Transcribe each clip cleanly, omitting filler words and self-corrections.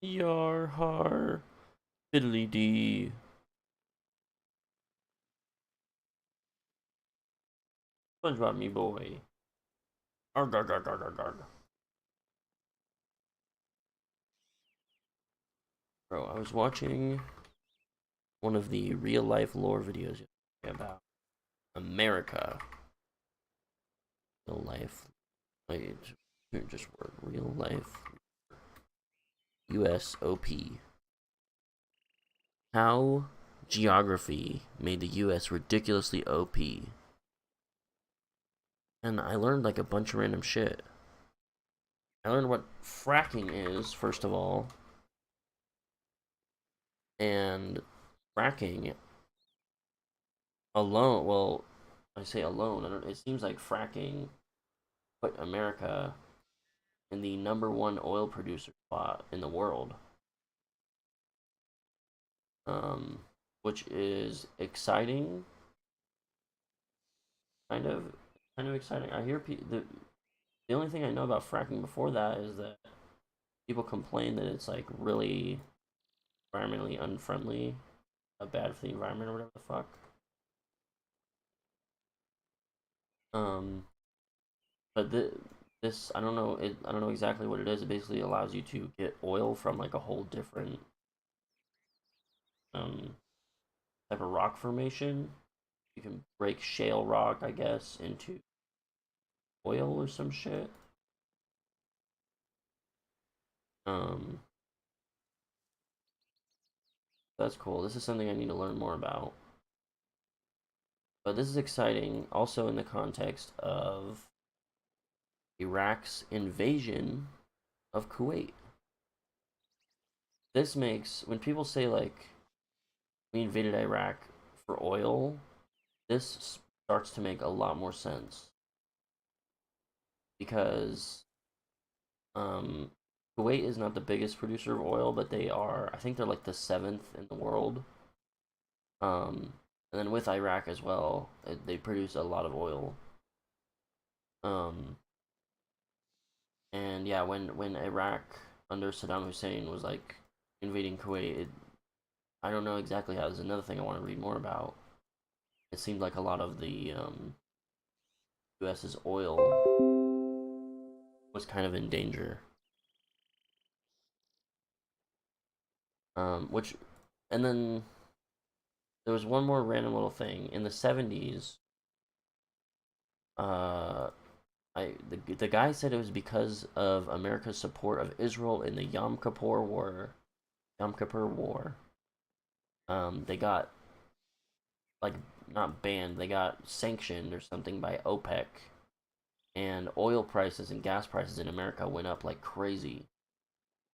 Yar har. Fiddly dee. SpongeBob me boy. Arg arg arg arg arg arg. Bro, I was watching one of the real life lore videos about America. Real life. Wait, just word. Real life. USOP. How geography made the US ridiculously OP. And I learned like a bunch of random shit. I learned what fracking is, first of all. And fracking alone, well, I say alone, it seems like fracking put America in the #1 oil producer spot in the world. Um, which is exciting, kind of, kind of exciting. I hear the only thing I know about fracking before that is that people complain that it's like really environmentally unfriendly, bad for the environment or whatever the fuck. Um, but this I don't know I don't know exactly what it is. It basically allows you to get oil from like a whole different um type of rock formation. You can break shale rock, I guess, into oil or some shit. Um, that's cool. This is something I need to learn more about. But this is exciting also in the context of Iraq's invasion of Kuwait. This makes, when people say like we invaded Iraq for oil, this starts to make a lot more sense because um, Kuwait is not the biggest producer of oil, but they are. I think they're like the seventh in the world. And then with Iraq as well, they produce a lot of oil. Um, and yeah, when Iraq under Saddam Hussein was like invading Kuwait, I don't know exactly how. There's another thing I want to read more about. It seemed like a lot of the U.S.'s oil was kind of in danger. Which, and then there was one more random little thing in the '70s. Uh, the guy said it was because of America's support of Israel in the Yom Kippur War. Yom Kippur War. They got like not banned. They got sanctioned or something by OPEC, and oil prices and gas prices in America went up like crazy.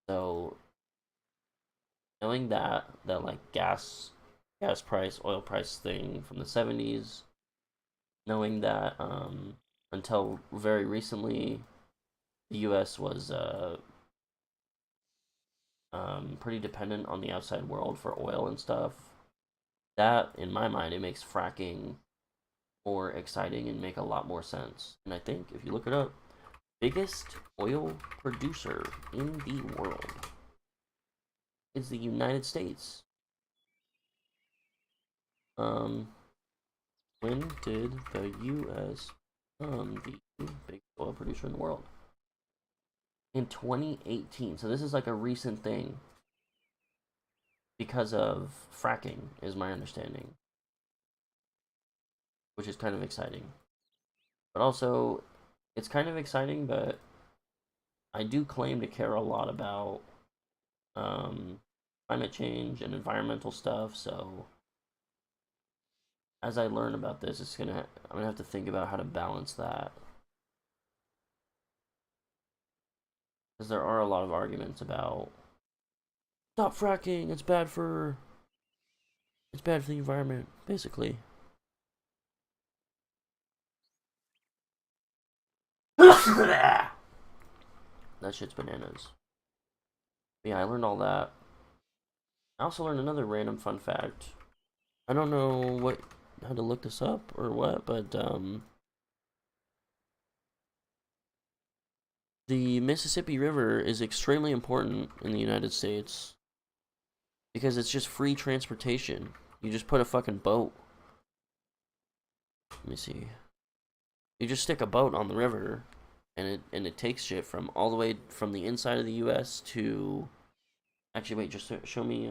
So knowing that like gas price, oil price thing from the '70s, knowing that until very recently the U.S. was pretty dependent on the outside world for oil and stuff. That, in my mind, it makes fracking more exciting and make a lot more sense. And I think if you look it up, biggest oil producer in the world is the United States. Um, when did the U.S. become the biggest oil producer in the world? In 2018. So this is like a recent thing because of fracking, is my understanding, which is kind of exciting. But also, it's kind of exciting, but I do claim to care a lot about um, climate change and environmental stuff. So as I learn about this, I'm gonna have to think about how to balance that because there are a lot of arguments about stop fracking. It's bad for the environment, basically. That shit's bananas. But yeah, I learned all that. I also learned another random fun fact. I don't know what how to look this up or what, but The Mississippi River is extremely important in the United States because it's just free transportation. You just put a fucking boat. Let me see. You just stick a boat on the river, and it takes shit from all the way from the inside of the U.S. to. Actually, wait. Just show me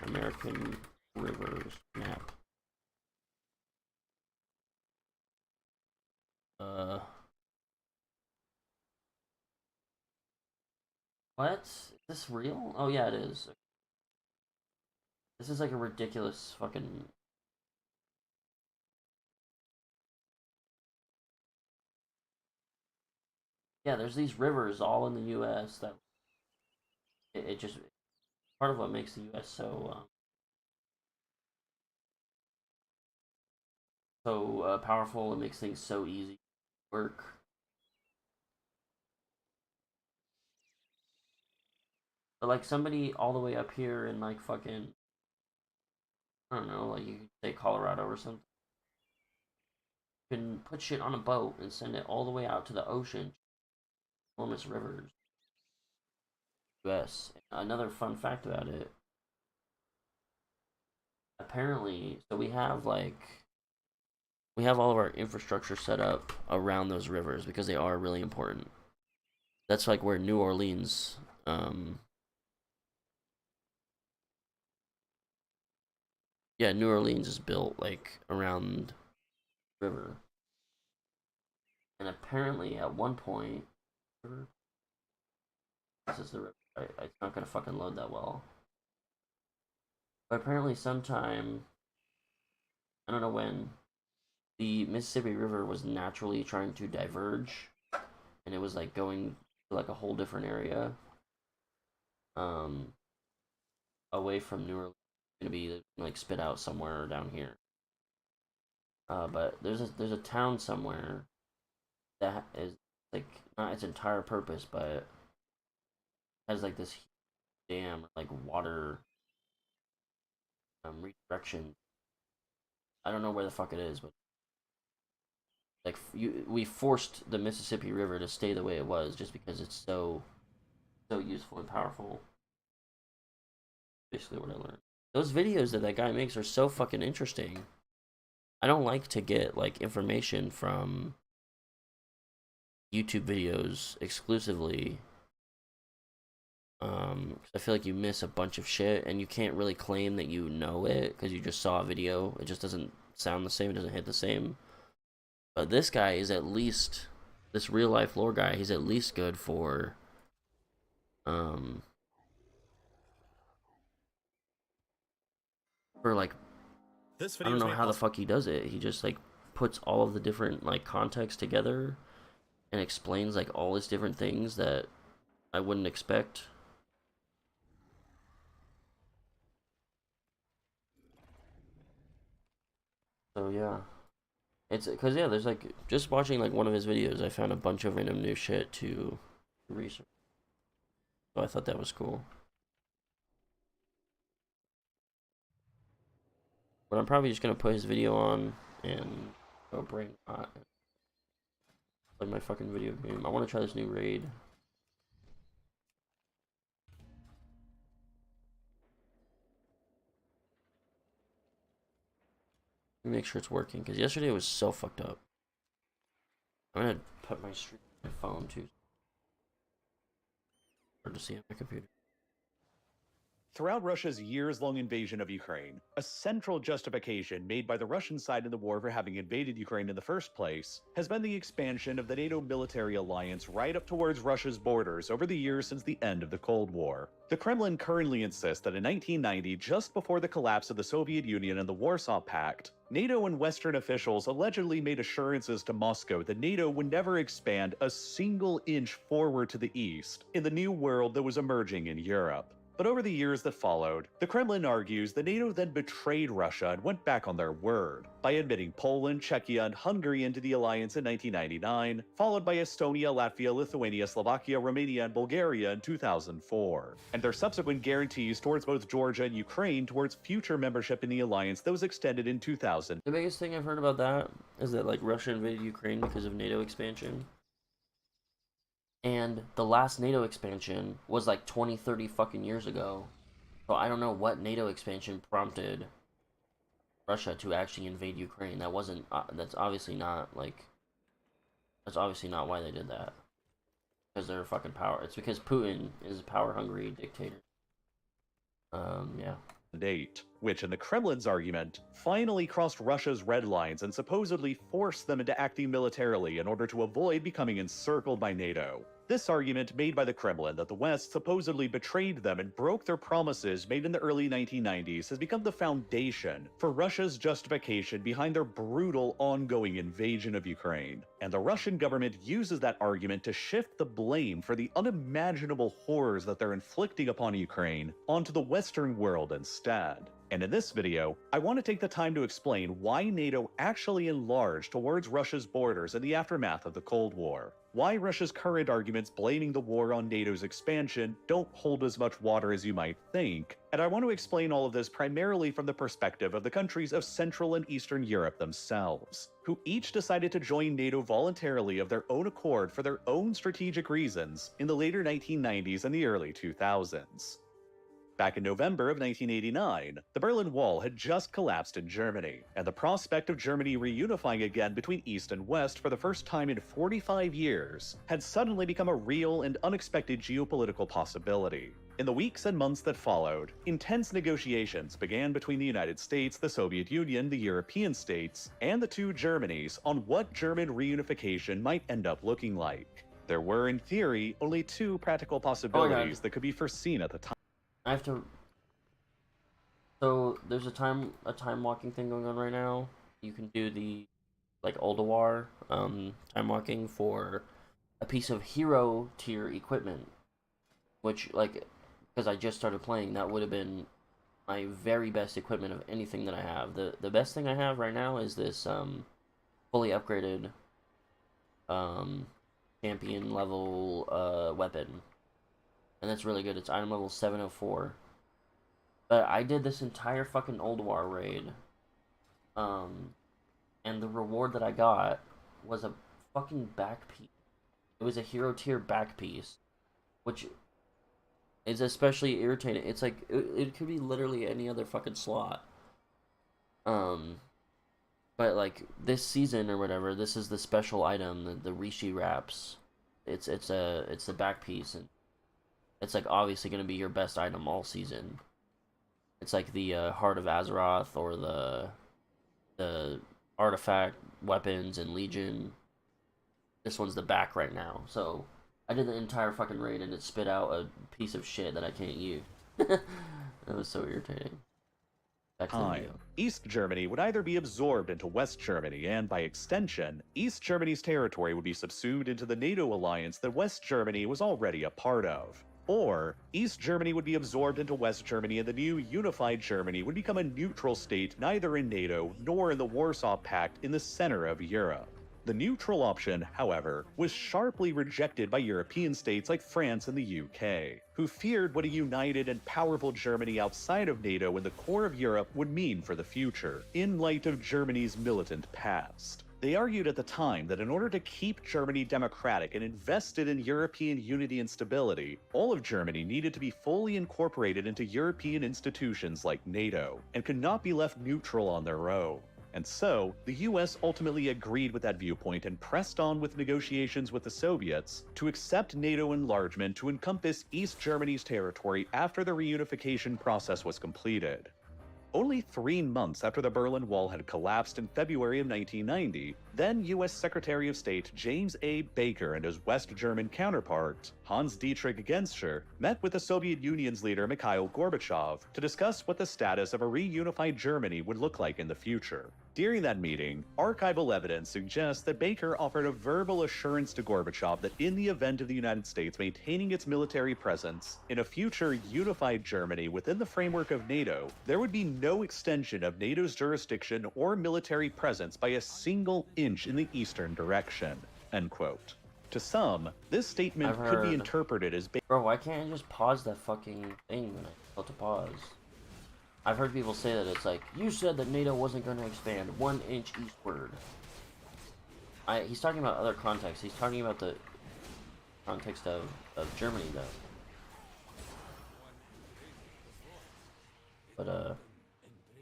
American rivers map. Uh, what? Is this real? Oh yeah, it is. This is like a ridiculous fucking. Yeah, there's these rivers all in the U.S. that it just part of what makes the U.S. so powerful. It makes things so easy to work. But like somebody all the way up here in like fucking I don't know, like you could say Colorado or something, can put shit on a boat and send it all the way out to the ocean, enormous rivers. U.S. Another fun fact about it, apparently, so we have all of our infrastructure set up around those rivers because they are really important. That's like where New Orleans, yeah, New Orleans is built like around the river, and apparently at one point, this is the river. It's not gonna fucking load that well. But apparently, sometime I don't know when the Mississippi River was naturally trying to diverge, and it was like going to like a whole different area, um, away from New Orleans, gonna be like spit out somewhere down here. But there's a town somewhere that is like not its entire purpose, but has like this dam, like water redirection. I don't know where the fuck it is, but like we forced the Mississippi River to stay the way it was just because it's so useful and powerful. Basically, what I learned. Those videos that that guy makes are so fucking interesting. I don't like to get like information from YouTube videos exclusively. I feel like you miss a bunch of shit, and you can't really claim that you know it because you just saw a video. It just doesn't sound the same. It doesn't hit the same. But this guy is at least this real life lore guy. He's at least good um for like This I video don't is know made how the possible. fuck he does it. He just like puts all of the different like context together and explains like all his different things that I wouldn't expect. So yeah, it's because yeah, there's like just watching like one of his videos, I found a bunch of random new shit to research. So I thought that was cool. But I'm probably just gonna put his video on and go brain rot and play my fucking video game. I want to try this new raid. Make sure it's working because yesterday was so fucked up. I'm gonna put my stream on my phone too, hard to see on my computer. Throughout Russia's years-long invasion of Ukraine, a central justification made by the Russian side in the war for having invaded Ukraine in the first place has been the expansion of the NATO military alliance right up towards Russia's borders over the years since the end of the Cold War. The Kremlin currently insists that in 1990, just before the collapse of the Soviet Union and the Warsaw Pact, NATO and Western officials allegedly made assurances to Moscow that NATO would never expand a single inch forward to the east in the new world that was emerging in Europe. But over the years that followed, the Kremlin argues that NATO then betrayed Russia and went back on their word by admitting Poland, Czechia, and Hungary into the alliance in 1999, followed by Estonia, Latvia, Lithuania, Slovakia, Romania, and Bulgaria in 2004, and their subsequent guarantees towards both Georgia and Ukraine towards future membership in the alliance that was extended in 2000. The biggest thing I've heard about that is that like Russia invaded Ukraine because of NATO expansion. And the last NATO expansion was like 20, 30 fucking years ago. So I don't know what NATO expansion prompted Russia to actually invade Ukraine. That wasn't. That's obviously not like. That's obviously not why they did that. Because they're fucking power. It's because Putin is a power-hungry dictator. Yeah. Which, in the Kremlin's argument, finally crossed Russia's red lines and supposedly forced them into acting militarily in order to avoid becoming encircled by NATO. This argument made by the Kremlin that the West supposedly betrayed them and broke their promises made in the early 1990s has become the foundation for Russia's justification behind their brutal ongoing invasion of Ukraine. And the Russian government uses that argument to shift the blame for the unimaginable horrors that they're inflicting upon Ukraine onto the Western world instead. And in this video, I want to take the time to explain why NATO actually enlarged towards Russia's borders in the aftermath of the Cold War. Why Russia's current arguments blaming the war on NATO's expansion don't hold as much water as you might think, and I want to explain all of this primarily from the perspective of the countries of Central and Eastern Europe themselves, who each decided to join NATO voluntarily of their own accord for their own strategic reasons in the later 1990s and the early 2000s. Back in November of 1989, the Berlin Wall had just collapsed in Germany, and the prospect of Germany reunifying again between East and West for the first time in 45 years had suddenly become a real and unexpected geopolitical possibility. In the weeks and months that followed, intense negotiations began between the United States, the Soviet Union, the European states, and the two Germanys on what German reunification might end up looking like. There were, in theory, only two practical possibilities that could be foreseen at the time. I have to. So there's a time walking thing going on right now. You can do the like Oldawar time walking for a piece of hero tier equipment, which like because I just started playing, that would have been my very best equipment of anything that I have. The best thing I have right now is this fully upgraded champion level weapon. And that's really good. It's item level 704. But I did this entire fucking Old War raid. And the reward that I got was a fucking back piece. It was a hero tier back piece. Which is especially irritating. It's like, it could be literally any other fucking slot. But like, this season or whatever, this is the special item, the Rishi wraps. It's the back piece, and it's like obviously going to be your best item all season. It's like the Heart of Azeroth or the artifact weapons and Legion. This one's the back right now. So I did the entire fucking raid and it spit out a piece of shit that I can't use. That was so irritating. Back to the video. East Germany would either be absorbed into West Germany, and by extension, East Germany's territory would be subsumed into the NATO alliance that West Germany was already a part of. Or, East Germany would be absorbed into West Germany and the new unified Germany would become a neutral state neither in NATO nor in the Warsaw Pact in the center of Europe. The neutral option, however, was sharply rejected by European states like France and the UK, who feared what a united and powerful Germany outside of NATO in the core of Europe would mean for the future, in light of Germany's militant past. They argued at the time that in order to keep Germany democratic and invested in European unity and stability, all of Germany needed to be fully incorporated into European institutions like NATO, and could not be left neutral on their own. And so, the US ultimately agreed with that viewpoint and pressed on with negotiations with the Soviets to accept NATO enlargement to encompass East Germany's territory after the reunification process was completed. Only 3 months after the Berlin Wall had collapsed in February of 1990, then US Secretary of State James A. Baker and his West German counterpart, Hans-Dietrich Genscher, met with the Soviet Union's leader Mikhail Gorbachev to discuss what the status of a reunified Germany would look like in the future. During that meeting, archival evidence suggests that Baker offered a verbal assurance to Gorbachev that in the event of the United States maintaining its military presence in a future unified Germany within the framework of NATO, there would be no extension of NATO's jurisdiction or military presence by a single inch in the eastern direction. End quote. To some, this statement could be interpreted as... Bro, why can't I just pause that fucking thing when I tell to pause? I've heard people say that it's like, you said that NATO wasn't going to expand 1 inch eastward. He's talking about other contexts. He's talking about the... context of Germany, though. But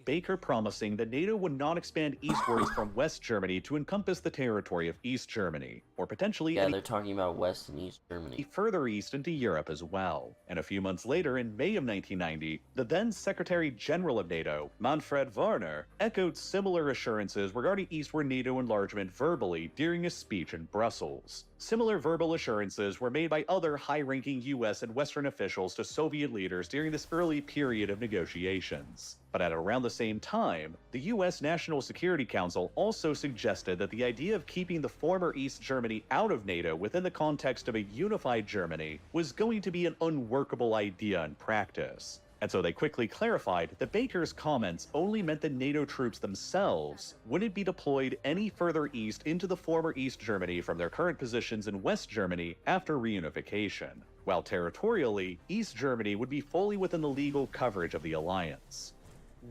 Baker promising that NATO would not expand eastwards from West Germany to encompass the territory of East Germany, or potentially yeah, any they're talking about West and East Germany. further east into Europe as well. And a few months later, in May of 1990, the then Secretary General of NATO, Manfred Wörner, echoed similar assurances regarding eastward NATO enlargement verbally during a speech in Brussels. Similar verbal assurances were made by other high-ranking US and Western officials to Soviet leaders during this early period of negotiations. But at around the same time, the US National Security Council also suggested that the idea of keeping the former East Germany out of NATO within the context of a unified Germany was going to be an unworkable idea in practice. And so they quickly clarified that Baker's comments only meant that NATO troops themselves wouldn't be deployed any further east into the former East Germany from their current positions in West Germany after reunification, while territorially, East Germany would be fully within the legal coverage of the alliance.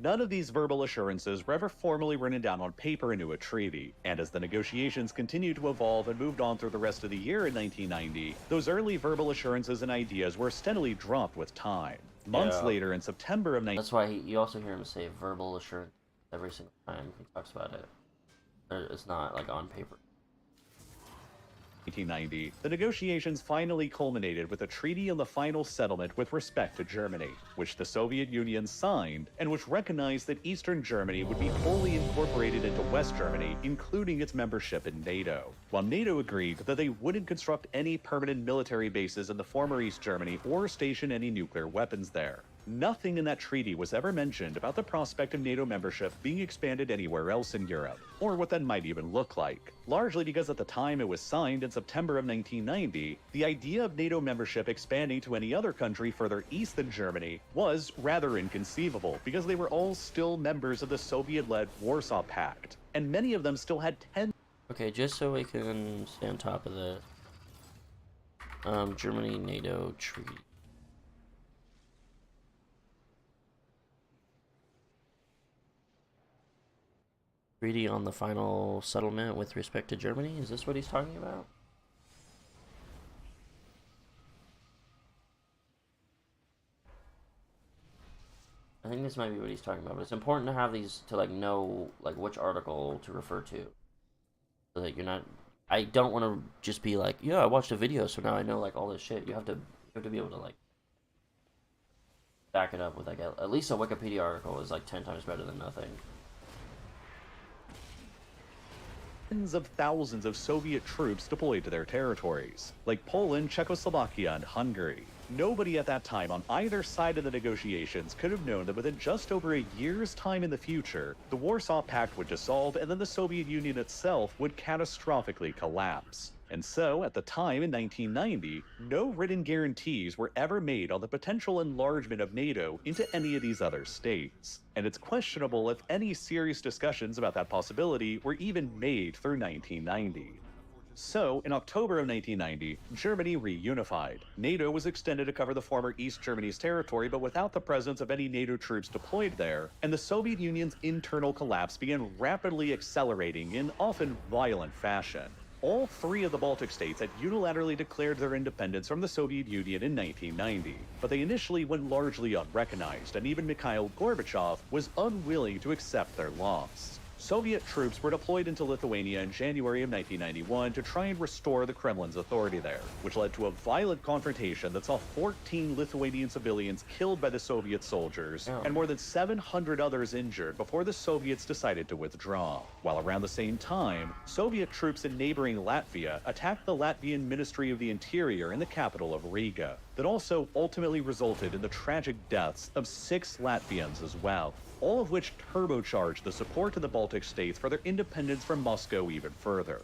None of these verbal assurances were ever formally written down on paper into a treaty, and as the negotiations continued to evolve and moved on through the rest of the year in 1990, those early verbal assurances and ideas were steadily dropped with time. Months later, in September of That's why you also hear him say verbal assurance every single time he talks about it. It's not like on paper. 1990, the negotiations finally culminated with a treaty on the final settlement with respect to Germany, which the Soviet Union signed and which recognized that Eastern Germany would be fully incorporated into West Germany, including its membership in NATO, while NATO agreed that they wouldn't construct any permanent military bases in the former East Germany or station any nuclear weapons there. Nothing in that treaty was ever mentioned about the prospect of NATO membership being expanded anywhere else in Europe, or what that might even look like, largely because at the time it was signed in September of 1990, the idea of NATO membership expanding to any other country further east than Germany was rather inconceivable, because they were all still members of the Soviet-led Warsaw Pact, and many of them still had 10. Okay, just so we can stay on top of the Germany-NATO treaty. Treaty on the final settlement with respect to Germany? Is this what he's talking about? I think this might be what he's talking about, but it's important to have these to like know like which article to refer to. So that you're not I don't want to just be like, yeah, I watched a video, so now I know like all this shit. You have to be able to like back it up with like at least a Wikipedia article is like 10 times better than nothing. Tens of thousands of Soviet troops deployed to their territories, like Poland, Czechoslovakia, and Hungary. Nobody at that time on either side of the negotiations could have known that within just over a year's time in the future, the Warsaw Pact would dissolve and then the Soviet Union itself would catastrophically collapse. And so, at the time in 1990, no written guarantees were ever made on the potential enlargement of NATO into any of these other states. And it's questionable if any serious discussions about that possibility were even made through 1990. So, in October of 1990, Germany reunified. NATO was extended to cover the former East Germany's territory, but without the presence of any NATO troops deployed there, and the Soviet Union's internal collapse began rapidly accelerating in often violent fashion. All three of the Baltic states had unilaterally declared their independence from the Soviet Union in 1990, but they initially went largely unrecognized, and even Mikhail Gorbachev was unwilling to accept their loss. Soviet troops were deployed into Lithuania in January of 1991 to try and restore the Kremlin's authority there, which led to a violent confrontation that saw 14 Lithuanian civilians killed by the Soviet soldiers and more than 700 others injured before the Soviets decided to withdraw. While around the same time, Soviet troops in neighboring Latvia attacked the Latvian Ministry of the Interior in the capital of Riga, that also ultimately resulted in the tragic deaths of 6 Latvians as well, all of which turbocharged the support to the Baltic states for their independence from Moscow even further.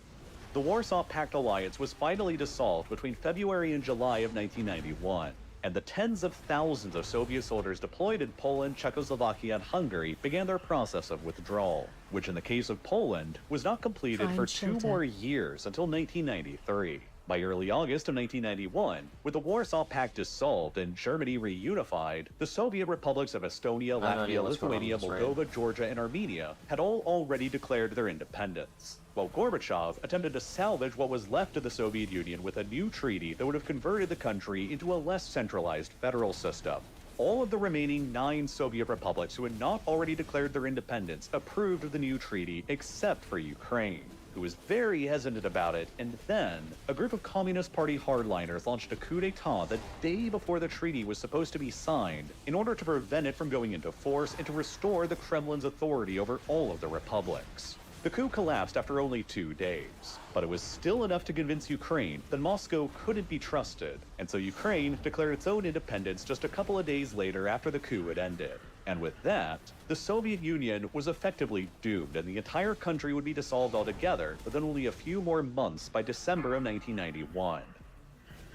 The Warsaw Pact alliance was finally dissolved between February and July of 1991, and the tens of thousands of Soviet soldiers deployed in Poland, Czechoslovakia, and Hungary began their process of withdrawal, which in the case of Poland was not completed for 2 more years until 1993. By early August of 1991, with the Warsaw Pact dissolved and Germany reunified, the Soviet republics of Estonia, I have no idea Latvia, what's going on in Lithuania, this raid. Moldova, Georgia, and Armenia had all already declared their independence, while Gorbachev attempted to salvage what was left of the Soviet Union with a new treaty that would have converted the country into a less centralized federal system. All of the remaining 9 Soviet republics who had not already declared their independence approved of the new treaty except for Ukraine, who was very hesitant about it, and then a group of Communist Party hardliners launched a coup d'etat the day before the treaty was supposed to be signed in order to prevent it from going into force and to restore the Kremlin's authority over all of the republics. The coup collapsed after only 2 days, but it was still enough to convince Ukraine that Moscow couldn't be trusted, and so Ukraine declared its own independence just a couple of days later after the coup had ended. And with that, the Soviet Union was effectively doomed, and the entire country would be dissolved altogether within only a few more months by December of 1991.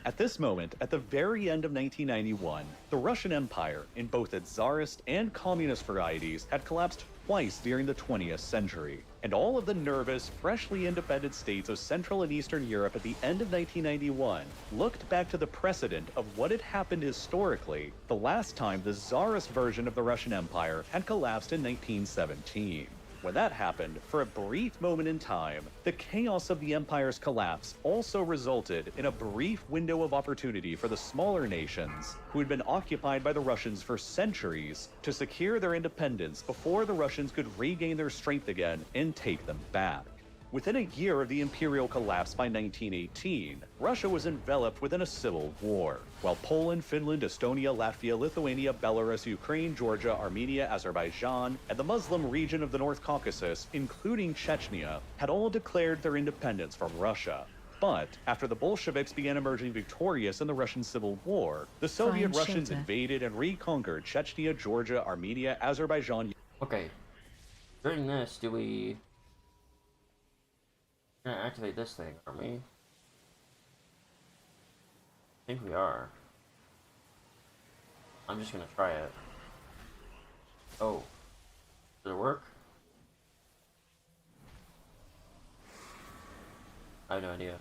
At this moment, at the very end of 1991, the Russian Empire, in both its Tsarist and communist varieties, had collapsed twice during the 20th century, and all of the nervous, freshly independent states of Central and Eastern Europe at the end of 1991 looked back to the precedent of what had happened historically the last time the Tsarist version of the Russian Empire had collapsed in 1917. When that happened, for a brief moment in time, the chaos of the empire's collapse also resulted in a brief window of opportunity for the smaller nations, who had been occupied by the Russians for centuries, to secure their independence before the Russians could regain their strength again and take them back. Within a year of the imperial collapse by 1918, Russia was enveloped within a civil war, while Poland, Finland, Estonia, Latvia, Lithuania, Belarus, Ukraine, Georgia, Armenia, Azerbaijan, and the Muslim region of the North Caucasus, including Chechnya, had all declared their independence from Russia. But after the Bolsheviks began emerging victorious in the Russian Civil War, the Soviet Russians invaded and reconquered Chechnya, Georgia, Armenia, Azerbaijan. Okay. During this, we're gonna activate this thing, aren't we? I think we are. I'm just gonna try it. Oh. Does it work? I have no idea.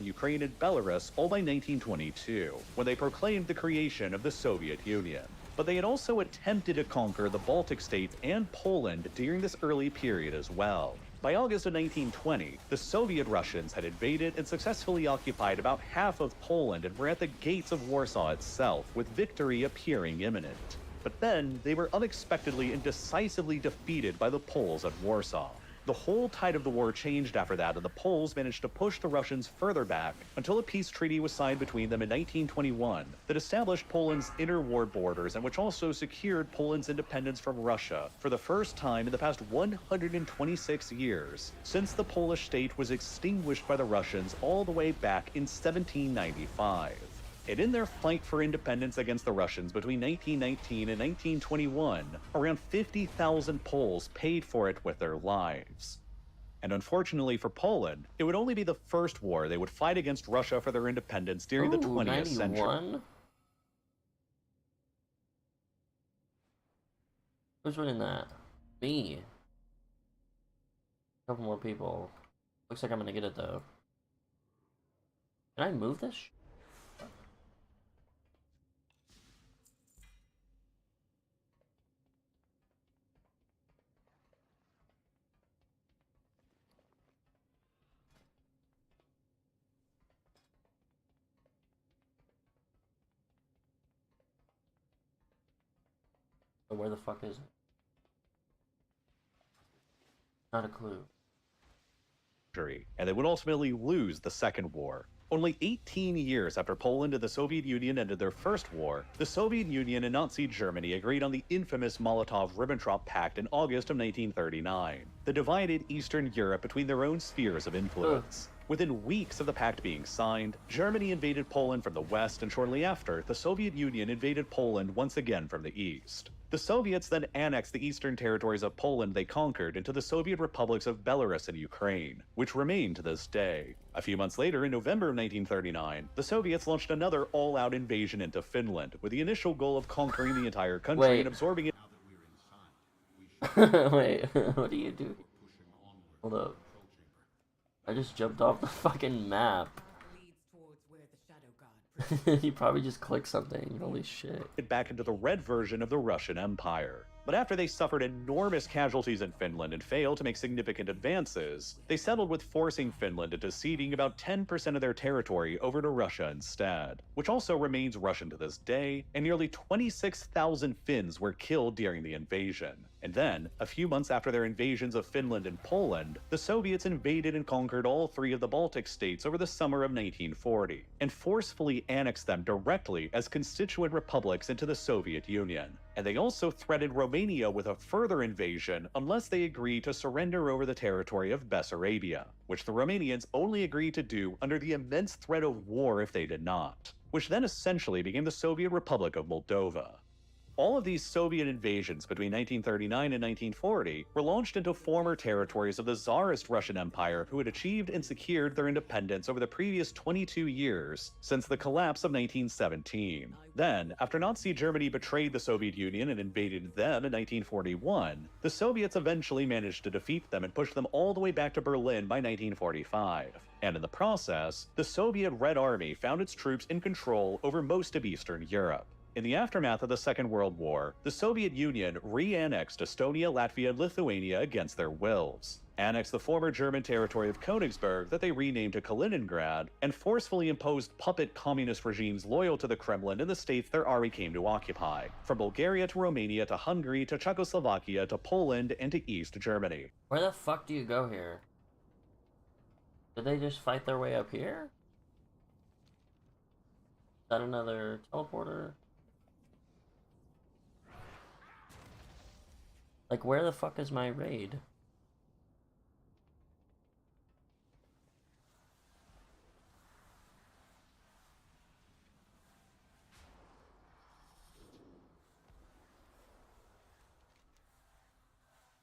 Ukraine and Belarus all by 1922, when they proclaimed the creation of the Soviet Union. But they had also attempted to conquer the Baltic states and Poland during this early period as well. By August of 1920, the Soviet Russians had invaded and successfully occupied about half of Poland and were at the gates of Warsaw itself, with victory appearing imminent. But then, they were unexpectedly and decisively defeated by the Poles at Warsaw. The whole tide of the war changed after that, and the Poles managed to push the Russians further back until a peace treaty was signed between them in 1921 that established Poland's interwar borders and which also secured Poland's independence from Russia for the first time in the past 126 years, since the Polish state was extinguished by the Russians all the way back in 1795. And in their fight for independence against the Russians between 1919 and 1921, around 50,000 Poles paid for it with their lives. And unfortunately for Poland, it would only be the first war they would fight against Russia for their independence during the 20th century. Who's winning that? Me. A couple more people. Looks like I'm gonna get it though. Can I move this? Or where the fuck is it? Not a clue. And they would ultimately lose the Second War. Only 18 years after Poland and the Soviet Union ended their First War, the Soviet Union and Nazi Germany agreed on the infamous Molotov-Ribbentrop Pact in August of 1939 that divided Eastern Europe between their own spheres of influence. Within weeks of the pact being signed, Germany invaded Poland from the west, and shortly after, the Soviet Union invaded Poland once again from the east. The Soviets then annexed the eastern territories of Poland they conquered into the Soviet republics of Belarus and Ukraine, which remain to this day. A few months later, in November of 1939, the Soviets launched another all-out invasion into Finland, with the initial goal of conquering the entire country and absorbing it. Wait, what do you do? Hold up. I just jumped off the fucking map. You probably just clicked something. Holy shit. Back into the red version of the Russian Empire. But after they suffered enormous casualties in Finland and failed to make significant advances, they settled with forcing Finland into ceding about 10% of their territory over to Russia instead, which also remains Russian to this day, and nearly 26,000 Finns were killed during the invasion. And then, a few months after their invasions of Finland and Poland, the Soviets invaded and conquered all three of the Baltic states over the summer of 1940, and forcefully annexed them directly as constituent republics into the Soviet Union. And they also threatened Romania with a further invasion unless they agreed to surrender over the territory of Bessarabia, which the Romanians only agreed to do under the immense threat of war if they did not, which then essentially became the Soviet Republic of Moldova. All of these Soviet invasions between 1939 and 1940 were launched into former territories of the Tsarist Russian Empire who had achieved and secured their independence over the previous 22 years since the collapse of 1917. Then, after Nazi Germany betrayed the Soviet Union and invaded them in 1941, the Soviets eventually managed to defeat them and push them all the way back to Berlin by 1945. And in the process, the Soviet Red Army found its troops in control over most of Eastern Europe. In the aftermath of the Second World War, the Soviet Union re-annexed Estonia, Latvia, and Lithuania against their wills, annexed the former German territory of Königsberg that they renamed to Kaliningrad, and forcefully imposed puppet communist regimes loyal to the Kremlin in the states their army came to occupy, from Bulgaria to Romania to Hungary to Czechoslovakia to Poland and to East Germany. Where the fuck do you go here? Did they just fight their way up here? Is that another teleporter? Like, where the fuck is my raid?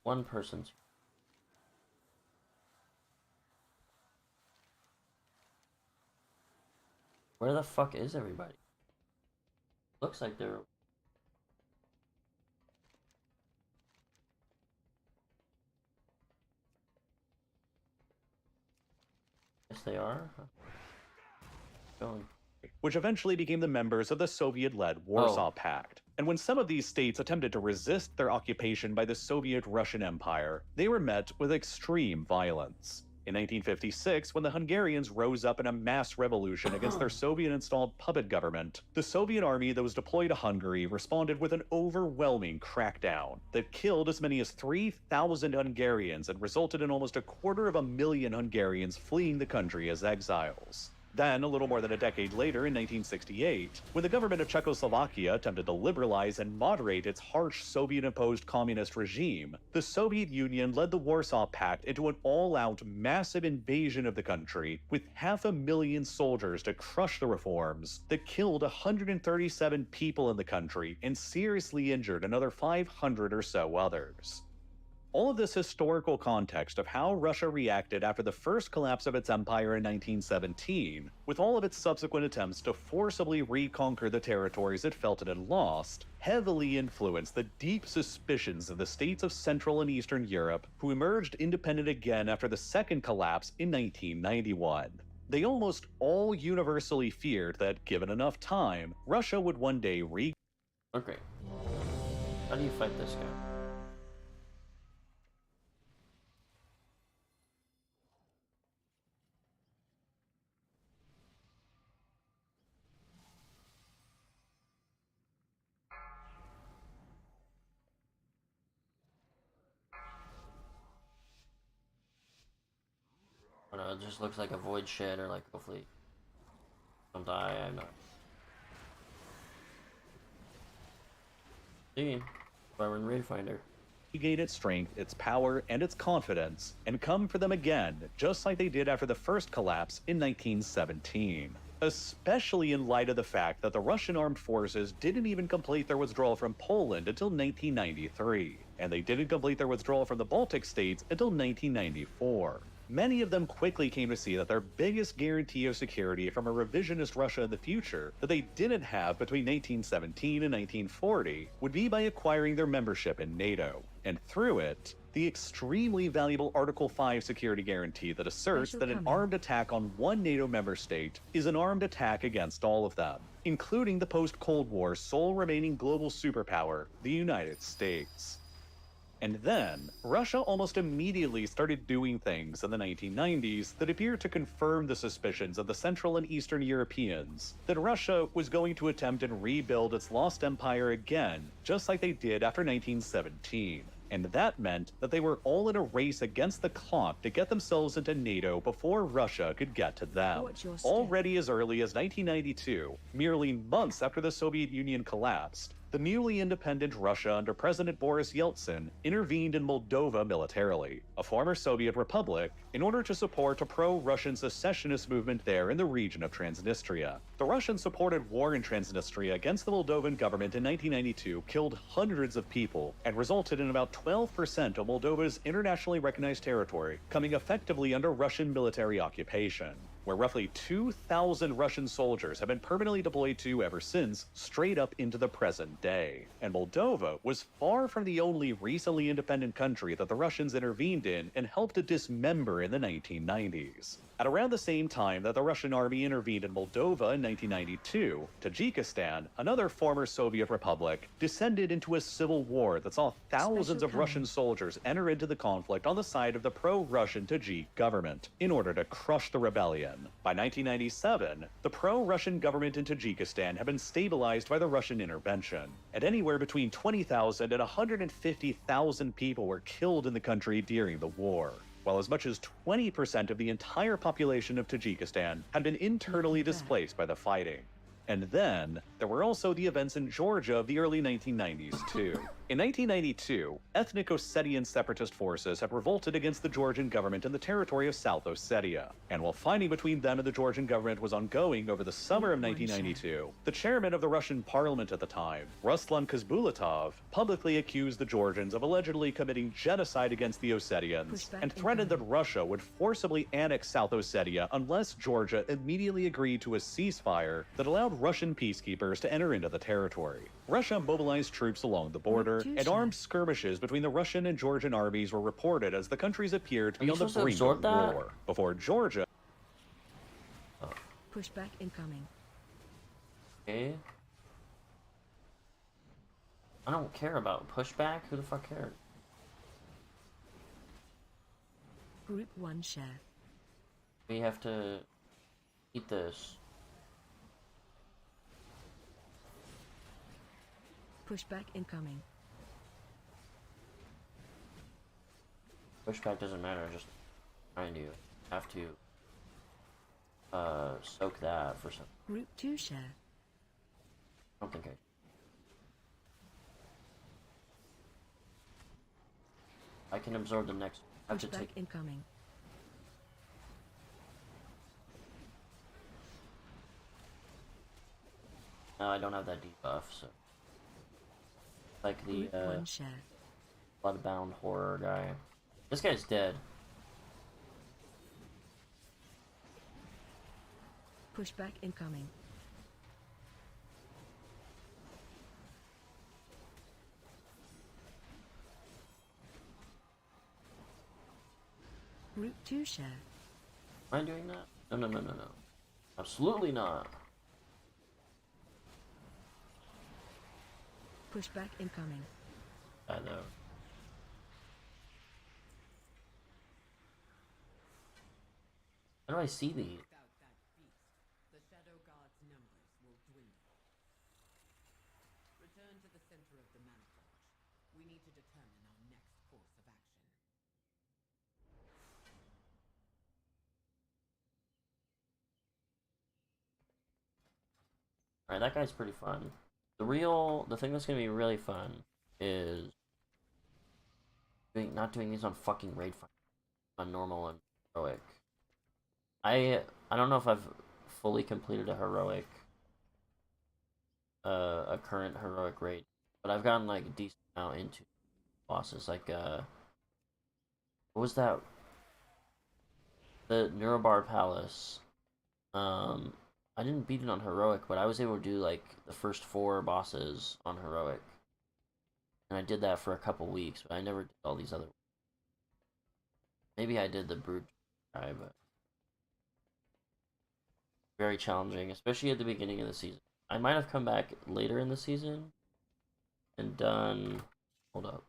One person's. Where the fuck is everybody? Looks like they're... Yes, they are. Going. Which eventually became the members of the Soviet-led Warsaw Pact. And when some of these states attempted to resist their occupation by the Soviet Russian Empire, they were met with extreme violence. In 1956, when the Hungarians rose up in a mass revolution against their Soviet-installed puppet government, the Soviet army that was deployed to Hungary responded with an overwhelming crackdown that killed as many as 3,000 Hungarians and resulted in almost 250,000 Hungarians fleeing the country as exiles. Then, a little more than a decade later, in 1968, when the government of Czechoslovakia attempted to liberalize and moderate its harsh Soviet-imposed communist regime, the Soviet Union led the Warsaw Pact into an all-out massive invasion of the country, with 500,000 soldiers to crush the reforms that killed 137 people in the country and seriously injured another 500 or so others. All of this historical context of how Russia reacted after the first collapse of its empire in 1917, with all of its subsequent attempts to forcibly reconquer the territories it felt it had lost, heavily influenced the deep suspicions of the states of Central and Eastern Europe who emerged independent again after the second collapse in 1991. They almost all universally feared that, given enough time, Russia would one day Okay. How do you fight this guy? I don't know, it just looks like a void shed, or like, hopefully don't die. I'm not. See, why we're in Raid Finder. regain its strength, its power, and its confidence, and come for them again, just like they did after the first collapse in 1917. Especially in light of the fact that the Russian armed forces didn't even complete their withdrawal from Poland until 1993, and they didn't complete their withdrawal from the Baltic states until 1994. Many of them quickly came to see that their biggest guarantee of security from a revisionist Russia in the future that they didn't have between 1917 and 1940 would be by acquiring their membership in NATO. and through it, the extremely valuable Article 5 security guarantee that asserts that an armed attack on one NATO member state is an armed attack against all of them, including the post-Cold War sole remaining global superpower, the United States. And then, Russia almost immediately started doing things in the 1990s that appeared to confirm the suspicions of the Central and Eastern Europeans that Russia was going to attempt and rebuild its lost empire again, just like they did after 1917. And that meant that they were all in a race against the clock to get themselves into NATO before Russia could get to them. Already as early as 1992, merely months after the Soviet Union collapsed, the newly independent Russia under President Boris Yeltsin intervened in Moldova militarily, a former Soviet republic, in order to support a pro-Russian secessionist movement there in the region of Transnistria. The Russian-supported war in Transnistria against the Moldovan government in 1992 killed hundreds of people and resulted in about 12% of Moldova's internationally recognized territory coming effectively under Russian military occupation, where roughly 2,000 Russian soldiers have been permanently deployed to ever since, straight up into the present day. And Moldova was far from the only recently independent country that the Russians intervened in and helped to dismember in the 1990s. At around the same time that the Russian army intervened in Moldova in 1992, Tajikistan, another former Soviet republic, descended into a civil war that saw thousands of Russian soldiers enter into the conflict on the side of the pro-Russian Tajik government in order to crush the rebellion. By 1997, the pro-Russian government in Tajikistan had been stabilized by the Russian intervention, and anywhere between 20,000 and 150,000 people were killed in the country during the war, while as much as 20% of the entire population of Tajikistan had been internally displaced by the fighting. And then, there were also the events in Georgia of the early 1990s, too. In 1992, ethnic Ossetian separatist forces had revolted against the Georgian government in the territory of South Ossetia. And while fighting between them and the Georgian government was ongoing over the summer of 1992, the chairman of the Russian parliament at the time, Ruslan Kazbulatov, publicly accused the Georgians of allegedly committing genocide against the Ossetians and threatened that Russia would forcibly annex South Ossetia unless Georgia immediately agreed to a ceasefire that allowed Russian peacekeepers to enter into the territory. Russia mobilized troops along the border, and armed skirmishes between the Russian and Georgian armies were reported as the countries appeared to be on the brink of war, before Georgia... Pushback incoming. Okay. I don't care about pushback. Who the fuck cares? Group 1 share. We have to eat this. Pushback incoming. Pushback doesn't matter, just behind you. Have to soak that for some. Group 2 share. I don't think I can absorb the next. I have to Pushback take. incoming. No, I don't have that debuff, so. Like the Group 1 share. bloodbound horror guy. This guy's dead. Pushback incoming. Group 2 share. Am I doing that? No, no, no, no, no. Absolutely not. Pushback incoming. I know. How do I see these? Without that beast, the Shadow God's numbers will dwindle. Return to the center of the Mana Forge. We need to determine our next course of action. Alright, that guy's pretty fun. The thing that's gonna be really fun is not doing these on fucking raid fight, on normal and heroic. I don't know if I've fully completed a heroic, a current heroic raid, but I've gotten like a decent amount into bosses. Like what was that? The Neurobar Palace. I didn't beat it on heroic, but I was able to do like the first 4 bosses on heroic. and I did that for a couple weeks, but I never did all these other. Maybe I did the brute try, but very challenging, especially at the beginning of the season. I might have come back later in the season and done. Hold up.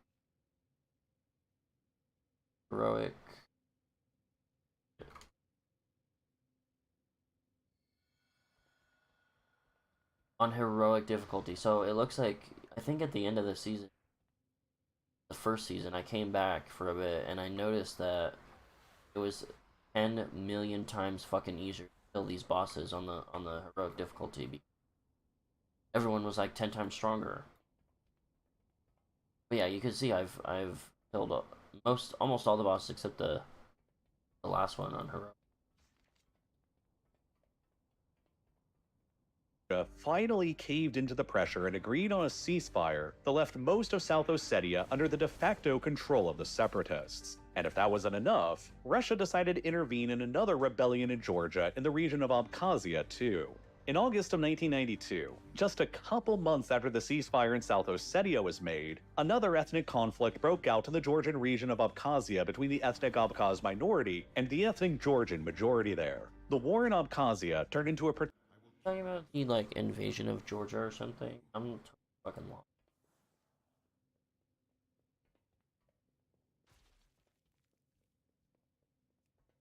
Heroic. On heroic difficulty. So it looks like, I think at the end of the season, the first season, I came back for a bit and I noticed that it was 10 million times fucking easier to kill these bosses on the heroic difficulty. Everyone was like 10 times stronger. But yeah, you can see I've killed almost all the bosses except the last one on heroic. Finally caved into the pressure and agreed on a ceasefire that left most of South Ossetia under the de facto control of the separatists. And if that wasn't enough, Russia decided to intervene in another rebellion in Georgia in the region of Abkhazia too. In August of 1992, just a couple months after the ceasefire in South Ossetia was made, another ethnic conflict broke out in the Georgian region of Abkhazia between the ethnic Abkhaz minority and the ethnic Georgian majority there. The war in Abkhazia turned into a Talking about the like invasion of Georgia or something. I'm fucking long.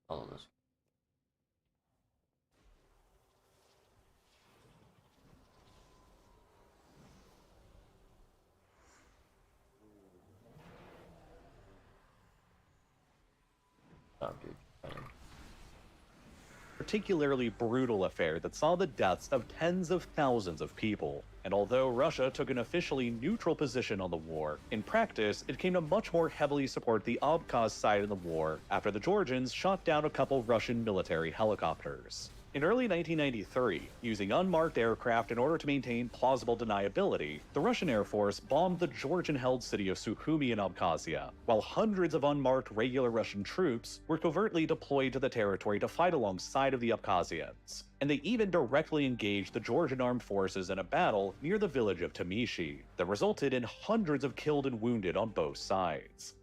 All of this. Stop, dude. particularly brutal affair that saw the deaths of tens of thousands of people. And although Russia took an officially neutral position on the war, in practice it came to much more heavily support the Abkhaz side of the war after the Georgians shot down a couple Russian military helicopters. In early 1993, using unmarked aircraft in order to maintain plausible deniability, the Russian Air Force bombed the Georgian-held city of Sukhumi in Abkhazia, while hundreds of unmarked regular Russian troops were covertly deployed to the territory to fight alongside of the Abkhazians. And they even directly engaged the Georgian armed forces in a battle near the village of Tamishi that resulted in hundreds of killed and wounded on both sides.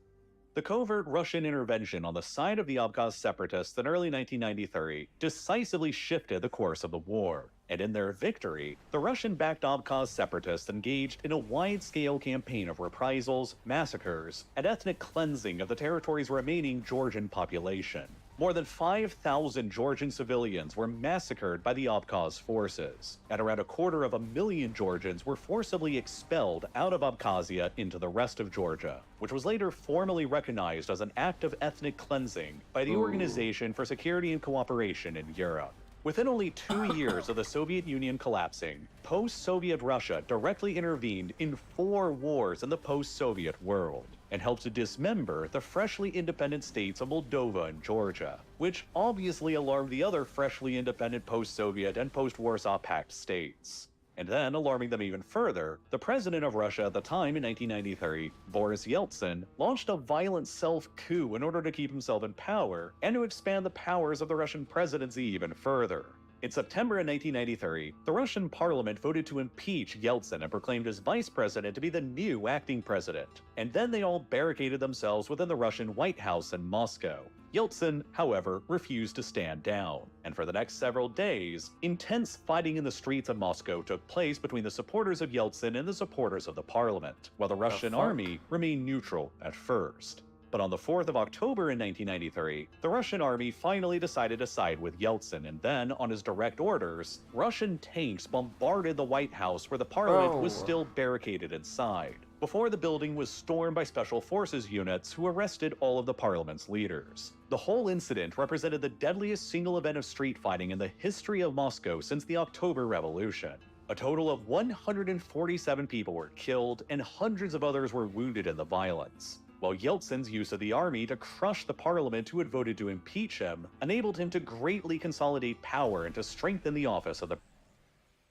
The covert Russian intervention on the side of the Abkhaz separatists in early 1993 decisively shifted the course of the war, and in their victory, the Russian-backed Abkhaz separatists engaged in a wide-scale campaign of reprisals, massacres, and ethnic cleansing of the territory's remaining Georgian population. More than 5,000 Georgian civilians were massacred by the Abkhaz forces, and around 250,000 Georgians were forcibly expelled out of Abkhazia into the rest of Georgia, which was later formally recognized as an act of ethnic cleansing by the Organization for Security and Cooperation in Europe. Within only 2 years of the Soviet Union collapsing, post-Soviet Russia directly intervened in 4 wars in the post-Soviet world, and helped to dismember the freshly independent states of Moldova and Georgia, which obviously alarmed the other freshly independent post-Soviet and post-Warsaw Pact states. And then, alarming them even further, the president of Russia at the time in 1993, Boris Yeltsin, launched a violent self-coup in order to keep himself in power and to expand the powers of the Russian presidency even further. In September of 1993, the Russian parliament voted to impeach Yeltsin and proclaimed his vice president to be the new acting president. And then they all barricaded themselves within the Russian White House in Moscow. Yeltsin, however, refused to stand down, and for the next several days, intense fighting in the streets of Moscow took place between the supporters of Yeltsin and the supporters of the parliament, while the Russian army remained neutral at first. But on the 4th of October in 1993, the Russian army finally decided to side with Yeltsin, and then, on his direct orders, Russian tanks bombarded the White House where the parliament was still barricaded inside, before the building was stormed by special forces units who arrested all of the parliament's leaders. The whole incident represented the deadliest single event of street fighting in the history of Moscow since the October Revolution. A total of 147 people were killed, and hundreds of others were wounded in the violence, while Yeltsin's use of the army to crush the parliament who had voted to impeach him enabled him to greatly consolidate power and to strengthen the office of the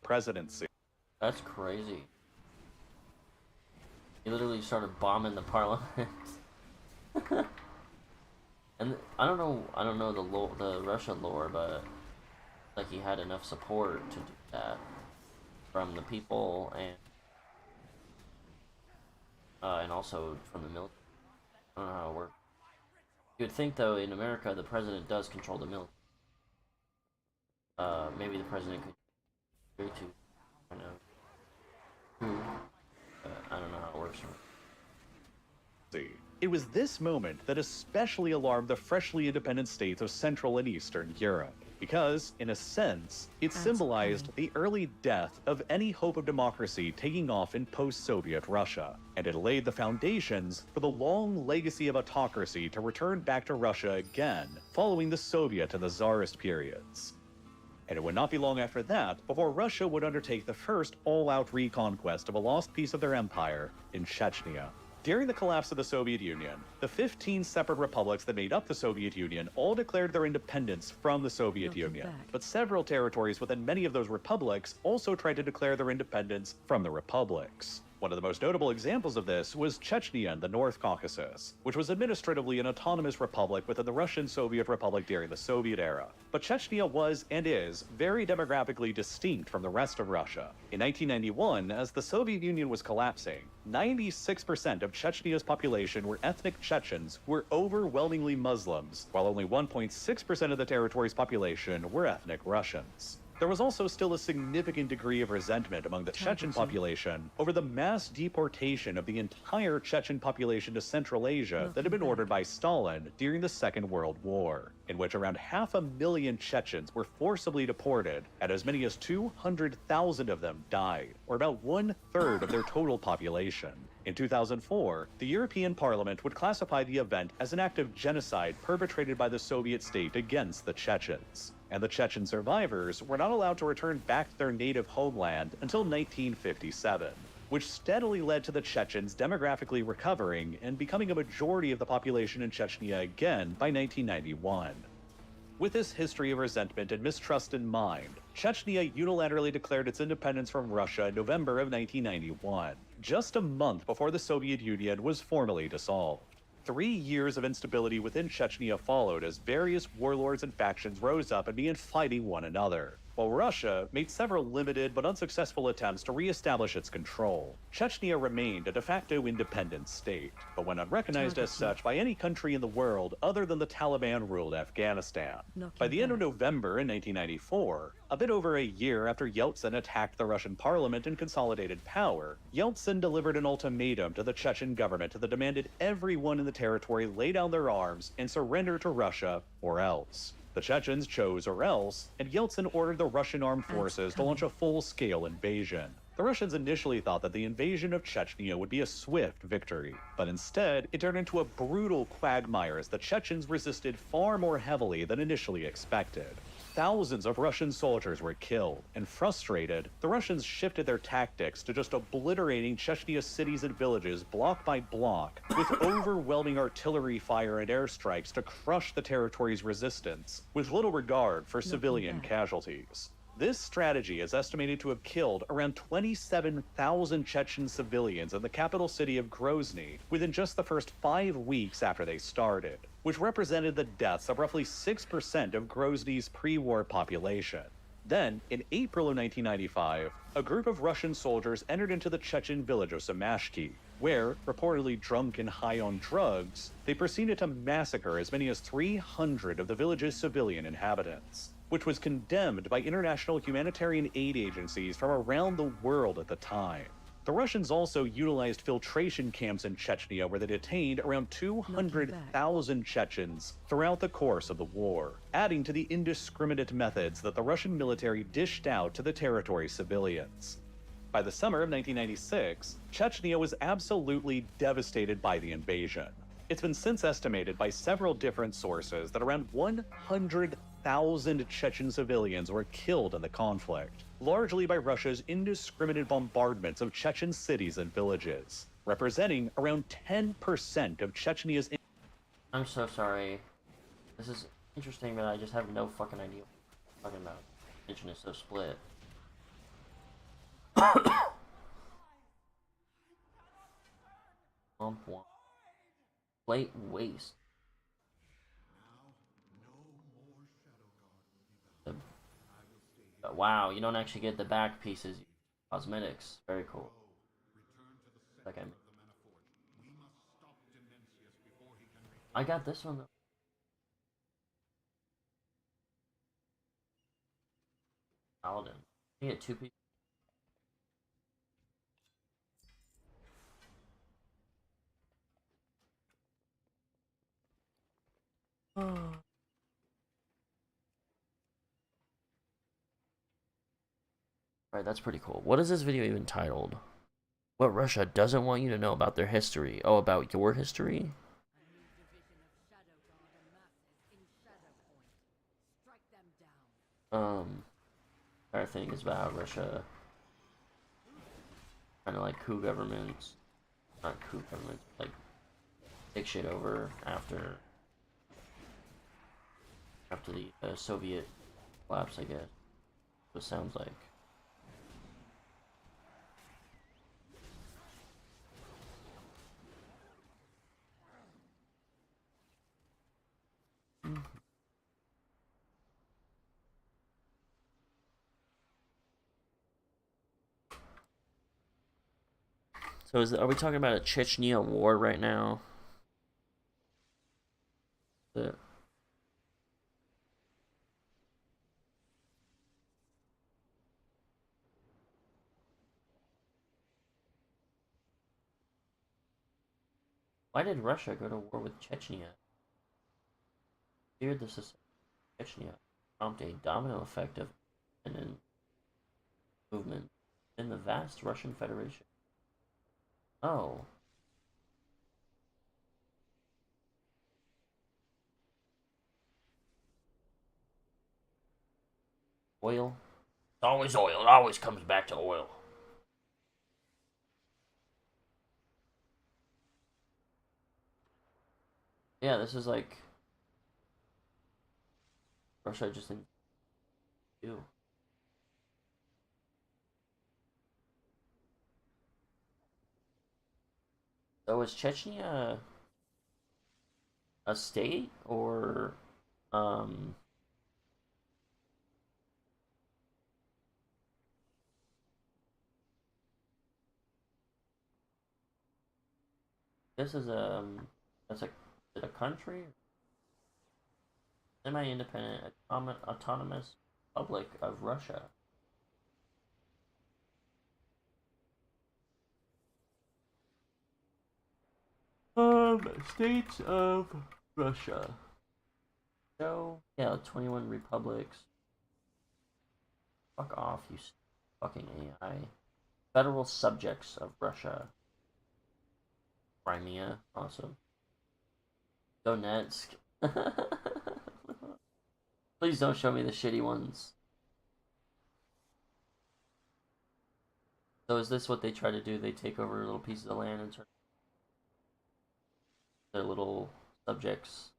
presidency. That's crazy. He literally started bombing the parliament. And I don't know the Russian lore, but like he had enough support to do that from the people, and and also from the military. I don't know how it works. You would think, though, in America, the president does control the military. Maybe the president could agree to kind of coup. I don't know how it works. It was this moment that especially alarmed the freshly independent states of Central and Eastern Europe, because, in a sense, it symbolized the early death of any hope of democracy taking off in post-Soviet Russia, and it laid the foundations for the long legacy of autocracy to return back to Russia again, following the Soviet and the Tsarist periods. And it would not be long after that before Russia would undertake the first all-out reconquest of a lost piece of their empire in Chechnya. During the collapse of the Soviet Union, the 15 separate republics that made up the Soviet Union all declared their independence from the Soviet Union. But several territories within many of those republics also tried to declare their independence from the republics. One of the most notable examples of this was Chechnya in the North Caucasus, which was administratively an autonomous republic within the Russian Soviet Republic during the Soviet era. But Chechnya was, and is, very demographically distinct from the rest of Russia. In 1991, as the Soviet Union was collapsing, 96% of Chechnya's population were ethnic Chechens who were overwhelmingly Muslims, while only 1.6% of the territory's population were ethnic Russians. There was also still a significant degree of resentment among the Chechen population over the mass deportation of the entire Chechen population to Central Asia that had been ordered by Stalin during the Second World War, in which around 500,000 Chechens were forcibly deported, and as many as 200,000 of them died, or about 1/3 of their total population. In 2004, the European Parliament would classify the event as an act of genocide perpetrated by the Soviet state against the Chechens. And the Chechen survivors were not allowed to return back to their native homeland until 1957, which steadily led to the Chechens demographically recovering and becoming a majority of the population in Chechnya again by 1991. With this history of resentment and mistrust in mind, Chechnya unilaterally declared its independence from Russia in November of 1991, just a month before the Soviet Union was formally dissolved. 3 years of instability within Chechnya followed as various warlords and factions rose up and began fighting one another, while Russia made several limited but unsuccessful attempts to re-establish its control. Chechnya remained a de facto independent state, but went unrecognized as such by any country in the world other than the Taliban-ruled Afghanistan. By the end of November in 1994, a bit over a year after Yeltsin attacked the Russian parliament and consolidated power, Yeltsin delivered an ultimatum to the Chechen government that demanded everyone in the territory lay down their arms and surrender to Russia or else. The Chechens chose or else, and Yeltsin ordered the Russian armed forces to launch a full-scale invasion. The Russians initially thought that the invasion of Chechnya would be a swift victory, but instead it turned into a brutal quagmire as the Chechens resisted far more heavily than initially expected. Thousands of Russian soldiers were killed, and frustrated, the Russians shifted their tactics to just obliterating Chechnya's cities and villages block by block, with overwhelming artillery fire and airstrikes to crush the territory's resistance, with little regard for civilian casualties. This strategy is estimated to have killed around 27,000 Chechen civilians in the capital city of Grozny within just the first 5 weeks after they started, which represented the deaths of roughly 6% of Grozny's pre-war population. Then, in April of 1995, a group of Russian soldiers entered into the Chechen village of Samashki, where, reportedly drunk and high on drugs, they proceeded to massacre as many as 300 of the village's civilian inhabitants, which was condemned by international humanitarian aid agencies from around the world at the time. The Russians also utilized filtration camps in Chechnya where they detained around 200,000 Chechens throughout the course of the war, adding to the indiscriminate methods that the Russian military dished out to the territory's civilians. By the summer of 1996, Chechnya was absolutely devastated by the invasion. It's been since estimated by several different sources that around 100,000 Chechen civilians were killed in the conflict, largely by Russia's indiscriminate bombardments of Chechen cities and villages, representing around 10% of Chechnya's. I'm so sorry. This is interesting, but I just have no fucking idea what I'm talking about. Attention is so split. Late waste. Wow, you don't actually get the back pieces. Cosmetics. Very cool. Okay. I got this one though. Paladin. You get 2 people. Oh. Right, that's pretty cool. What is this video even titled? What Russia doesn't want you to know about their history. Oh, about your history? A new division of Shadow Guard amasses in Shadow Point. Strike them down. Our thing is about Russia kind of like coup governments, not coup governments, like take shit over after the Soviet collapse, I guess. It sounds like. So are we talking about a Chechnya war right now? Why did Russia go to war with Chechnya? Feared the secession of Chechnya prompt a domino effect of independent movement in the vast Russian Federation. Oh. Oil? It's always oil. It always comes back to oil. Yeah, this is like Russia just didn't do. So is Chechnya a state or this is that's a is it a country? Semi-independent autonomous Republic of Russia. States of Russia. So yeah, 21 republics. Fuck off, you fucking AI. Federal subjects of Russia. Crimea, awesome. Donetsk. Please don't show me the shitty ones. So is this what they try to do? They take over little pieces of land and turn their little subjects.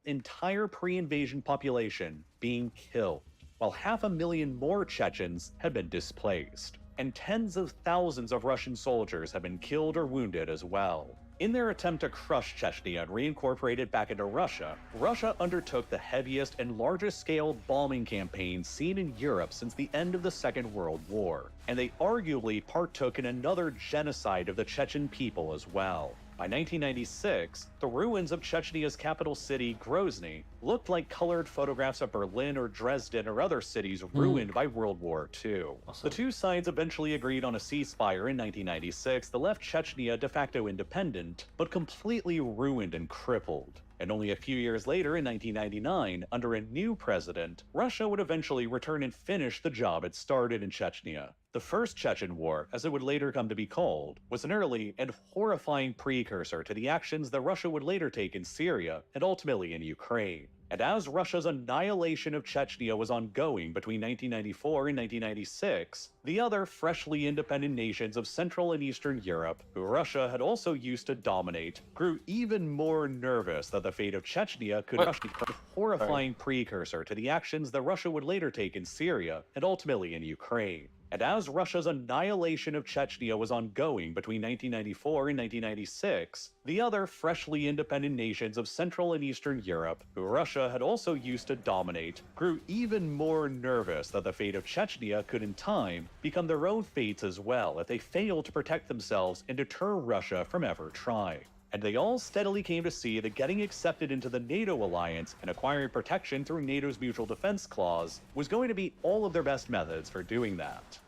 Entire pre-invasion population being killed, while 500,000 more Chechens had been displaced, and tens of thousands of Russian soldiers have been killed or wounded as well. In their attempt to crush Chechnya and reincorporate it back into Russia, Russia undertook the heaviest and largest scale bombing campaign seen in Europe since the end of the Second World War, and they arguably partook in another genocide of the Chechen people as well. By 1996, the ruins of Chechnya's capital city, Grozny, looked like colored photographs of Berlin or Dresden or other cities ruined by World War II. Awesome. The two sides eventually agreed on a ceasefire in 1996 that left Chechnya de facto independent, but completely ruined and crippled. And only a few years later, in 1999, under a new president, Russia would eventually return and finish the job it started in Chechnya. The First Chechen War, as it would later come to be called, was an early and horrifying precursor to the actions that Russia would later take in Syria and ultimately in Ukraine. And as Russia's annihilation of Chechnya was ongoing between 1994 and 1996, the other freshly independent nations of Central and Eastern Europe, who Russia had also used to dominate, grew even more nervous that the fate of Chechnya could be a horrifying precursor to the actions that Russia would later take in Syria and ultimately in Ukraine. And as Russia's annihilation of Chechnya was ongoing between 1994 and 1996, the other freshly independent nations of Central and Eastern Europe, who Russia had also used to dominate, grew even more nervous that the fate of Chechnya could in time become their own fates as well if they failed to protect themselves and deter Russia from ever trying. And they all steadily came to see that getting accepted into the NATO alliance and acquiring protection through NATO's Mutual Defense Clause was going to be all of their best methods for doing that.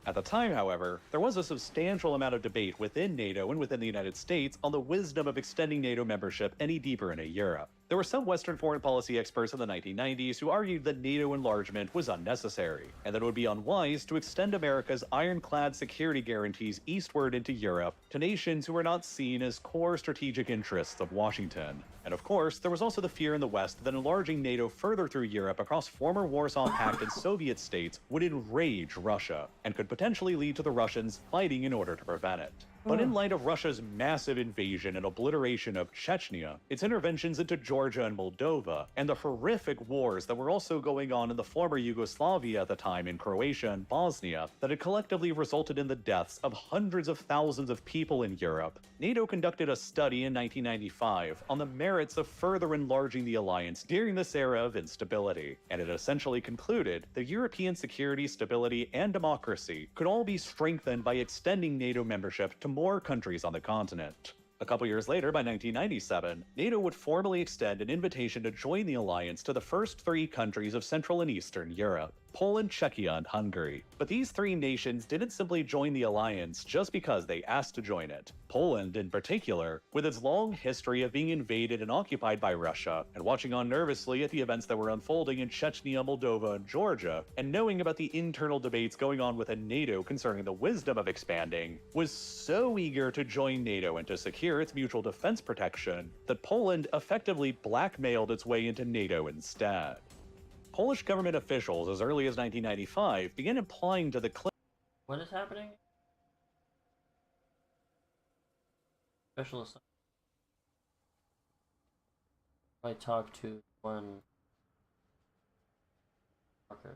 At the time, however, there was a substantial amount of debate within NATO and within the United States on the wisdom of extending NATO membership any deeper into Europe. There were some Western foreign policy experts in the 1990s who argued that NATO enlargement was unnecessary, and that it would be unwise to extend America's ironclad security guarantees eastward into Europe to nations who were not seen as core strategic interests of Washington. And of course, there was also the fear in the West that enlarging NATO further through Europe across former Warsaw Pact and Soviet states would enrage Russia, and could potentially lead to the Russians fighting in order to prevent it. But in light of Russia's massive invasion and obliteration of Chechnya, its interventions into Georgia and Moldova, and the horrific wars that were also going on in the former Yugoslavia at the time in Croatia and Bosnia that had collectively resulted in the deaths of hundreds of thousands of people in Europe, NATO conducted a study in 1995 on the merits of further enlarging the alliance during this era of instability, and it essentially concluded that European security, stability, and democracy could all be strengthened by extending NATO membership to more countries on the continent. A couple years later, by 1997, NATO would formally extend an invitation to join the alliance to the first 3 countries of Central and Eastern Europe: Poland, Czechia, and Hungary. But these 3 nations didn't simply join the alliance just because they asked to join it. Poland, in particular, with its long history of being invaded and occupied by Russia, and watching on nervously at the events that were unfolding in Chechnya, Moldova, and Georgia, and knowing about the internal debates going on within NATO concerning the wisdom of expanding, was so eager to join NATO and to secure its mutual defense protection that Poland effectively blackmailed its way into NATO instead. Polish government officials as early as 1995 began implying to the What is happening? Special assignment. I talked to one. Okay.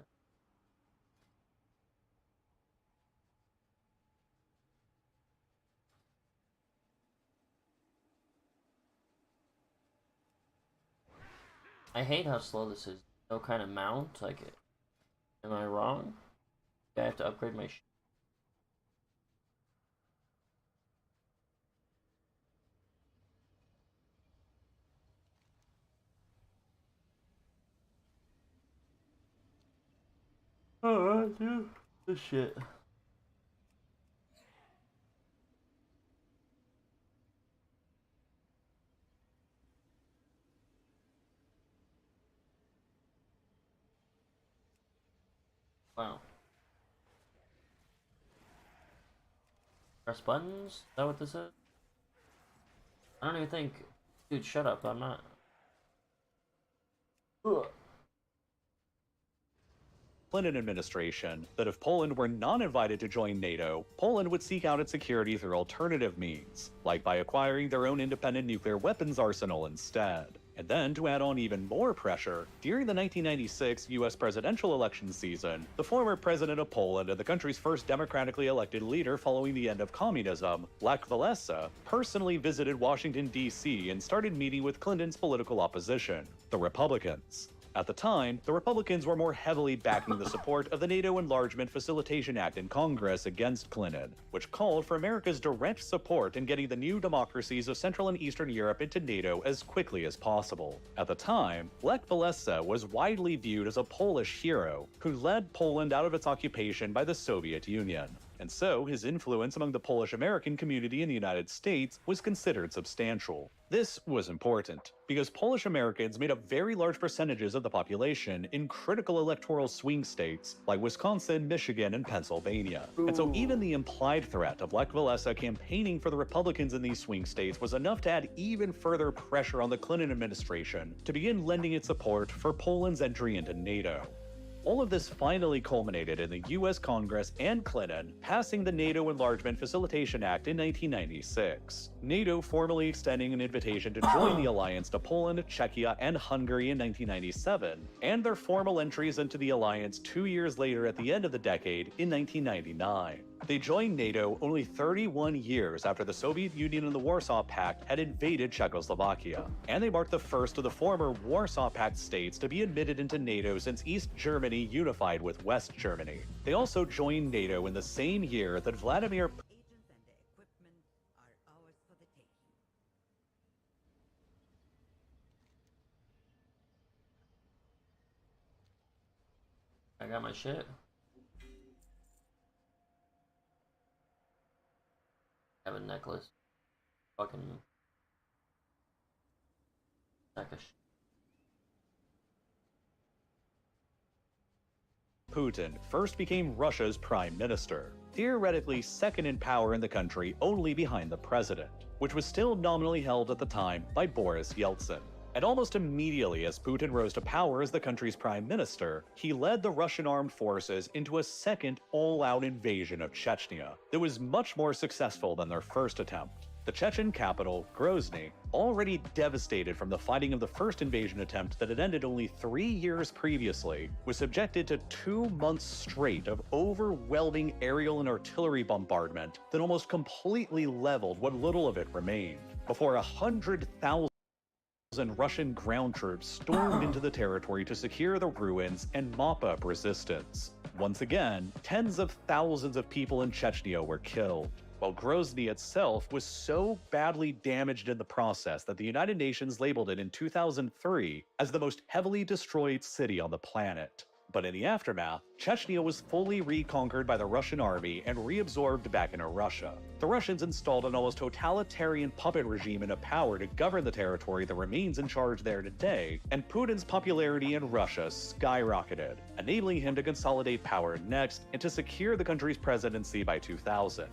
I hate how slow this is. No kind of mount, like, am I wrong? Do I have to upgrade my Alright, dude. This shit. Wow. Press buttons? Is that what this is? I don't even think... Dude, shut up. I'm not... Ugh. Clinton administration that if Poland were not invited to join NATO, Poland would seek out its security through alternative means, like by acquiring their own independent nuclear weapons arsenal instead. And then, to add on even more pressure, during the 1996 US presidential election season, the former president of Poland and the country's first democratically elected leader following the end of communism, Lech Walesa, personally visited Washington, D.C. and started meeting with Clinton's political opposition, the Republicans. At the time, the Republicans were more heavily backing the support of the NATO Enlargement Facilitation Act in Congress against Clinton, which called for America's direct support in getting the new democracies of Central and Eastern Europe into NATO as quickly as possible. At the time, Lech Walesa was widely viewed as a Polish hero who led Poland out of its occupation by the Soviet Union. And so, his influence among the Polish-American community in the United States was considered substantial. This was important, because Polish Americans made up very large percentages of the population in critical electoral swing states like Wisconsin, Michigan, and Pennsylvania. And so even the implied threat of Lech Walesa campaigning for the Republicans in these swing states was enough to add even further pressure on the Clinton administration to begin lending its support for Poland's entry into NATO. All of this finally culminated in the US Congress and Clinton passing the NATO Enlargement Facilitation Act in 1996. NATO formally extending an invitation to join the alliance to Poland, Czechia, and Hungary in 1997, and their formal entries into the alliance 2 years later at the end of the decade in 1999. They joined NATO only 31 years after the Soviet Union and the Warsaw Pact had invaded Czechoslovakia, and they marked the first of the former Warsaw Pact states to be admitted into NATO since East Germany unified with West Germany. They also joined NATO in the same year that Vladimir Agents and the equipment are ours for the taking. I got my shit. I have a necklace. Fucking sack of shit. Putin first became Russia's prime minister, theoretically second in power in the country only behind the president, which was still nominally held at the time by Boris Yeltsin. And almost immediately as Putin rose to power as the country's prime minister, he led the Russian armed forces into a second all-out invasion of Chechnya that was much more successful than their first attempt. The Chechen capital, Grozny, already devastated from the fighting of the first invasion attempt that had ended only 3 years previously, was subjected to 2 months straight of overwhelming aerial and artillery bombardment that almost completely leveled what little of it remained, before 100,000 Russian ground troops stormed into the territory to secure the ruins and mop up resistance. Once again, tens of thousands of people in Chechnya were killed, while Grozny itself was so badly damaged in the process that the United Nations labeled it in 2003 as the most heavily destroyed city on the planet. But in the aftermath, Chechnya was fully reconquered by the Russian army and reabsorbed back into Russia. The Russians installed an almost totalitarian puppet regime into power to govern the territory that remains in charge there today, and Putin's popularity in Russia skyrocketed, enabling him to consolidate power next and to secure the country's presidency by 2000.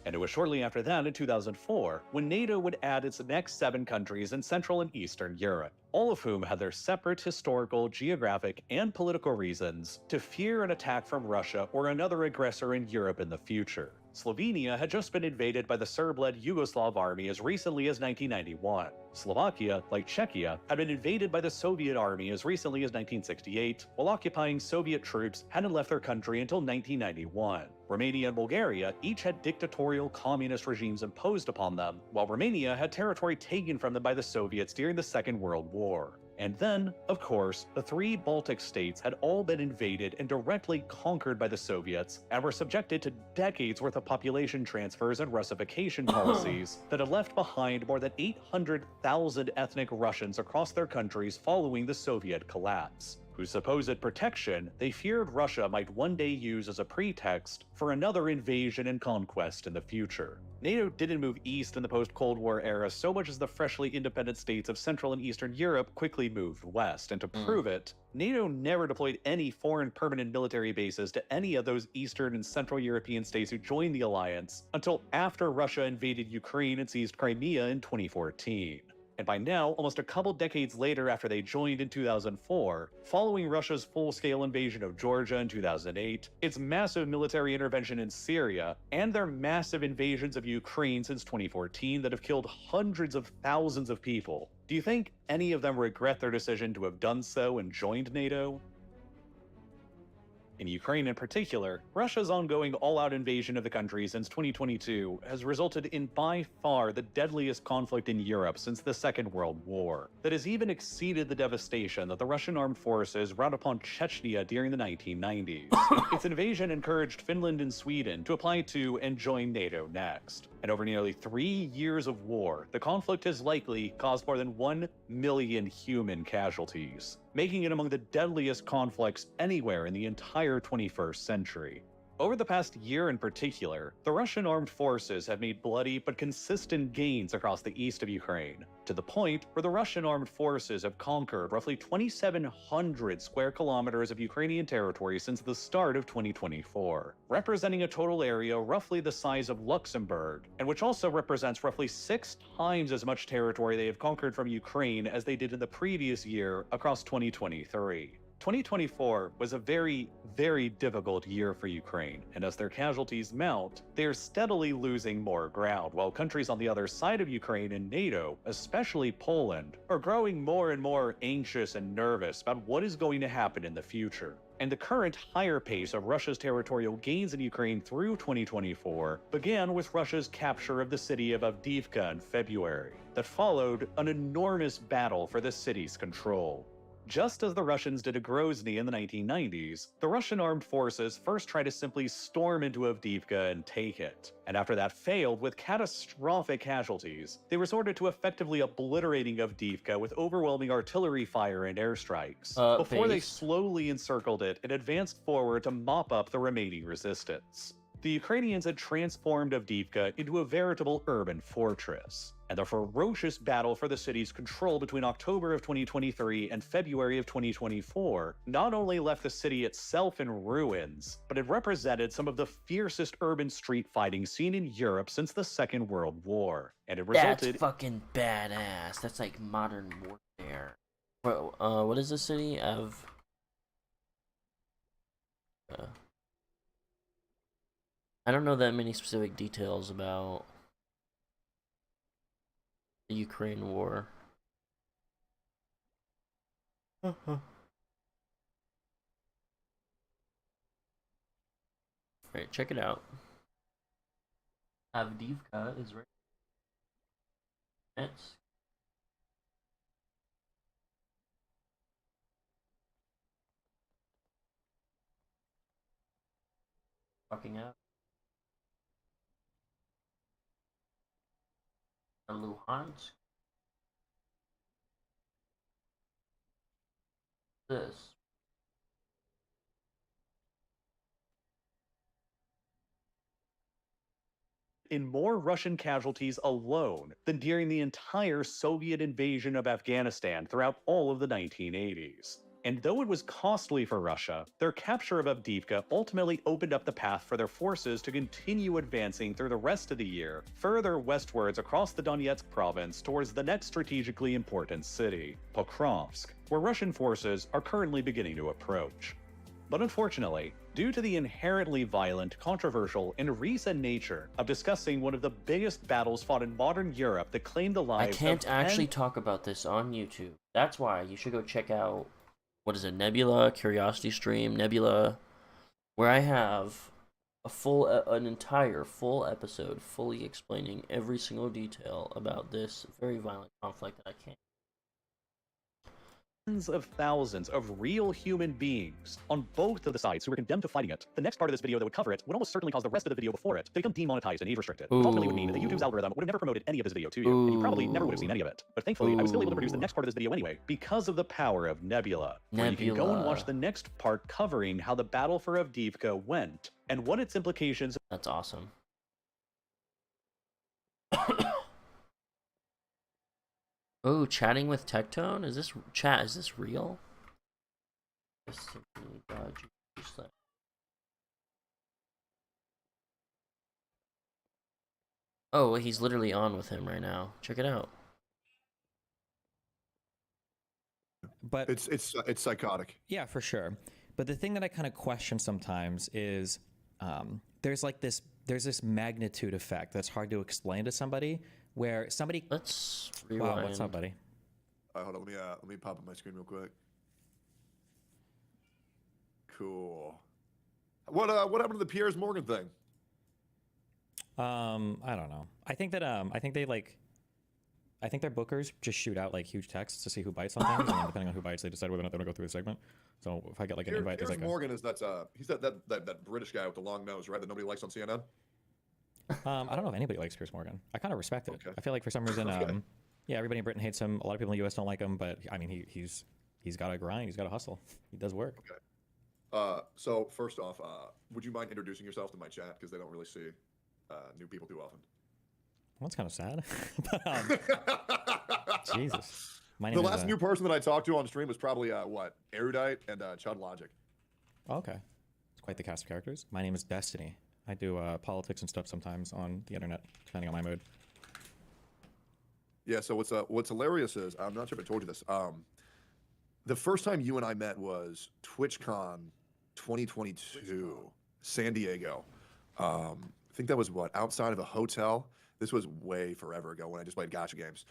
And it was shortly after that, in 2004, when NATO would add its next 7 countries in Central and Eastern Europe, all of whom had their separate historical, geographic, and political reasons to fear an attack from Russia or another aggressor in Europe in the future. Slovenia had just been invaded by the Serb-led Yugoslav army as recently as 1991. Slovakia, like Czechia, had been invaded by the Soviet army as recently as 1968, while occupying Soviet troops hadn't left their country until 1991. Romania and Bulgaria each had dictatorial communist regimes imposed upon them, while Romania had territory taken from them by the Soviets during the Second World War. And then, of course, the 3 Baltic states had all been invaded and directly conquered by the Soviets and were subjected to decades worth of population transfers and Russification policies that had left behind more than 800,000 ethnic Russians across their countries following the Soviet collapse, whose supposed protection they feared Russia might one day use as a pretext for another invasion and conquest in the future. NATO didn't move east in the post-Cold War era so much as the freshly independent states of Central and Eastern Europe quickly moved west, and to prove it, NATO never deployed any foreign permanent military bases to any of those Eastern and Central European states who joined the alliance until after Russia invaded Ukraine and seized Crimea in 2014. And by now, almost a couple decades later after they joined in 2004, following Russia's full-scale invasion of Georgia in 2008, its massive military intervention in Syria, and their massive invasions of Ukraine since 2014 that have killed hundreds of thousands of people, do you think any of them regret their decision to have done so and joined NATO? In Ukraine in particular, Russia's ongoing all-out invasion of the country since 2022 has resulted in by far the deadliest conflict in Europe since the Second World War, that has even exceeded the devastation that the Russian armed forces brought upon Chechnya during the 1990s. Its invasion encouraged Finland and Sweden to apply to and join NATO next. And over nearly 3 years of war, the conflict has likely caused more than 1 million human casualties, making it among the deadliest conflicts anywhere in the entire 21st century. Over the past year in particular, the Russian armed forces have made bloody but consistent gains across the east of Ukraine, to the point where the Russian armed forces have conquered roughly 2,700 square kilometers of Ukrainian territory since the start of 2024, representing a total area roughly the size of Luxembourg, and which also represents roughly 6 times as much territory they have conquered from Ukraine as they did in the previous year across 2023. 2024 was a very, very difficult year for Ukraine, and as their casualties mount, they are steadily losing more ground, while countries on the other side of Ukraine and NATO, especially Poland, are growing more and more anxious and nervous about what is going to happen in the future. And the current higher pace of Russia's territorial gains in Ukraine through 2024 began with Russia's capture of the city of Avdiivka in February, that followed an enormous battle for the city's control. Just as the Russians did at Grozny in the 1990s, the Russian armed forces first tried to simply storm into Avdiivka and take it. And after that failed with catastrophic casualties, they resorted to effectively obliterating Avdiivka with overwhelming artillery fire and airstrikes, before they slowly encircled it and advanced forward to mop up the remaining resistance. The Ukrainians had transformed Avdiivka into a veritable urban fortress, and the ferocious battle for the city's control between October of 2023 and February of 2024 not only left the city itself in ruins, but it represented some of the fiercest urban street fighting seen in Europe since the Second World War, and it resulted— That's fucking badass. That's like modern warfare. What is the city of? I don't know that many specific details about the Ukraine war. Alright, check it out. Avdiivka is right. It's fucking out. Luhansk. This. in more Russian casualties alone than during the entire Soviet invasion of Afghanistan throughout all of the 1980s. And though it was costly for Russia, their capture of Avdiivka ultimately opened up the path for their forces to continue advancing through the rest of the year, further westwards across the Donetsk province towards the next strategically important city, Pokrovsk, where Russian forces are currently beginning to approach. But unfortunately, due to the inherently violent, controversial, and recent nature of discussing one of the biggest battles fought in modern Europe that claimed the lives of— I can't actually talk about this on YouTube. That's why you should go check out, what is it, Nebula, Curiosity Stream, Nebula, where I have an entire full episode fully explaining every single detail about this very violent conflict that I can't. Tens of thousands of real human beings on both of the sides who were condemned to fighting it. The next part of this video that would cover it would almost certainly cause the rest of the video before it to become demonetized and age restricted. Which ultimately would mean that YouTube's algorithm would have never promoted any of this video to you, and you probably never would have seen any of it. But thankfully, I was still able to produce the next part of this video anyway, because of the power of Nebula. Where you can go and watch the next part covering how the battle for Avdiivka went, and what its implications— That's awesome. Oh, chatting with Tectone? Is this chat? Is this real? Oh, he's literally on with him right now. Check it out. But it's psychotic. Yeah, for sure. But the thing that I kind of question sometimes is there's this magnitude effect that's hard to explain to somebody. Where somebody— Let's rewind. Wow, what's up, buddy? Hold on, let me pop up my screen real quick. Cool. What happened to the Piers Morgan thing? I don't know. I think that I think their bookers just shoot out like huge texts to see who bites on things, and then depending on who bites, they decide whether or not they want to go through a segment. So if I get like an invite, Piers there's like Morgan is he's that British guy with the long nose, right? That nobody likes on CNN. I don't know if anybody likes Piers Morgan. I kind of respect it. Okay. I feel like for some reason, Okay. yeah, everybody in Britain hates him. A lot of people in the U.S. don't like him, but I mean, he's got to grind. He's got to hustle. He does work. Okay. So first off, would you mind introducing yourself to my chat, because they don't really see new people too often? Well, that's kind of sad. But, Jesus. My name The is, last new person that I talked to on stream was probably Erudite and Chud Logic. Oh, okay. It's quite the cast of characters. My name is Destiny. I do politics and stuff sometimes on the internet, depending on my mood. Yeah. So what's hilarious is, I'm not sure if I told you this. the first time you and I met was TwitchCon 2022, San Diego. I think that was what, outside of a hotel. This was way forever ago when I just played gacha games.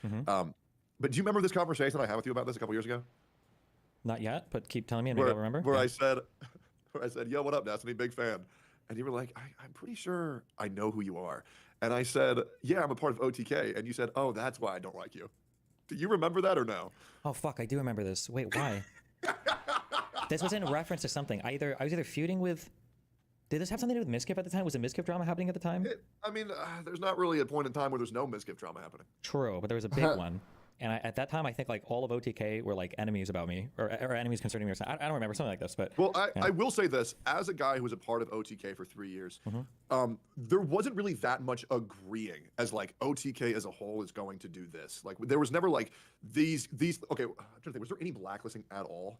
But do you remember this conversation I had with you about this a couple years ago? Not yet, but keep telling me and maybe I'll remember. Where I said, yo, what up, Destiny? Big fan. And you were like, I'm pretty sure I know who you are. And I said, yeah, I'm a part of OTK. And you said, oh, that's why I don't like you. Do you remember that or no? Oh fuck, I do remember this. Wait, why? This was in reference to something. I was either feuding with. Did this have something to do with Mizkif at the time? Was a Mizkif drama happening at the time? There's not really a point in time where there's no Mizkif drama happening. True, but there was a big one. And at that time, I think like all of OTK were like enemies about me, or enemies concerning me. Or something. I don't remember, something like this. But well, I will say this: as a guy who was a part of OTK for 3 years, there wasn't really that much agreeing as like OTK as a whole is going to do this. Like there was never like these. Okay, I'm trying to think. Was there any blacklisting at all?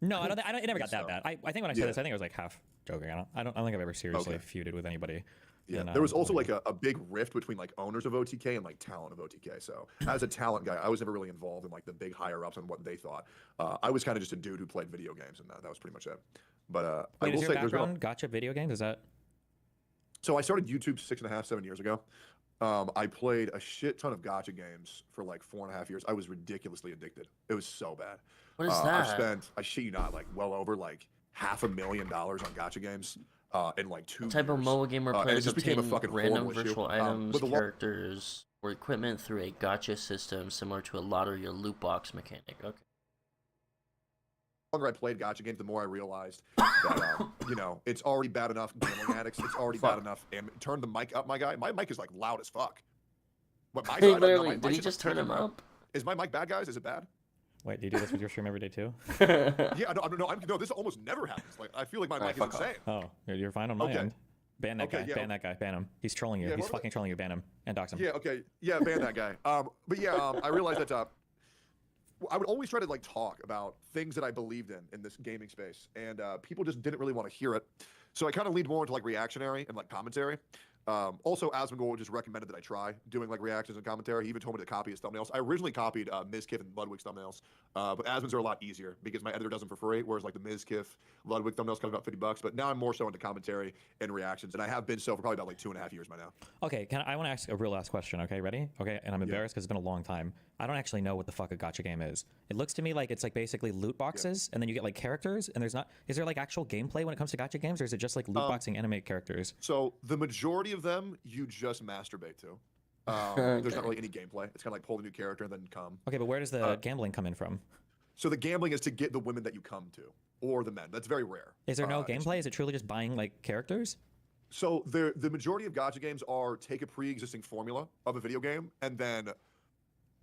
No, I don't. It never got that bad. I think when I said this, I think it was like half joking. I don't think I've ever seriously feuded with anybody. Yeah, there was also like a big rift between like owners of OTK and like talent of OTK. So as a talent guy, I was never really involved in like the big higher ups and what they thought. I was kind of just a dude who played video games, and that was pretty much it. But wait, I will is say, your background gotcha video games? Is that? So I started YouTube 6.5, 7 years ago. I played a shit ton of gacha games for like 4.5 years. I was ridiculously addicted. It was so bad. What is that? I've spent, I shit you not, like well over like $500,000 on gacha games. In like 2 What type of years. MOBA gamer players became a obtain fucking random horrible virtual issue. items, characters, or equipment through a gacha system similar to a lottery or loot box mechanic? Okay. The longer I played gacha games, the more I realized that it's already bad enough gambling addicts. It's already bad enough. And turn the mic up, my guy. My mic is like loud as fuck. What my Hey, literally, did he just turn him up? Is my mic bad, guys? Is it bad? Wait, do you do this with your stream every day too? Yeah, no, this almost never happens. Like, I feel like my mic is insane. Oh, you're fine on my end. Ban that guy. Ban that guy. Ban him. He's trolling you. He's fucking trolling you. Ban him and dox him. Yeah. Okay. Yeah. Ban that guy. But yeah, I realized that I would always try to like talk about things that I believed in this gaming space, and people just didn't really want to hear it. So I kind of leaned more into like reactionary and like commentary. Also, Asmongold just recommended that I try doing like reactions and commentary. He even told me to copy his thumbnails. I originally copied Mizkif and Ludwig's thumbnails, but Asmon's are a lot easier because my editor does them for free, whereas like the Mizkif, Ludwig thumbnails cost about $50. But now I'm more so into commentary and reactions, and I have been so for probably about like 2.5 years by now. Okay, I want to ask a real last question. Okay, ready? Okay, and I'm embarrassed because it's been a long time. I don't actually know what the fuck a gacha game is. It looks to me like it's like basically loot boxes, and then you get like characters, and there's not. Is there like actual gameplay when it comes to gacha games, or is it just like loot boxing animate characters? So the majority of them you just masturbate to. There's not really any gameplay. It's kind of like pull the new character and then come. Okay, but where does the gambling come in from? So the gambling is to get the women that you come to, or the men. That's very rare. Is there no gameplay? Is it truly just buying like characters? So the majority of gacha games are take a pre-existing formula of a video game and then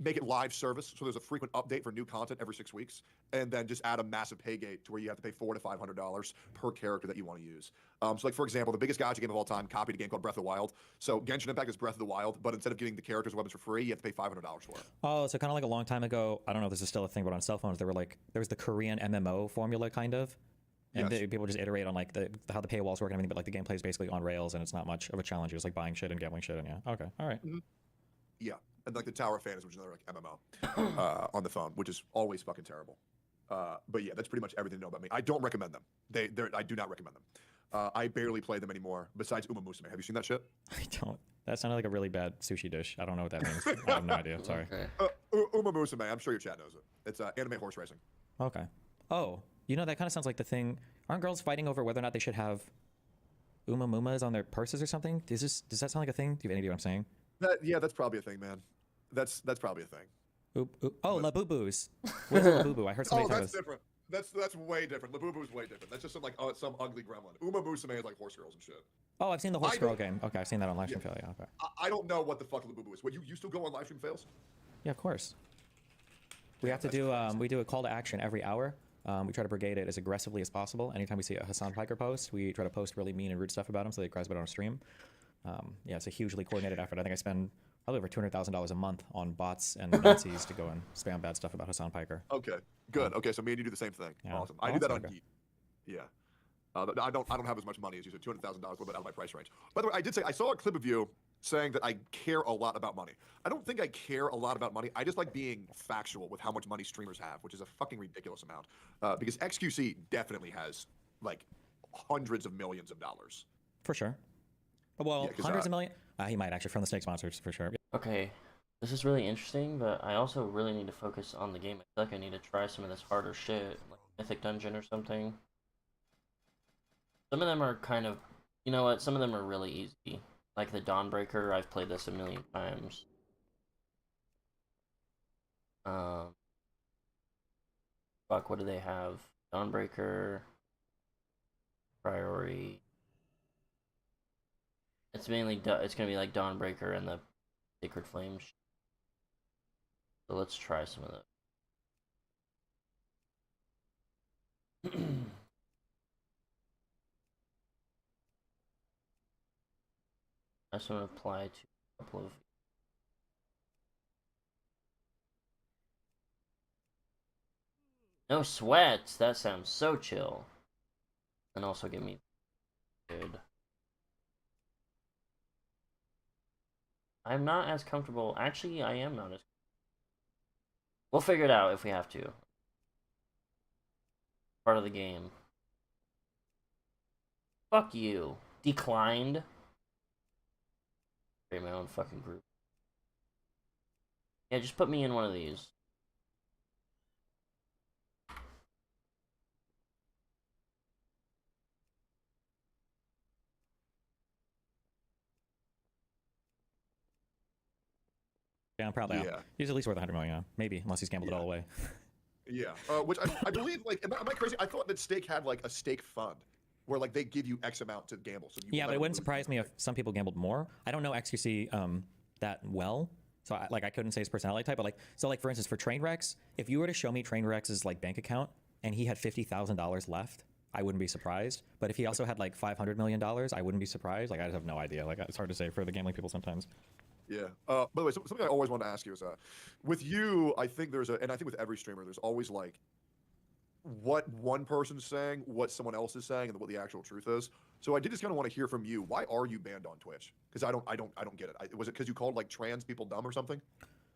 make it live service. So there's a frequent update for new content every 6 weeks, and then just add a massive pay gate to where you have to pay $400 to $500 per character that you want to use. So like for example, the biggest gacha game of all time copied a game called Breath of the Wild. So Genshin Impact is Breath of the Wild, but instead of getting the characters and weapons for free, you have to pay $500 for it. Oh, so kind of like a long time ago. I don't know if this is still a thing, but on cell phones, there was the Korean MMO formula kind of. And people just iterate on like how the paywalls work and everything, but like the gameplay is basically on rails and it's not much of a challenge. It's like buying shit and gambling shit, and yeah. Okay, all right. Yeah, and like the Tower of Fantasy, which is another like MMO on the phone, which is always fucking terrible. But yeah, that's pretty much everything to know about me. I don't recommend them. I do not recommend them. I barely play them anymore. Besides Uma Musume, have you seen that shit? I don't. That sounded like a really bad sushi dish. I don't know what that means. I have no idea. Sorry. Okay. Uma Musume, I'm sure your chat knows it. It's anime horse racing. Okay. Oh, you know that kind of sounds like the thing. Aren't girls fighting over whether or not they should have Uma Mumas on their purses or something? Does that sound like a thing? Do you have any idea what I'm saying? Yeah, that's probably a thing, man. That's probably a thing. Oh, Labubu's. What's a Labubu? I heard somebody Oh, talk that's different. That's way different. Labubu is way different. That's just some ugly gremlin. Uma Musume is like horse girls and shit. Oh, I've seen the horse girl game. Okay, I've seen that on Livestream Fail. Yeah, okay. I don't know what the fuck Labubu is. What, you still go on Livestream Fails? Yeah, of course. We have to do we do a call to action every hour. We try to brigade it as aggressively as possible. Anytime we see a Hassan Piker post, we try to post really mean and rude stuff about him so that he cries about it on stream. Yeah, it's a hugely coordinated effort. I think I spend probably over $200,000 a month on bots and Nazis to go and spam bad stuff about Hassan Piker. Okay, good. Okay, so me and you do the same thing. Yeah. Awesome. I do that on Geek. Yeah. I don't have as much money as you said. $200,000, a little bit out of my price range. By the way, I did say I saw a clip of you saying that I care a lot about money. I don't think I care a lot about money. I just like being factual with how much money streamers have, which is a fucking ridiculous amount. Because XQC definitely has like hundreds of millions of dollars. For sure. Well, Yeah, 'cause, hundreds of million. He might actually from the snake sponsors for sure. Okay, this is really interesting, but I also really need to focus on the game. I feel like I need to try some of this harder shit, like Mythic Dungeon or something. Some of them are kind of, you know what? Some of them are really easy. Like the Dawnbreaker, I've played this a million times. Fuck, what do they have? Dawnbreaker, Priority. It's mainly it's gonna be like Dawnbreaker and the Sacred Flames. So let's try some of those. I just want to apply to a couple of. No sweats. That sounds so chill. And also give me good. I'm not as comfortable. Actually, I am not as. We'll figure it out if we have to. Part of the game. Fuck you. Declined. Create my own fucking group. Yeah, just put me in one of these. Yeah, I'm proud of Yeah. He's at least worth 100 million, maybe, unless he's gambled it all away. Yeah, which I believe, like, am I crazy? I thought that Stake had like a stake fund where like they give you X amount to gamble. So you Yeah, let but it them wouldn't lose surprise me if some people gambled more. I don't know XQC that well, so I couldn't say his personality type. But like, so like for instance, for Trainwreck's, if you were to show me Trainwreck's like bank account and he had $50,000 left, I wouldn't be surprised. But if he also had like $500 million, I wouldn't be surprised. Like I just have no idea. Like it's hard to say for the gambling people sometimes. Yeah. By the way, something I always wanted to ask you is, with you, I think and I think with every streamer, there's always like what one person's saying, what someone else is saying, and what the actual truth is. So I did just kind of want to hear from you. Why are you banned on Twitch? Because I don't get it. Was it because you called like trans people dumb or something?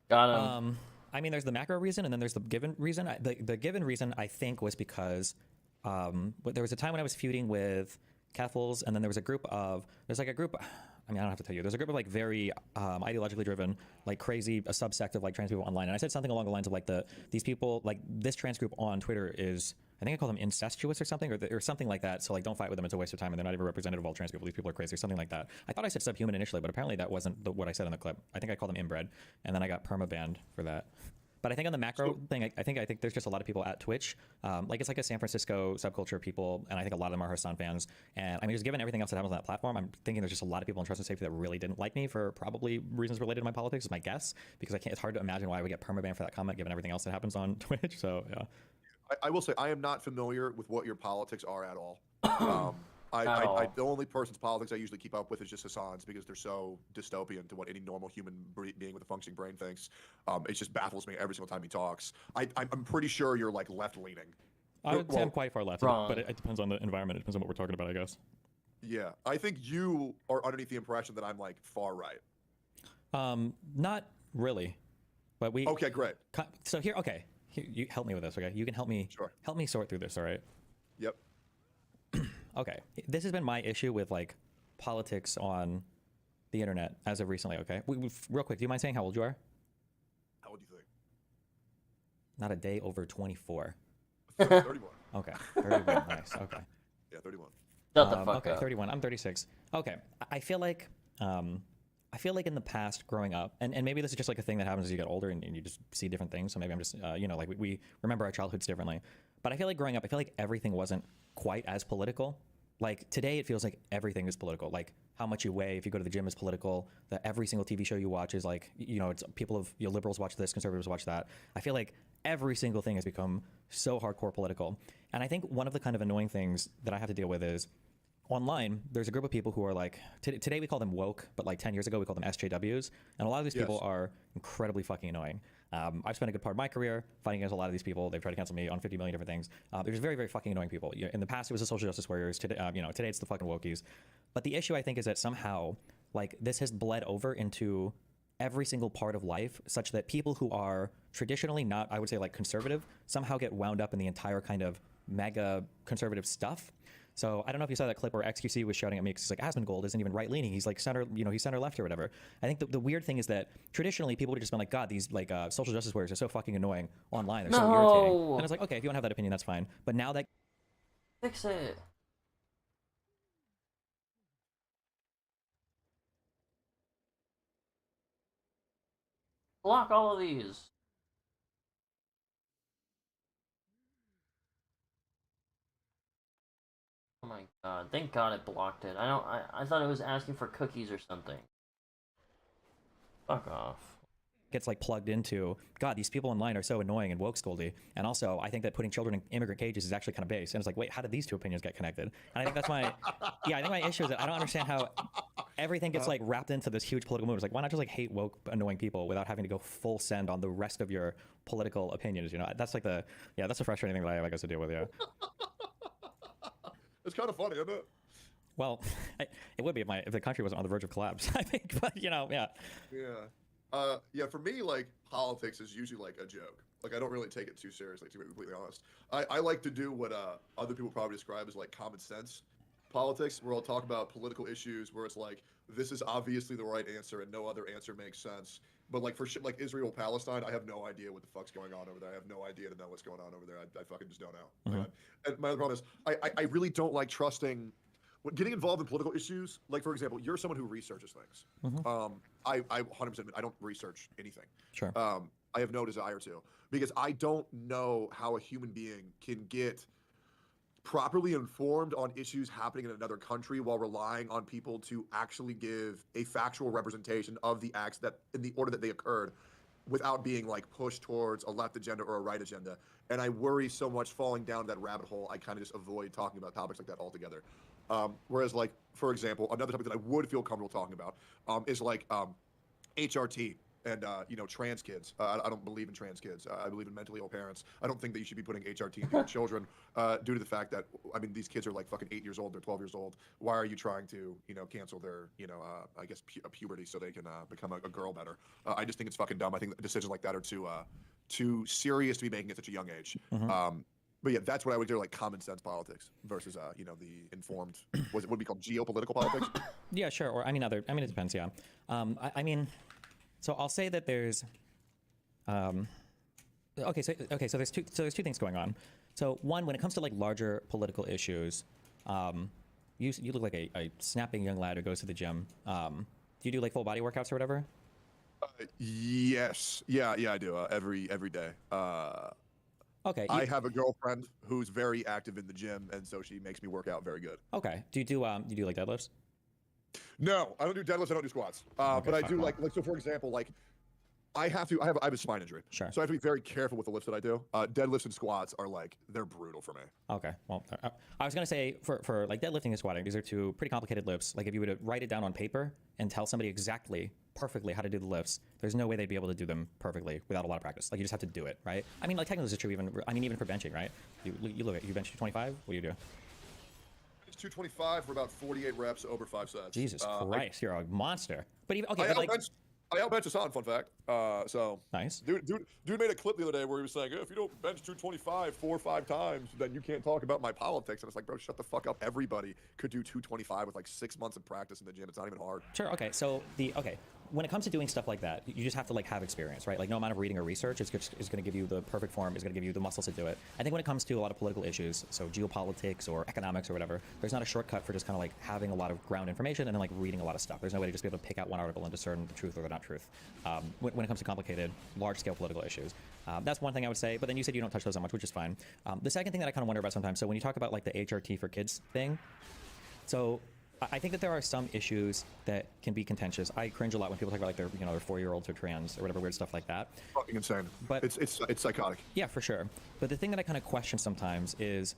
Got him. I mean, there's the macro reason, and then there's the given reason. The given reason I think was because there was a time when I was feuding with Keffels, and then there was a group. I mean, I don't have to tell you. There's a group of like very ideologically driven, like crazy, a subsect of like trans people online. And I said something along the lines of like these people, like this trans group on Twitter is, I think I call them incestuous or something, or something like that. So like, don't fight with them; it's a waste of time, and they're not even representative of all trans people. These people are crazy, or something like that. I thought I said subhuman initially, but apparently that wasn't what I said in the clip. I think I called them inbred, and then I got perma-banned for that. But I think on the macro thing, I think there's just a lot of people at Twitch. Like it's like a San Francisco subculture of people, and I think a lot of them are Hassan fans. And I mean, just given everything else that happens on that platform, I'm thinking there's just a lot of people in trust and safety that really didn't like me for probably reasons related to my politics, is my guess. Because it's hard to imagine why I would get permabanned for that comment, given everything else that happens on Twitch. So yeah. I will say I am not familiar with what your politics are at all. The only person's politics I usually keep up with is just Hassan's, because they're so dystopian to what any normal human being with a functioning brain thinks. It just baffles me every single time he talks. I'm pretty sure you're like left leaning. I would say I'm quite far left, wrong. but it depends on the environment. It depends on what we're talking about, I guess. Yeah, I think you are underneath the impression that I'm like far right. Not really, but we. Okay, great. So here, you help me with this, okay? You can help me. Sure. Help me sort through this, all right? Yep. Okay, this has been my issue with like politics on the internet as of recently. Okay, real quick, do you mind saying how old you are? How old do you think? Not a day over 24. 31. Okay, 31. Nice. Okay. Yeah, 31. Shut the fuck okay, up. 31. I'm 36. Okay, I feel like in the past growing up, and maybe this is just like a thing that happens as you get older and you just see different things. So maybe I'm just like we remember our childhoods differently. But I feel like growing up, I feel like everything wasn't quite as political. Like today, it feels like everything is political. Like how much you weigh, if you go to the gym, is political. That every single TV show you watch is like, it's people of liberals watch this, conservatives watch that. I feel like every single thing has become so hardcore political. And I think one of the kind of annoying things that I have to deal with is online, there's a group of people who are like, today we call them woke, but like 10 years ago we called them SJWs. And a lot of these people are incredibly fucking annoying. I've spent a good part of my career fighting against a lot of these people. They've tried to cancel me on 50 million different things. There's very, very fucking annoying people. In the past, it was the social justice warriors. Today, today it's the fucking wokies. But the issue, I think, is that somehow, like, this has bled over into every single part of life, such that people who are traditionally not, I would say, like, conservative, somehow get wound up in the entire kind of mega conservative stuff. So I don't know if you saw that clip where XQC was shouting at me because he's like, Asmongold isn't even right-leaning. He's like center, he's center-left or whatever. I think the weird thing is that traditionally people would have just been like, God, these like social justice warriors are so fucking annoying online. They're so irritating. And it's like, okay, if you want to have that opinion, that's fine. But now that... Fix it. Block all of these. Oh my god, thank god it blocked it. I thought it was asking for cookies or something. Fuck off. Gets like plugged into, God, these people online are so annoying and woke scoldy. And also, I think that putting children in immigrant cages is actually kind of base. And it's like, wait, how did these two opinions get connected? And I think that's my, yeah, I think my issue is that I don't understand how everything gets like wrapped into this huge political move. It's like, why not just like hate woke annoying people without having to go full send on the rest of your political opinions? You know, that's like the, yeah, that's the frustrating thing that I have, I guess, to deal with, yeah. It's kind of funny, isn't it? Well, it would be if the country wasn't on the verge of collapse, I think. But you know, yeah. Yeah. Yeah. For me, like politics is usually like a joke. Like I don't really take it too seriously, to be completely honest. I like to do what other people probably describe as like common sense politics, where I'll talk about political issues where it's like this is obviously the right answer and no other answer makes sense. But like for shit like Israel Palestine, I have no idea what the fuck's going on over there. I have no idea to know what's going on over there. I fucking just don't know. Mm-hmm. And my other problem is I really don't like trusting. Getting involved in political issues, like for example, you're someone who researches things. Mm-hmm. I 100% admit I don't research anything. Sure. I have no desire to, because I don't know how a human being can get properly informed on issues happening in another country while relying on people to actually give a factual representation of the acts that in the order that they occurred, without being like pushed towards a left agenda or a right agenda. And I worry so much falling down that rabbit hole, I kind of just avoid talking about topics like that altogether. Whereas, like, for example, another topic that I would feel comfortable talking about is like HRT and trans kids. I don't believe in trans kids. I believe in mentally ill parents. I don't think that you should be putting HRT into your children due to the fact that, I mean, these kids are like fucking 8 years old. They're 12 years old. Why are you trying to cancel their I guess puberty so they can become a girl better? I just think it's fucking dumb. I think decisions like that are too serious to be making at such a young age. Mm-hmm. But yeah, that's what I would do, like common sense politics versus the informed, what would be called geopolitical politics. Yeah, sure. Or I mean, it depends. Yeah. I mean, so I'll say that there's, okay. So there's two things going on. So one, when it comes to like larger political issues, you look like a snapping young lad who goes to the gym. Do you do like full body workouts or whatever? Yes. Yeah, I do. Every day. Okay. I have a girlfriend who's very active in the gym, and so she makes me work out very good. Okay. Do you do like deadlifts? No, I don't do deadlifts. I don't do squats. Okay, but I do like so for example, like I have a spine injury. Sure. So I have to be very careful with the lifts that I do. Deadlifts and squats are like, they're brutal for me. Okay. Well, I was gonna say for like deadlifting and squatting, these are two pretty complicated lifts. Like if you were to write it down on paper and tell somebody exactly, perfectly how to do the lifts, there's no way they'd be able to do them perfectly without a lot of practice. Like you just have to do it, right? I mean, like technically this is true even for benching, right? You look at, you bench 225, what do you do? It's 225 for about 48 reps over 5 sets. Jesus Christ, you're a monster. But even, okay, I outbench Hassan, fun fact. So nice. Dude made a clip the other day where he was saying, if you don't bench 225 4 or 5 times, then you can't talk about my politics. And it's like, bro, shut the fuck up. Everybody could do 225 with like 6 months of practice in the gym. It's not even hard. Sure. Okay. So when it comes to doing stuff like that, you just have to like have experience, right? Like no amount of reading or research is going to give you the perfect form, is going to give you the muscles to do it. I think when it comes to a lot of political issues, so geopolitics or economics or whatever, there's not a shortcut for just kind of like having a lot of ground information and then like reading a lot of stuff. There's no way to just be able to pick out one article and discern the truth or the not truth. When it comes to complicated, large-scale political issues, that's one thing I would say. But then you said you don't touch those that much, which is fine. The second thing that I kind of wonder about sometimes, so when you talk about like the HRT for kids thing, so I think that there are some issues that can be contentious. I cringe a lot when people talk about like their 4-year-olds or trans or whatever weird stuff like that. Fucking insane. But it's psychotic. Yeah, for sure. But the thing that I kind of question sometimes is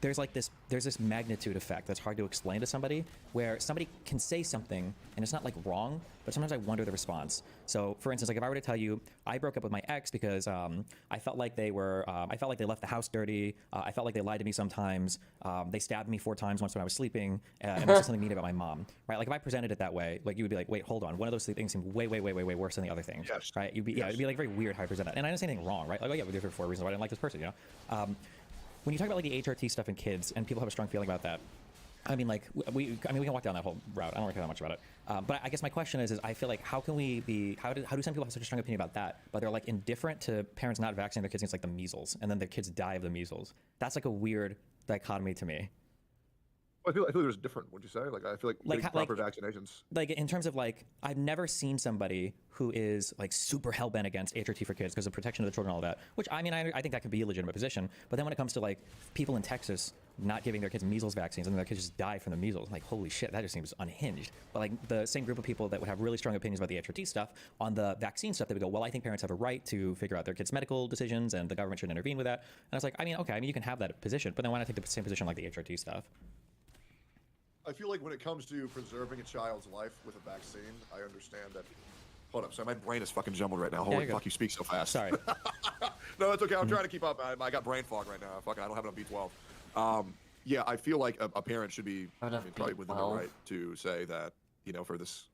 there's this magnitude effect that's hard to explain to somebody, where somebody can say something and it's not like wrong, but sometimes I wonder the response. So for instance, like if I were to tell you I broke up with my ex because I felt like they left the house dirty, I felt like they lied to me sometimes, they stabbed me 4 times once when I was sleeping, and they said something mean about my mom, right? Like if I presented it that way, like you would be like, wait, hold on, one of those things seemed way worse than the other thing, Yes. right? It'd be like very weird how I present that, and I didn't say anything wrong, right? Like, oh yeah, we did it for 4 reasons why I didn't like this person, you know. When you talk about like the HRT stuff in kids, and people have a strong feeling about that, I mean, like we can walk down that whole route. I don't really care that much about it. But I guess my question is I feel like how do some people have such a strong opinion about that, but they're like indifferent to parents not vaccinating their kids against like the measles, and then their kids die of the measles? That's like a weird dichotomy to me. I feel like there's different. Would you say? Like I feel like proper vaccinations. Like in terms of like, I've never seen somebody who is like super hell bent against HRT for kids because of protection of the children and all that. Which I mean, I think that could be a legitimate position. But then when it comes to like people in Texas not giving their kids measles vaccines and their kids just die from the measles, I'm like, holy shit, that just seems unhinged. But like the same group of people that would have really strong opinions about the HRT stuff, on the vaccine stuff, they would go, well, I think parents have a right to figure out their kids' medical decisions and the government should intervene with that. And I was like, I mean, okay, I mean you can have that position, but then why not take the same position like the HRT stuff? I feel like when it comes to preserving a child's life with a vaccine, I understand that. Hold up, sorry, my brain is fucking jumbled right now. Holy fuck, you speak so fast. Sorry. No, it's okay. I'm trying to keep up. I got brain fog right now. Fucking, I don't have enough B12. Yeah, I feel like a parent should be probably within the right to say that, you know, for this,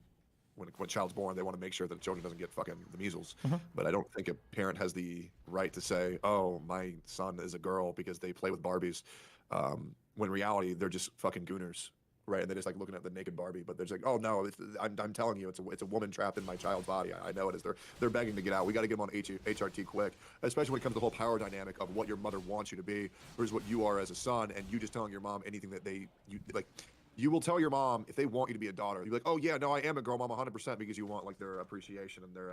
when a child's born, they want to make sure that the children doesn't get fucking the measles. But I don't think a parent has the right to say, oh, my son is a girl because they play with Barbies. When in reality, they're just fucking gooners. Right, and they're just like looking at the naked Barbie, but they're just like, "Oh no, I'm telling you, it's a woman trapped in my child's body. I know it is. They're begging to get out. We got to get them on HRT quick, especially when it comes to the whole power dynamic of what your mother wants you to be versus what you are as a son, and you just telling your mom anything that you like. You will tell your mom if they want you to be a daughter. You'll be like, "Oh yeah, no, I am a girl mom 100% because you want like their appreciation and their,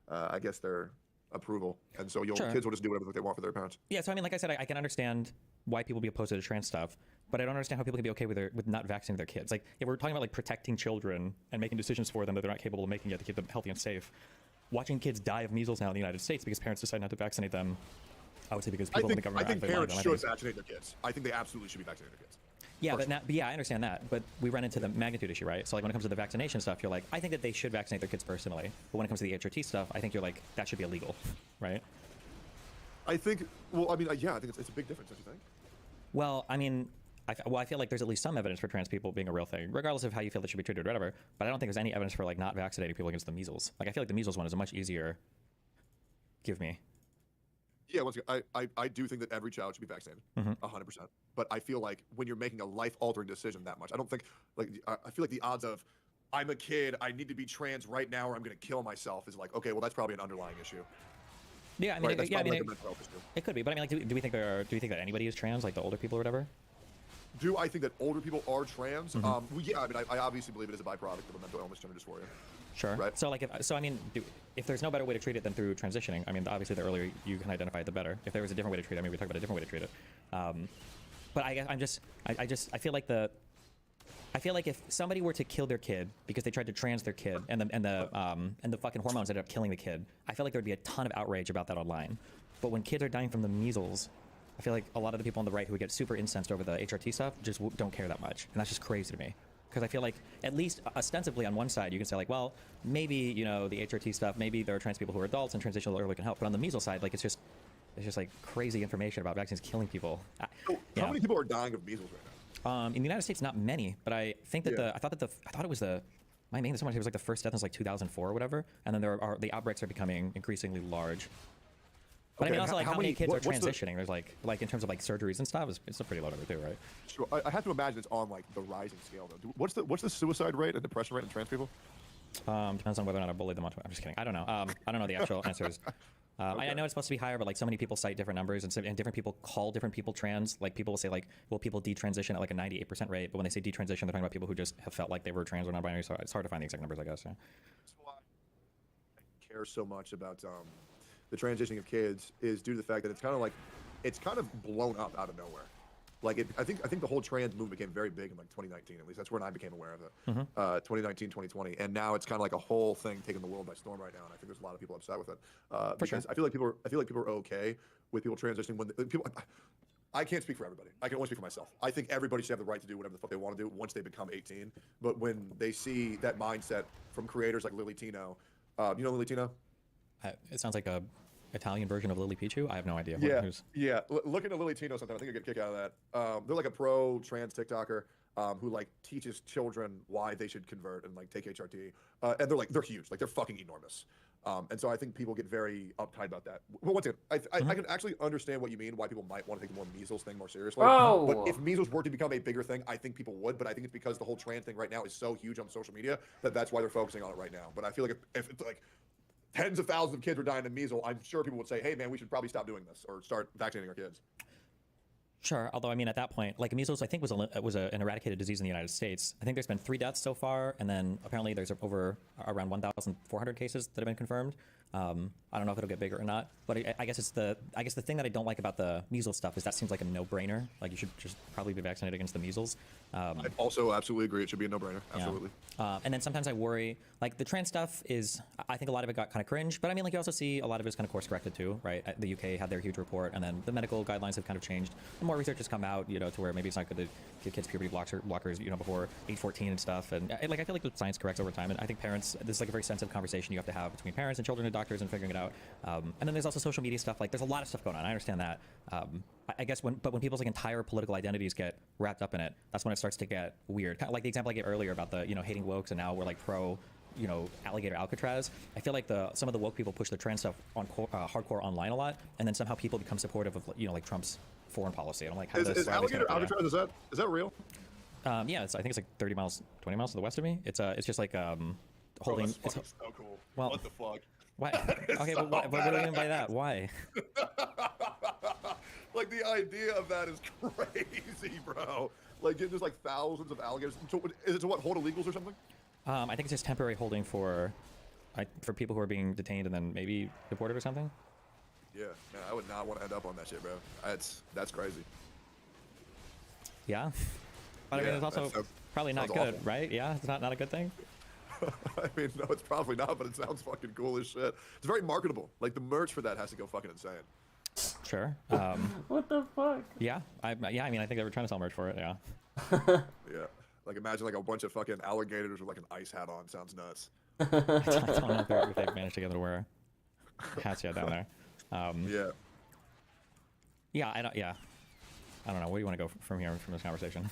I guess their approval, and so kids will just do whatever they want for their parents." Yeah, so I mean, like I said, I can understand why people be opposed to the trans stuff, but I don't understand how people can be okay with not vaccinating their kids. Like, if we're talking about like protecting children and making decisions for them that they're not capable of making yet to keep them healthy and safe, watching kids die of measles now in the United States because parents decide not to vaccinate them, I would say because people in the government. I think parents should vaccinate their kids. I think they absolutely should be vaccinating their kids. Yeah, but I understand that, but we run into the magnitude issue, right? So like when it comes to the vaccination stuff, you're like, I think that they should vaccinate their kids personally, but when it comes to the HRT stuff, I think you're like, that should be illegal, right? I think, well, I mean, yeah, I think it's a big difference, don't you think? Well, I mean, I feel like there's at least some evidence for trans people being a real thing, regardless of how you feel they should be treated or whatever, but I don't think there's any evidence for like not vaccinating people against the measles. Like I feel like the measles one is a much easier give me. Yeah, once again, I do think that every child should be vaccinated, 100%. But I feel like when you're making a life-altering decision that much, I don't think, like, I feel like the odds of, I'm a kid, I need to be trans right now or I'm going to kill myself is like, okay, well, that's probably an underlying issue. Yeah, I mean, right? It could be, but I mean, like, do we think that anybody is trans, like the older people or whatever? Do I think that older people are trans? Well, yeah, I mean, I obviously believe it is a byproduct of a mental illness, gender dysphoria. Sure. Right. So, like, if there's no better way to treat it than through transitioning, I mean, obviously, the earlier you can identify it, the better. If there was a different way to treat it, I mean, we talk about a different way to treat it. But I guess I feel like if somebody were to kill their kid because they tried to trans their kid and the fucking hormones ended up killing the kid, I feel like there would be a ton of outrage about that online. But when kids are dying from the measles, I feel like a lot of the people on the right who get super incensed over the HRT stuff just don't care that much, and that's just crazy to me. Because I feel like, at least ostensibly on one side, you can say like, well, maybe, you know, the HRT stuff, maybe there are trans people who are adults and transitional early can help. But on the measles side, like, it's just like crazy information about vaccines killing people. So how many people are dying of measles right now? In the United States, not many, but I think that I thought it was like the first death was like 2004 or whatever, and then the outbreaks are becoming increasingly large. But okay, I mean, also, like, how many kids are transitioning? There's like in terms of like surgeries and stuff, it's a pretty low number too, right? Sure. I have to imagine it's on like the rising scale though. What's the suicide rate and depression rate in trans people? Depends on whether or not I bullied them onto it. I'm just kidding. I don't know. I don't know the actual answers. Okay. I know it's supposed to be higher, but like so many people cite different numbers, and different people call different people trans. Like people will say like, well, people detransition at like a 98% rate, but when they say detransition, they're talking about people who just have felt like they were trans or non-binary. So it's hard to find the exact numbers, I guess. Yeah. That's why I care so much about the transitioning of kids is due to the fact that it's kind of blown up out of nowhere. Like I think the whole trans movement became very big in like 2019. At least that's when I became aware of it. 2019, 2020, and now it's kind of like a whole thing taking the world by storm right now. And I think there's a lot of people upset with it because I feel like people are okay with people transitioning when people. I can't speak for everybody. I can only speak for myself. I think everybody should have the right to do whatever the fuck they want to do once they become 18. But when they see that mindset from creators like Lily Tino, you know Lily Tino? It sounds like a Italian version of Lily Pichu. I have no idea. Yeah, Who's... yeah. Look into Lily Tino sometime. I think I get a kick out of that. They're like a pro trans TikToker who like teaches children why they should convert and like take HRT. And they're huge. Like they're fucking enormous. And so I think people get very uptight about that. Well, once again, I can actually understand what you mean, why people might want to take the more measles thing more seriously. Bro! But if measles were to become a bigger thing, I think people would. But I think it's because the whole trans thing right now is so huge on social media that's why they're focusing on it right now. But I feel like if it's like tens of thousands of kids were dying of measles, I'm sure people would say, hey, man, we should probably stop doing this or start vaccinating our kids. Sure, although I mean at that point, like measles, I think was an eradicated disease in the United States. I think there's been 3 deaths so far, and then apparently there's over around 1,400 cases that have been confirmed. I don't know if it'll get bigger or not, but I guess the thing that I don't like about the measles stuff is that seems like a no-brainer. Like you should just probably be vaccinated against the measles. I also absolutely agree. It should be a no-brainer. Absolutely. Yeah. And then sometimes I worry, like the trans stuff is, I think a lot of it got kind of cringe, but I mean, like you also see a lot of it is kind of course corrected too, right? The UK had their huge report, and then the medical guidelines have kind of changed. And more research has come out, you know, to where maybe it's not good to give kids puberty blockers, you know, before age 14 and stuff. And like I feel like the science corrects over time, and I think parents, this is like a very sensitive conversation you have to have between parents and children and doctors and figuring it out. And then there's also social media stuff. Like there's a lot of stuff going on. I understand that. I guess when people's like entire political identities get wrapped up in it, that's when it starts to get weird. Kind of like the example I gave earlier about the, you know, hating wokes, and now we're like pro, you know, alligator Alcatraz. I feel like some of the woke people push the trans stuff on hardcore online a lot, and then somehow people become supportive of, you know, like Trump's foreign policy. And I'm like, how is alligator Alcatraz, is that real? Yeah, I think it's like 30 miles, 20 miles to the west of me. It's just like holding. That's fucking so cool. Well, what the fuck? Why? Okay, but what do you mean by that? Why? Like the idea of that is crazy, bro. Like there's like thousands of alligators. So is it to what, hold illegals or something? I think it's just temporary holding for people who are being detained and then maybe deported or something. Yeah, man, I would not want to end up on that shit, bro. That's crazy. Yeah, but I mean, it's also probably not good, awful. Right? Yeah, it's not a good thing. I mean, no, it's probably not, but it sounds fucking cool as shit. It's very marketable. Like the merch for that has to go fucking insane. Sure. What the fuck? Yeah, I mean, I think they were trying to sell merch for it. Yeah. Yeah. Like imagine like a bunch of fucking alligators with like an ice hat on. Sounds nuts. I don't know if they've managed to get them to wear hats yet down there. Yeah. Yeah, I don't know. Where do you want to go from here from this conversation?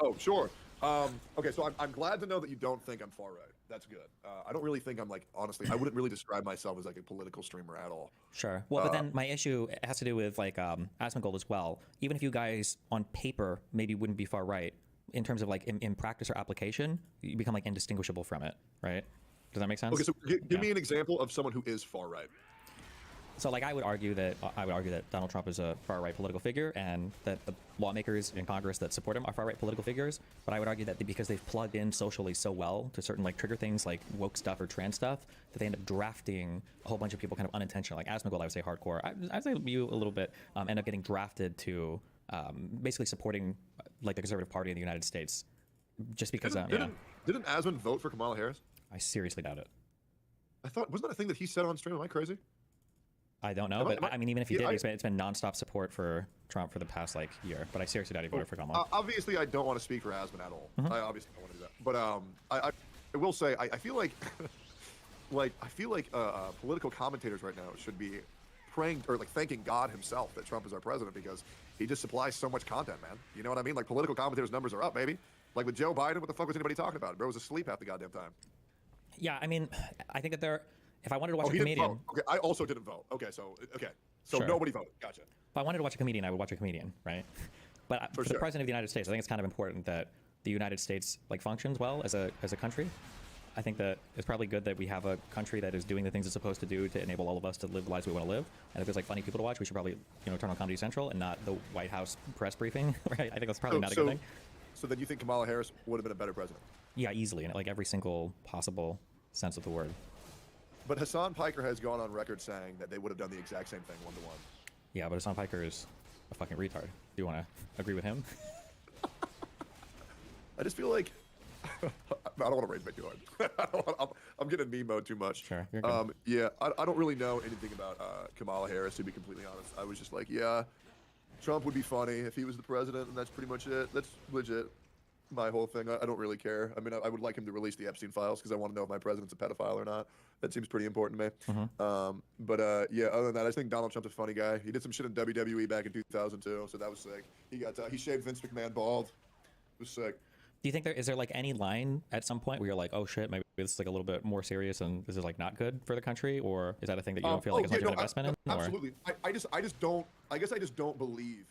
Oh, sure. Okay, so I'm glad to know that you don't think I'm far right. That's good. I don't really think I'm like, honestly, I wouldn't really describe myself as like a political streamer at all. Sure. Well, but then my issue has to do with like Asmongold as well. Even if you guys on paper maybe wouldn't be far right, in terms of like in practice or application, you become like indistinguishable from it, right? Does that make sense? Okay, so give me an example of someone who is far right. So like I would argue that Donald Trump is a far-right political figure, and that the lawmakers in Congress that support him are far-right political figures. But I would argue that because they've plugged in socially so well to certain like trigger things like woke stuff or trans stuff, that they end up drafting a whole bunch of people kind of unintentionally. Like Asmongold, I would say hardcore. I'd say you a little bit end up getting drafted to basically supporting like the Conservative Party in the United States, just because. Didn't Asmon vote for Kamala Harris? I seriously doubt it. I thought, wasn't that a thing that he said on stream? Am I crazy? I don't know, but I mean, even if he did, it's been nonstop support for Trump for the past like year. But I seriously doubt he voted for Kamala. Obviously, I don't want to speak for Asmon at all. I obviously don't want to do that. But I will say I feel like political commentators right now should be praying or like thanking God himself that Trump is our president, because he just supplies so much content, man. You know what I mean? Like political commentators' numbers are up, baby. Like with Joe Biden, what the fuck was anybody talking about? Bro was asleep half the goddamn time. Yeah, I mean, I think that if I wanted to watch a he comedian. Didn't vote. Okay, I also didn't vote. Okay, so Sure. Nobody voted. Gotcha. If I wanted to watch a comedian, I would watch a comedian, right? But for the president of the United States, I think it's kind of important that the United States like functions well as a country. I think that it's probably good that we have a country that is doing the things it's supposed to do to enable all of us to live the lives we want to live. And if there's like funny people to watch, we should probably turn on Comedy Central and not the White House press briefing, right? I think that's probably not a good thing. So then you think Kamala Harris would have been a better president? Yeah, easily, in like every single possible sense of the word. But Hassan Piker has gone on record saying that they would have done the exact same thing 1-to-1. Yeah, but Hassan Piker is a fucking retard. Do you want to agree with him? I just feel like I don't want to rage make you hard. I'm getting meme mode too much. Sure, you're good. Yeah, I don't really know anything about Kamala Harris, to be completely honest. I was just like, yeah, Trump would be funny if he was the president, and that's pretty much it. That's legit. My whole thing. I don't really care. I mean, I would like him to release the Epstein files because I want to know if my president's a pedophile or not. That seems pretty important to me. Yeah, other than that, I just think Donald Trump's a funny guy. He did some shit in WWE back in 2002, so that was sick. He shaved Vince McMahon bald. It was sick. Do you think is there like any line at some point where you're like, oh shit, maybe this is like a little bit more serious and this is like not good for the country, or is that a thing that you don't feel like is much of an investment in? Absolutely. I just don't believe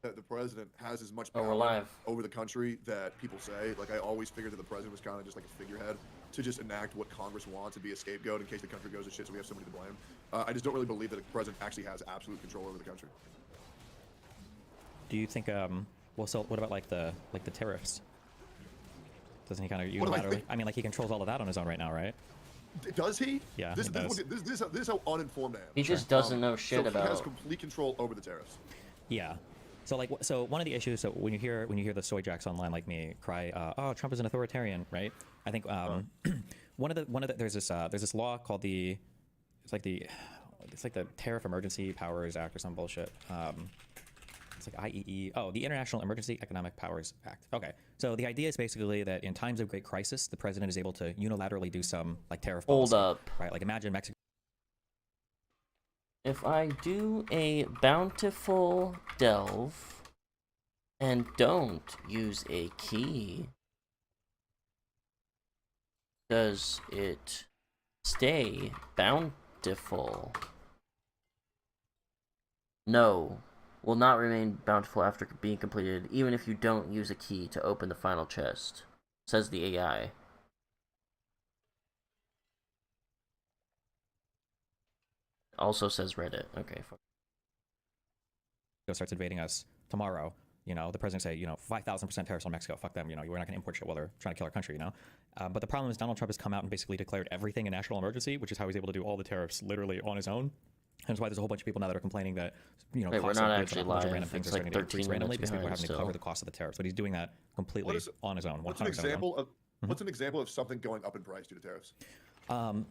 that the president has as much power over the country that people say. Like, I always figured that the president was kind of just like a figurehead to just enact what Congress wants and be a scapegoat in case the country goes to shit, so we have somebody to blame. I just don't really believe that the president actually has absolute control over the country. Do you think well, so what about like the tariffs? Doesn't he kind of unilaterally? I mean, like, he controls all of that on his own right now, right? Does he? Yeah, This he does. is how uninformed I am. He just doesn't know shit so about. He has complete control over the tariffs. Yeah. So like, so one of the issues, so when you hear the soy jacks online like me cry, oh, Trump is an authoritarian, right? I think one of the there's this law called it's like the Tariff Emergency Powers Act or some bullshit. It's like IEE. Oh, the International Emergency Economic Powers Act. Okay. So the idea is basically that in times of great crisis, the president is able to unilaterally do some like tariff policy. Hold up. Right. Like, imagine Mexico. If I do a bountiful delve and don't use a key, does it stay bountiful? No, will not remain bountiful after being completed, even if you don't use a key to open the final chest, says the AI. Also says Reddit. Okay. Starts invading us tomorrow, the president say, 5,000% tariffs on Mexico. Fuck them. We're not going to import shit while they're trying to kill our country. But the problem is Donald Trump has come out and basically declared everything a national emergency, which is how he's able to do all the tariffs literally on his own. And that's why there's a whole bunch of people now that are complaining that Wait, we're not actually live. Random things it's are like starting to increase randomly because people are having still. to cover the cost of the tariffs. But he's doing that completely on his own. What's an example of what's an example of something going up in price due to tariffs?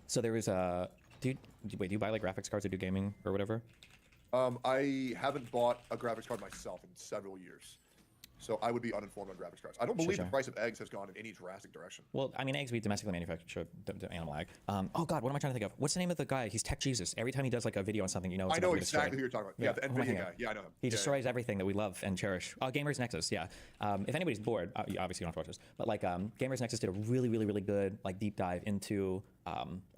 So there is a. Do you buy like graphics cards or do gaming or whatever? I haven't bought a graphics card myself in several years, so I would be uninformed on graphics cards. I don't believe the price of eggs has gone in any drastic direction. Well, I mean, eggs we domestically manufacture animal egg. Oh God, what am I trying to think of? What's the name of the guy? He's Tech Jesus. Every time he does like a video on something, it's I know exactly who you're talking about. Yeah, the NVIDIA guy. Yeah, I know him. He destroys everything that we love and cherish. Gamers Nexus. Yeah. If anybody's bored, obviously you don't have to watch this, but like Gamers Nexus did a really, really, really good like deep dive into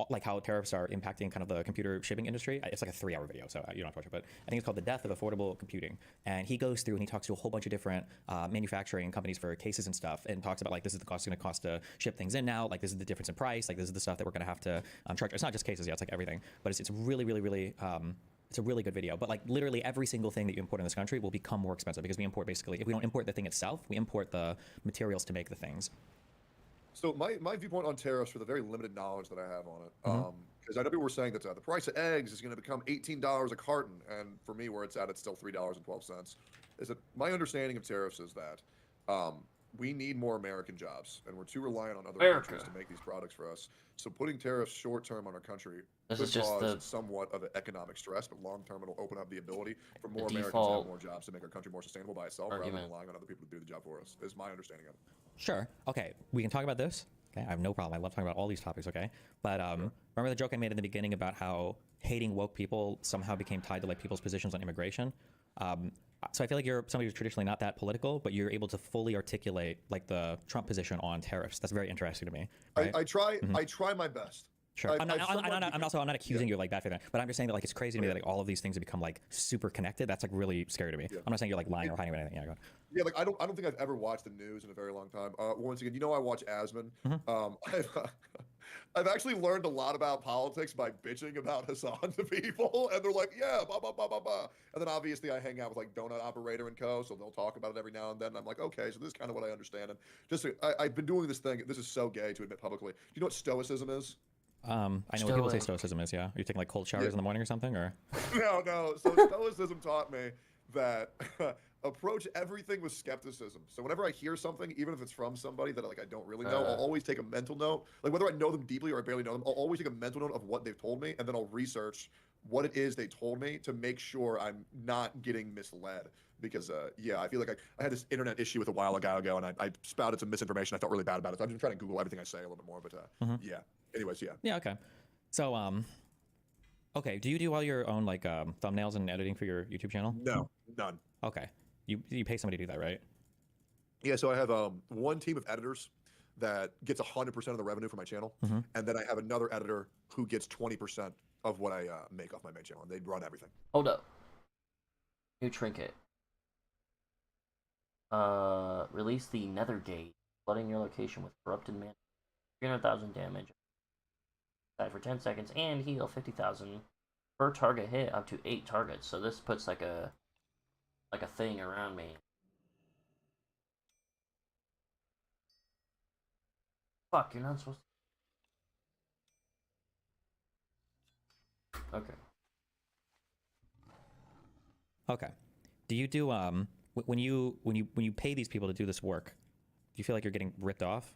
like how tariffs are impacting kind of the computer shipping industry. It's like a 3-hour video, so you don't have to watch it, but I think it's called The Death of Affordable Computing. And he goes through and he talks to a whole bunch of different manufacturing companies for cases and stuff, and talks about like, this is the cost it's going to cost to ship things in now, like this is the difference in price, like this is the stuff that we're going to have to charge. It's not just cases, it's like everything, but it's really, really, really it's a really good video. But like literally every single thing that you import in this country will become more expensive because we import basically, if we don't import the thing itself, we import the materials to make the things. So my viewpoint on tariffs, for the very limited knowledge that I have on it, because I know people were saying that the price of eggs is going to become $18 a carton, and for me, where it's at, it's still $3.12. Is that my understanding of tariffs is that we need more American jobs, and we're too reliant on other countries to make these products for us. So putting tariffs short term on our country could cause somewhat of an economic stress, but long term it'll open up the ability for more Americans to have more jobs to make our country more sustainable by itself, rather than relying on other people to do the job for us. Is my understanding of it. Sure. Okay, we can talk about this. Okay, I have no problem. I love talking about all these topics. Okay, but remember the joke I made in the beginning about how hating woke people somehow became tied to like people's positions on immigration? So I feel like you're somebody who's traditionally not that political, but you're able to fully articulate like the Trump position on tariffs. That's very interesting to me. Right? I try my best. Sure. I'm not accusing you of like that for that, but I'm just saying that like it's crazy to me that like all of these things have become like super connected. That's like really scary to me. I'm not saying you're like lying or hiding anything. Yeah, go on. Yeah, like I don't think I've ever watched the news in a very long time. Once again, I watch Asman. I've actually learned a lot about politics by bitching about Hassan to people, and they're like, yeah, blah blah blah blah blah. And then obviously I hang out with like Donut Operator and co, so they'll talk about it every now and then. And I'm like, okay, so this is kind of what I understand. And just I've been doing this thing. This is so gay to admit publicly. Do you know what stoicism is? I know what people say stoicism is. Yeah, are you taking like cold showers in the morning or something, or? No. So stoicism taught me that approach everything with skepticism. So whenever I hear something, even if it's from somebody that like I don't really know, I'll always take a mental note. Like whether I know them deeply or I barely know them, I'll always take a mental note of what they've told me, and then I'll research what it is they told me to make sure I'm not getting misled. Because yeah, I feel like I had this internet issue with a while ago, and I spouted some misinformation. I felt really bad about it. So I'm just trying to Google everything I say a little bit more. But yeah. Anyways, yeah. Yeah. Okay. So okay. Do you do all your own like thumbnails and editing for your YouTube channel? No, none. Okay. You pay somebody to do that, right? Yeah, so I have one team of editors that gets 100% of the revenue for my channel, and then I have another editor who gets 20% of what I make off my main channel, and they run everything. Hold up. New trinket. Release the Nether Gate, flooding your location with corrupted mana. 300,000 damage. Die for 10 seconds and heal 50,000 per target hit up to 8 targets. So this puts like a thing around me. Fuck, you're not supposed to. Okay. Okay. Do you do when you pay these people to do this work, do you feel like you're getting ripped off?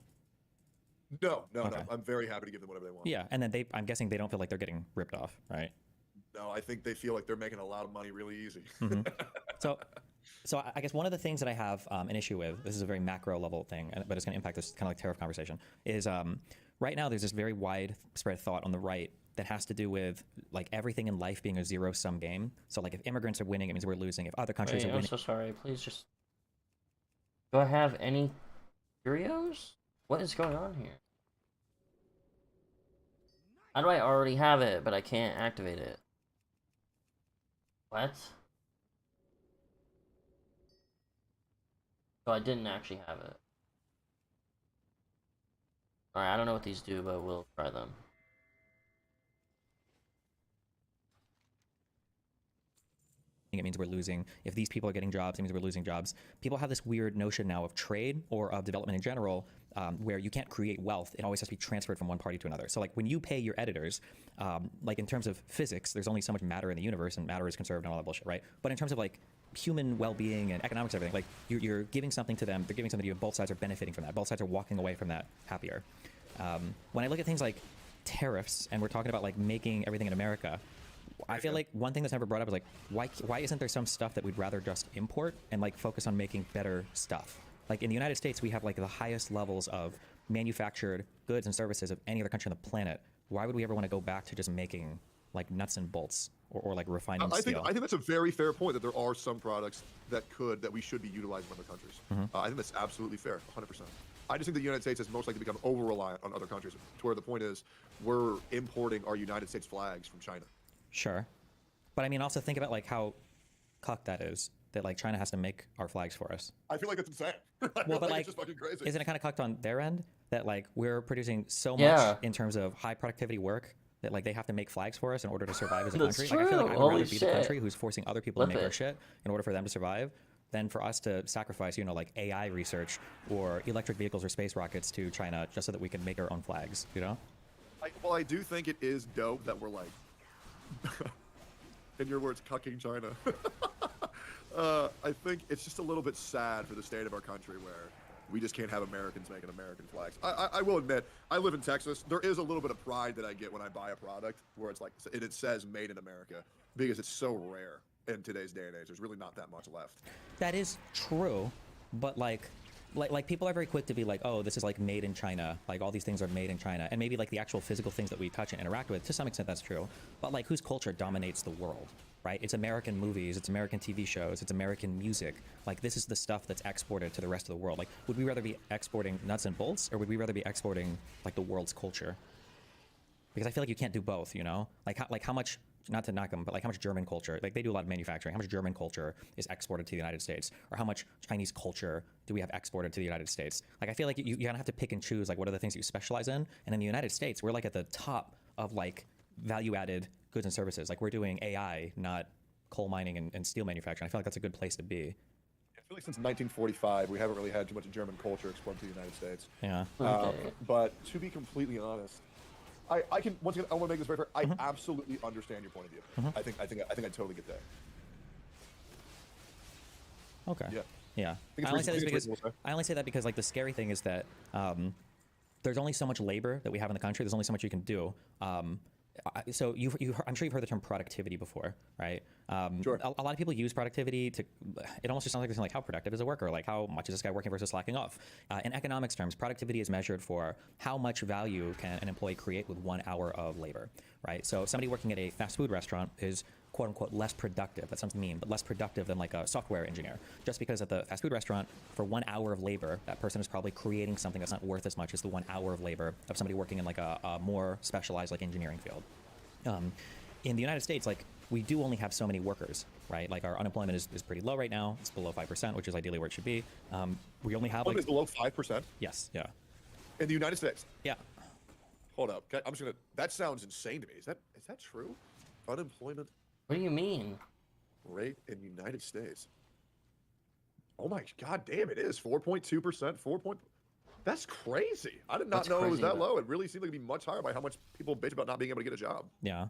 No. Okay. I'm very happy to give them whatever they want. Yeah, and then I'm guessing they don't feel like they're getting ripped off, right? No, I think they feel like they're making a lot of money really easy. So I guess one of the things that I have an issue with, this is a very macro level thing, but it's going to impact this kind of like tariff conversation, is right now there's this very widespread thought on the right that has to do with like everything in life being a zero-sum game. So like if immigrants are winning, it means we're losing. If other countries are I'm winning... so sorry. Please just... Do I have any curios? What is going on here? How do I already have it, but I can't activate it? What? So I didn't actually have it. Alright, I don't know what these do, but we'll try them. It means we're losing. If these people are getting jobs, it means we're losing jobs. People have this weird notion now of trade or of development in general, where you can't create wealth. It always has to be transferred from one party to another. So like when you pay your editors, like in terms of physics, there's only so much matter in the universe, and matter is conserved and all that bullshit, right? But in terms of like human well-being and economics and everything, like you're giving something to them, they're giving something to you, and both sides are benefiting from that. Both sides are walking away from that happier. When I look at things like tariffs, and we're talking about like making everything in America, I feel like one thing that's never brought up is like, why isn't there some stuff that we'd rather just import and like focus on making better stuff? Like in the United States, we have like the highest levels of manufactured goods and services of any other country on the planet. Why would we ever want to go back to just making like nuts and bolts or like refining steel? I think that's a very fair point, that there are some products that we should be utilizing in other countries. I think that's absolutely fair, 100%. I just think the United States has most likely become over-reliant on other countries, to where the point is we're importing our United States flags from China. Sure. But I mean, also think about like how cucked that is, that like China has to make our flags for us. I feel like it's insane. Well, but like, it's just fucking crazy. Isn't it kind of cucked on their end that like we're producing so much in terms of high productivity work that like they have to make flags for us in order to survive as a country? Like I feel like I would rather be the country who's forcing other people to make our shit in order for them to survive than for us to sacrifice, you know, like AI research or electric vehicles or space rockets to China just so that we can make our own flags, you know? Well, I do think it is dope that we're like, in your words, cucking China. I think it's just a little bit sad for the state of our country where we just can't have Americans making American flags. I will admit, I live in Texas. There is a little bit of pride that I get when I buy a product where it's like, it says made in America, because it's so rare in today's day and age. There's really not that much left. That is true, but like people are very quick to be like, oh, this is like made in China, like all these things are made in China, and maybe like the actual physical things that we touch and interact with, to some extent that's true, but like whose culture dominates the world, right? It's American movies, it's American TV shows, it's American music. Like this is the stuff that's exported to the rest of the world. Like would we rather be exporting nuts and bolts, or would we rather be exporting like the world's culture? Because I feel like you can't do both, you know? Like how much, not to knock them, but like how much German culture, like they do a lot of manufacturing, how much German culture is exported to the United States, or how much Chinese culture do we have exported to the United States? Like I feel like you kind of have to pick and choose like what are the things that you specialize in, and in the United States we're like at the top of like value-added goods and services. Like we're doing AI, not coal mining and steel manufacturing. I feel like that's a good place to be. I feel like since 1945 we haven't really had too much German culture exported to the United States. Yeah. But to be completely honest, I can, once again, I want to make this very fair. I absolutely understand your point of view. I think I totally get that. Okay. Yeah. Yeah. I only say that because like the scary thing is that there's only so much labor that we have in the country. There's only so much you can do. So I'm sure you've heard the term productivity before, right? Sure. A lot of people use productivity to. It almost just sounds like they're saying like, how productive is a worker? Like, how much is this guy working versus slacking off? In economics terms, productivity is measured for how much value can an employee create with 1 hour of labor, right? So somebody working at a fast food restaurant is quote unquote less productive. That sounds mean, but less productive than like a software engineer. Just because at the fast food restaurant, for 1 hour of labor, that person is probably creating something that's not worth as much as the 1 hour of labor of somebody working in like a more specialized like engineering field. In the United States, like we do only have so many workers, right? Like our unemployment is pretty low right now. It's below 5%, which is ideally where it should be. We only have like Is below 5%. yes, yeah, In the United States. yeah. Hold up. Okay, I'm just gonna. That sounds insane to me. Is that true? Unemployment What do you mean? rate in the United States. Oh my god, damn! It is 4.2%. 4. That's crazy. I did not That's know it was crazy, that man. low. It really seemed like it'd be much higher by how much people bitch about not being able to get a job. Yeah.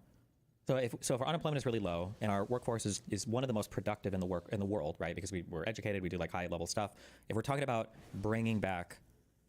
So if our unemployment is really low and our workforce is one of the most productive in the world, right? Because we're educated, we do like high level stuff. If we're talking about bringing back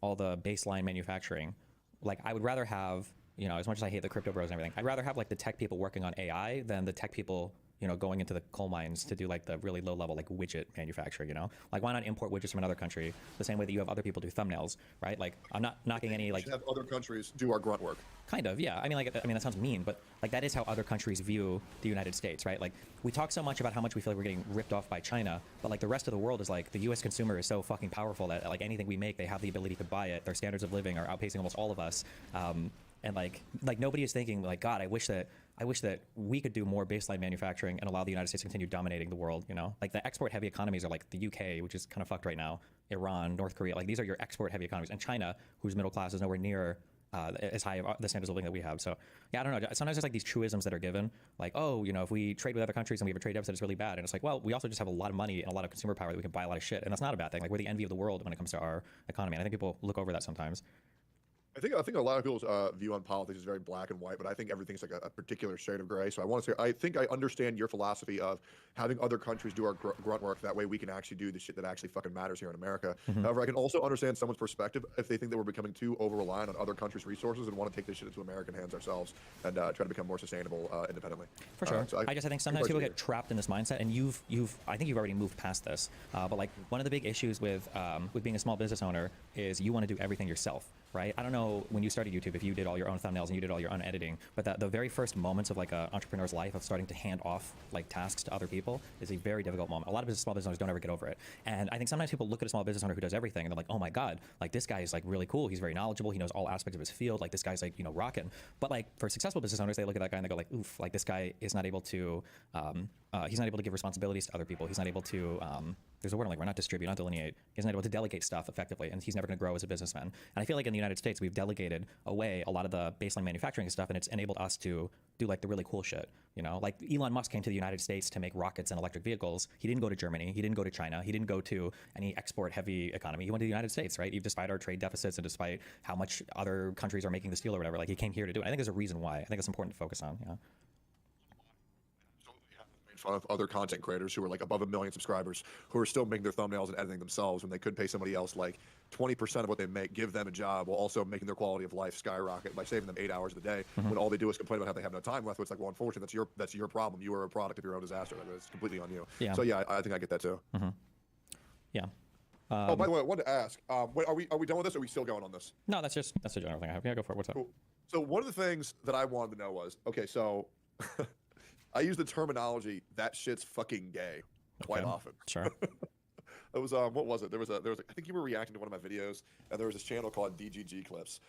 all the baseline manufacturing, like I would rather have, you know, as much as I hate the crypto bros and everything, I'd rather have like the tech people working on AI than the tech people, you know, going into the coal mines to do like the really low level like widget manufacturing, you know? Like why not import widgets from another country the same way that you have other people do thumbnails, right? Like I'm not knocking any We like should have other countries do our grunt work. kind of, yeah. I mean, that sounds mean, but like that is how other countries view the United States, right? Like we talk so much about how much we feel like we're getting ripped off by China, but like the rest of the world is like the U.S. consumer is so fucking powerful that like anything we make, they have the ability to buy it. Their standards of living are outpacing almost all of us, and like nobody is thinking like, God, I wish that we could do more baseline manufacturing and allow the United States to continue dominating the world. You know, like the export heavy economies are like the UK, which is kind of fucked right now, Iran, North Korea. Like these are your export heavy economies, and China, whose middle class is nowhere near as high of the standards of living that we have. So yeah, I don't know. Sometimes there's like these truisms that are given, like, oh, you know, if we trade with other countries and we have a trade deficit, it's really bad. And it's like, well, we also just have a lot of money and a lot of consumer power that we can buy a lot of shit, and that's not a bad thing. Like we're the envy of the world when it comes to our economy. And I think people look over that sometimes. I think a lot of people's view on politics is very black and white, but I think everything's like a particular shade of gray. So I want to say, I think I understand your philosophy of having other countries do our grunt work. That way we can actually do the shit that actually fucking matters here in America. However, I can also understand someone's perspective if they think that we're becoming too over-reliant on other countries' resources and want to take this shit into American hands ourselves and try to become more sustainable independently. For sure. So I think sometimes people get trapped in this mindset, and I think you've already moved past this. But like one of the big issues with being a small business owner is you want to do everything yourself, right? I don't know when you started YouTube if you did all your own thumbnails and you did all your own editing, but the very first moments of like an entrepreneur's life of starting to hand off like tasks to other people is a very difficult moment. A lot of small business owners don't ever get over it, and I think sometimes people look at a small business owner who does everything and they're like, oh my god, like this guy is like really cool. He's very knowledgeable. He knows all aspects of his field. Like this guy's like, you know, rocking. But like for successful business owners, they look at that guy and they go like, oof, like this guy is not able to he's not able to give responsibilities to other people. He's not able to there's a word like we're not distribute, not delineate. He's not able to delegate stuff effectively, and he's never going to grow as a businessman. And I feel like in the United States, we've delegated away a lot of the baseline manufacturing stuff, and it's enabled us to do like the really cool shit. You know, like Elon Musk came to the United States to make rockets and electric vehicles. He didn't go to Germany. He didn't go to China. He didn't go to any export-heavy economy. He went to the United States, right? Even despite our trade deficits and despite how much other countries are making the steel or whatever, like he came here to do it. I think there's a reason why. I think it's important to focus on. Yeah. Made fun of other content creators who are like above 1 million subscribers who are still making their thumbnails and editing themselves when they could pay somebody else like 20% of what they make, give them a job while also making their quality of life skyrocket by saving them 8 hours a day when all they do is complain about how they have no time left. Which, like, well, unfortunately, that's your problem. You are a product of your own disaster. I mean, it's completely on you. Yeah. So yeah, I think I get that too. Yeah. Oh, by the way, I wanted to ask, wait, are we done with this? Or are we still going on this? No, that's a general thing I have. Yeah, go for it. What's up? Cool. So one of the things that I wanted to know was, okay, so I use the terminology "that shit's fucking gay" quite Okay. often. Sure. It was what was it? There was I think you were reacting to one of my videos, and there was this channel called DGG Clips.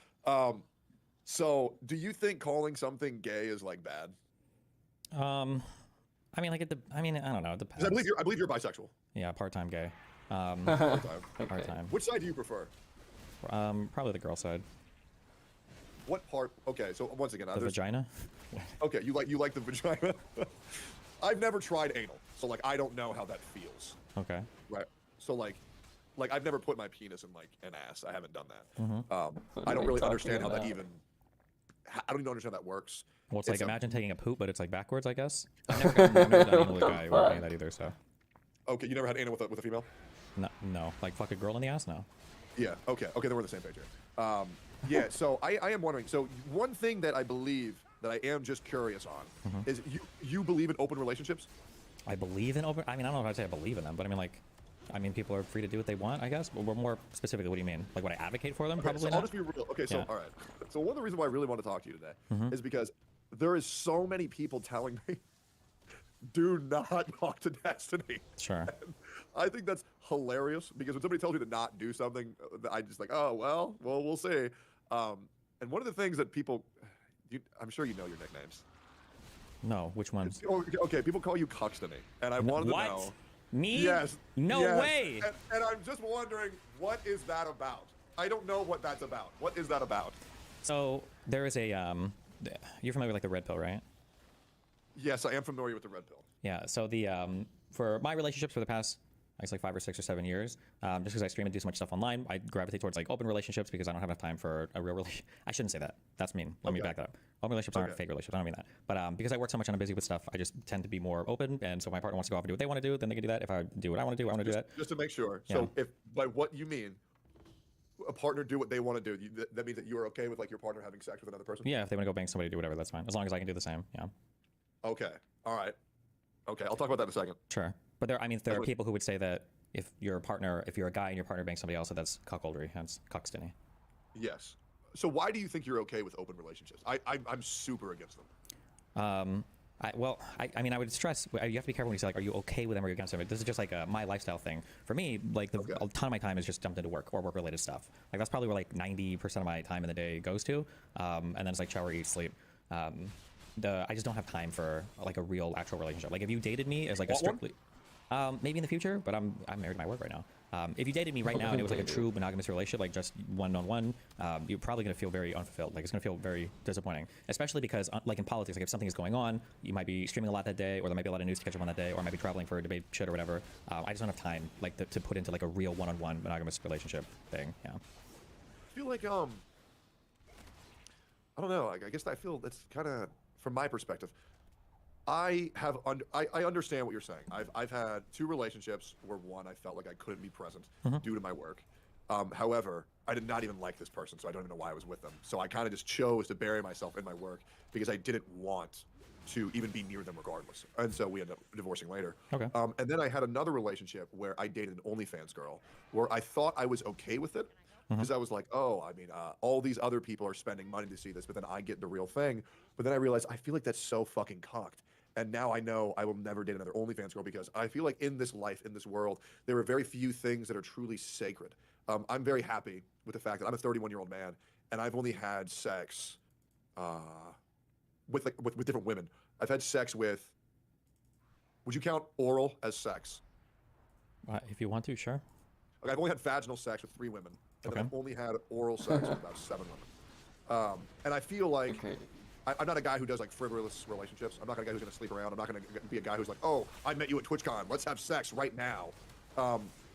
So do you think calling something gay is like bad? I mean, like I don't know. It depends. 'Cause I believe you're bisexual. Yeah, part-time gay. Part-time. Part-time. Which side do you prefer? Probably the girl side. What part? Okay, so once again, The vagina. okay, you like the vagina. I've never tried anal, so like I don't know how that feels. Okay. Right. So like I've never put my penis in like an ass. I haven't done that. I don't really understand how that even. I don't even understand how that works. Well, it's like a- imagine taking a poop, but it's like backwards, I guess. I've never done anal with a guy or any of that either. So Okay, you never had anal with a female? no, like fuck a girl in the ass, no. Yeah. Okay. Then we're on the same page here. Yeah. So I am wondering. So one thing that I believe that I am just curious on is you believe in open relationships? I believe in open. I mean, I don't know if I'd say I believe in them, but I mean, like, people are free to do what they want, I guess. But more specifically, what do you mean? Like, what I advocate for them? Okay, Probably so not. I'll just be real. Okay, so Yeah. all right. So one of the reasons why I really want to talk to you today is because there is so many people telling me, do not talk to Destiny. Sure. I think that's hilarious because when somebody tells me to not do something, I just like, oh well, we'll see. And one of the things that people, I'm sure you know your nicknames. No, which ones? Okay, people call you Cuxtony, and I wanted What? to know. Me? Yes. No yes. way. And I'm just wondering, what is that about? I don't know what that's about. What is that about? So there is a you're familiar with like the red pill, right? Yes, I am familiar with the red pill. Yeah. So the for my relationships for the past, I guess, like 5 or 6 or 7 years, just because I stream and do so much stuff online, I gravitate towards like open relationships because I don't have enough time for a real relationship. I shouldn't say that. That's mean. Let me back that up. Open relationships aren't fake relationships. I don't mean that. But because I work so much and I'm busy with stuff, I just tend to be more open. And so if my partner wants to go off and do what they want to do, then they can do that. If I do what I want to do, I want to do that. Just to make sure. Yeah. So if by what you mean, a partner do what they want to do, that means that you are okay with like your partner having sex with another person? Yeah, if they want to go bang somebody, do whatever, that's fine. As long as I can do the same. Yeah. Okay. All right. Okay, I'll talk about that in a second. Sure. But there are people who would say that if you're a guy and your partner bangs somebody else, that that's cuckoldry, hence cuxtony. Yes. So why do you think you're okay with open relationships? I'm super against them. I mean, I would stress, you have to be careful when you say, like, are you okay with them or are you against them? This is just like my lifestyle thing. For me, like, a ton of my time is just dumped into work or work-related stuff. Like, that's probably where, like, 90% of my time in the day goes to. And then it's, like, shower, eat, sleep. I just don't have time for, like, a real, actual relationship. Like, if you dated me as, like, a strictly... maybe in the future, but I'm married to my work right now. If you dated me right now and it was like a true monogamous relationship, like just one-on-one, you're probably going to feel very unfulfilled. Like, it's going to feel very disappointing, especially because, like in politics, like if something is going on, you might be streaming a lot that day, or there might be a lot of news to catch up on that day, or I might be traveling for a debate shit or whatever. I just don't have time, like, to put into like a real one-on-one monogamous relationship thing. Yeah. I feel like I don't know. I guess I feel that's kind of from my perspective. I understand what you're saying. I've had 2 relationships where one I felt like I couldn't be present due to my work. However, I did not even like this person, so I don't even know why I was with them. So I kind of just chose to bury myself in my work because I didn't want to even be near them regardless. And so we ended up divorcing later. Okay. And then I had another relationship where I dated an OnlyFans girl where I thought I was okay with it because I was like, oh, I mean, all these other people are spending money to see this, but then I get the real thing. But then I realized I feel like that's so fucking cocked. And now I know I will never date another OnlyFans girl because I feel like in this life, in this world, there are very few things that are truly sacred. I'm very happy with the fact that I'm a 31-year-old man and I've only had sex with different women. I've had sex with. Would you count oral as sex? If you want to, sure. Okay, I've only had vaginal sex with 3 women, and then I've only had oral sex with about 7 women. And I feel like. Okay. I'm not a guy who does like frivolous relationships. I'm not a guy who's gonna sleep around. I'm not gonna be a guy who's like, oh, I met you at TwitchCon. Let's have sex right now.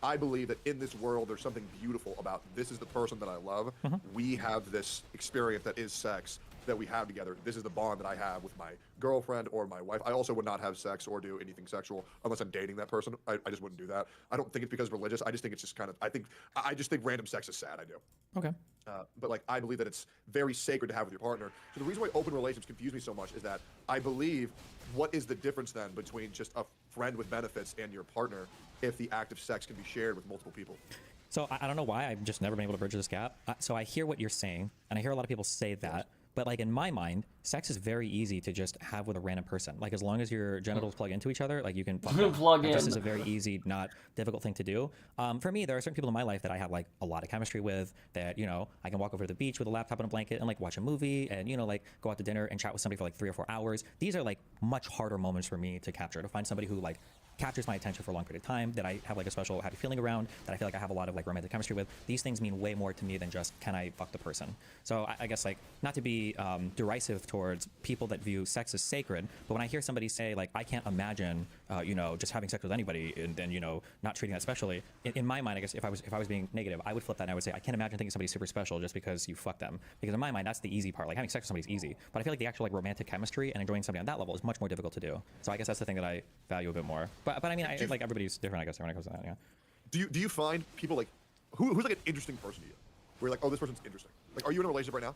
I believe that in this world, there's something beautiful about this is the person that I love. We have this experience that is sex that we have together. This is the bond that I have with my girlfriend or my wife. I also would not have sex or do anything sexual unless I'm dating that person. I just wouldn't do that. I don't think it's because religious. I just think it's just kind of, I just think random sex is sad. I do. Okay. But like, I believe that it's very sacred to have with your partner. So the reason why open relationships confuse me so much is that I believe, what is the difference then between just a friend with benefits and your partner if the act of sex can be shared with multiple people? So I don't know why I've just never been able to bridge this gap. So I hear what you're saying, and I hear a lot of people say that. But like in my mind, sex is very easy to just have with a random person. Like as long as your genitals plug into each other, like you can plug in. This is a very easy, not difficult thing to do. For me, there are certain people in my life that I have like a lot of chemistry with. That I can walk over to the beach with a laptop and a blanket and like watch a movie and like go out to dinner and chat with somebody for like 3 or 4 hours. These are like much harder moments for me to capture. To find somebody who like captures my attention for a long period of time, that I have like a special happy feeling around, that I feel like I have a lot of like romantic chemistry with. These things mean way more to me than just can I fuck the person. So I guess like not to be derisive towards people that view sex as sacred, but when I hear somebody say like I can't imagine just having sex with anybody and then not treating that specially, in my mind, I guess if I was being negative, I would flip that and I would say I can't imagine thinking somebody's super special just because you fuck them, because in my mind that's the easy part. Like having sex with somebody's easy, but I feel like the actual like romantic chemistry and enjoying somebody on that level is much more difficult to do. So I guess that's the thing that I value a bit more. But I mean, like everybody's different, I guess, when it comes to that. Yeah. Do you find people like who's like an interesting person to you? Where you're like, oh, this person's interesting. Like, are you in a relationship right now?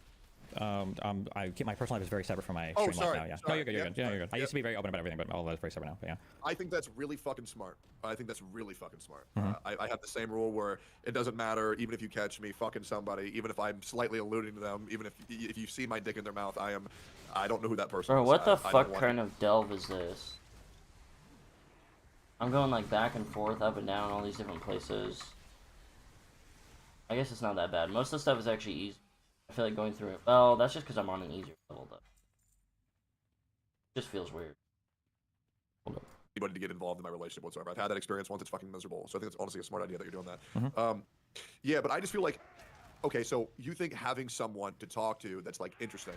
I keep my personal life is very separate from my Oh, stream life sorry, now. Yeah. No, sorry. you're good. You're Yep, good. Yeah, you're sorry. good. I used to be very open about everything, but all that's very separate now. But yeah. I think that's really fucking smart. I think that's really fucking smart. Mhm. I have the same rule where it doesn't matter, even if you catch me fucking somebody, even if I'm slightly alluding to them, even if you see my dick in their mouth, I don't know who that person Bro, is. what the I don't fuck want kind of delve is this? I'm going like back and forth, up and down, all these different places. I guess it's not that bad. Most of the stuff is actually easy. I feel like going through it. Well, that's just because I'm on an easier level, though. It just feels weird. anybody to get involved in my relationship whatsoever. I've had that experience once. It's fucking miserable. So I think it's honestly a smart idea that you're doing that. Mhm. Yeah, but I just feel like, okay, so you think having someone to talk to that's like interesting.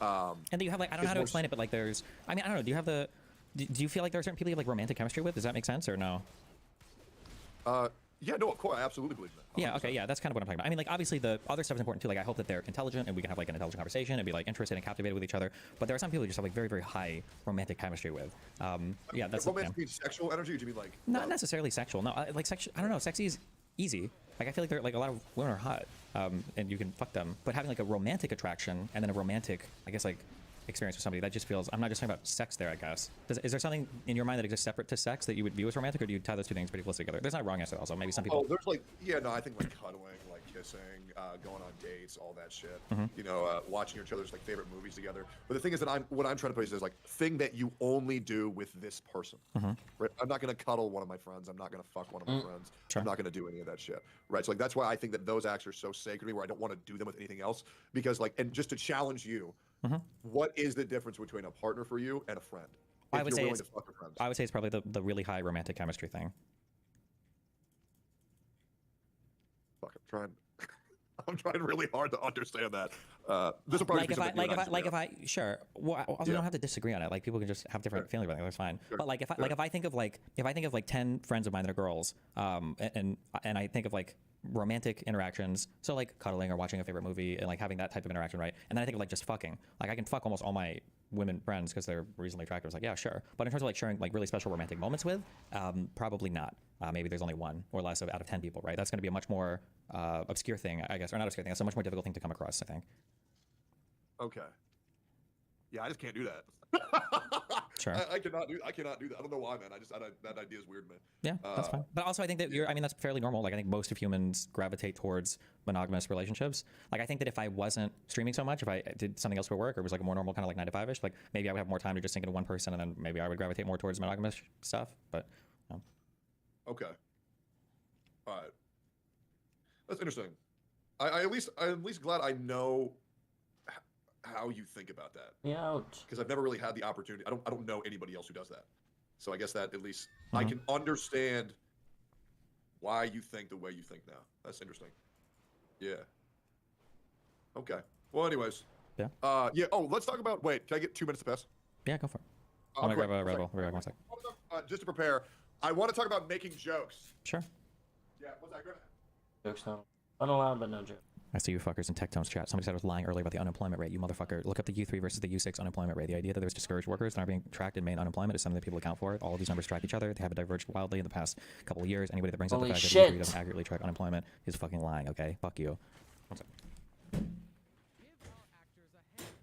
And then you have like, I don't know how to explain it, but like there's, I mean, I don't know. Do you have the, do you feel like there are certain people you have like romantic chemistry with? Does that make sense or no? Yeah, no, of course, I absolutely believe in that. Yeah, 100%. okay, yeah, that's kind of what I'm talking about. I mean, like, obviously the other stuff is important too. Like, I hope that they're intelligent and we can have like an intelligent conversation and be like interested and captivated with each other. But there are some people you just have like very, very high romantic chemistry with. Yeah, that's romantic yeah. means sexual energy. Or do you mean like Not necessarily sexual. No, like sexual. I don't know. Sexy is easy. Like I feel like they're like a lot of women are hot, and you can fuck them. But having like a romantic attraction and then a romantic, I guess like experience with somebody that just feels. I'm not just talking about sex there. I guess. Is there something in your mind that exists separate to sex that you would view as romantic, or do you tie those two things pretty close together? There's not a wrong answer. Also, maybe some people. Oh, there's like, yeah, no, I think like cuddling, like kissing, going on dates, all that shit. You know, watching each other's like favorite movies together. But the thing is that what I'm trying to put is like thing that you only do with this person. Right? I'm not gonna cuddle one of my friends. I'm not gonna fuck one of my friends. Sure. I'm not gonna do any of that shit. Right. So like that's why I think that those acts are so sacred to me, where I don't want to do them with anything else. Because like, and just to challenge you, what is the difference between a partner for you and a friend? I If would you're say willing it's, to fuck your friends. I would say it's probably the really high romantic chemistry thing. Fuck, I'm trying really hard to understand that. This will probably Like be if I something you and like if disagree I sure. Well, I also don't have to disagree on it. Like people can just have different feelings about it. That's fine. Sure. But like if I think of like 10 friends of mine that are girls, and I think of like romantic interactions, so like cuddling or watching a favorite movie and like having that type of interaction, right? And then I think of like just fucking. Like I can fuck almost all my women friends because they're reasonably attractive. It's like, yeah, sure. But in terms of like sharing like really special romantic moments with, probably not. Maybe there's only one or less out of 10 people, right? That's going to be a much more obscure thing, I guess, or not obscure thing. That's a much more difficult thing to come across, I think. Okay. Yeah, I just can't do that. Sure. I cannot do that. I don't know why, man. That idea is weird to me. Yeah, that's fine. But also, I think that I mean, that's fairly normal. Like, I think most of humans gravitate towards monogamous relationships. Like, I think that if I wasn't streaming so much, if I did something else for work, or was like a more normal kind of like 9 to 5ish, like maybe I would have more time to just sink into one person, and then maybe I would gravitate more towards monogamous stuff. But Okay. All right. That's interesting. I'm at least glad I know how you think about that, Yeah, because I've never really had the opportunity. I don't know anybody else who does that. So I guess that at least I can understand why you think the way you think now. That's interesting. Yeah. Okay. Well, anyways. Yeah. Yeah. Oh, let's talk about. Wait, can I get 2 minutes to pass? yeah, go for it. I'm gonna quick, grab a Red sorry. Bull. We'll be back 1 sec. Just to prepare, I want to talk about making jokes. Sure. Yeah. What's that? Go ahead. jokes not unallowed, but no joke. I see you fuckers in Tectone's chat. Somebody said I was lying earlier about the unemployment rate. You motherfucker. Look up the U3 versus the U6 unemployment rate. The idea that there's discouraged workers that are being tracked in main unemployment is something that people account for. All of these numbers track each other. They have diverged wildly in the past couple of years. Anybody that brings up the Holy fact that shit. U3 doesn't accurately track unemployment is fucking lying, okay? Fuck you. 1 sec. Give our actors a hand.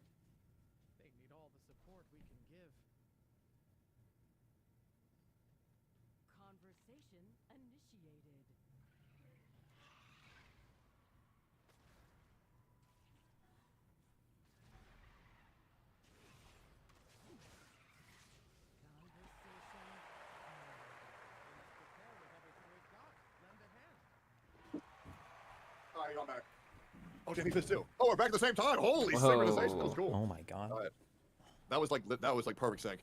They need all the support we can give. Conversation initiated. All right, I'm back. Oh, Danny Fist too. Oh, we're back at the same time. Holy synchronization. That was cool. Oh my god. All right. That was like perfect sync.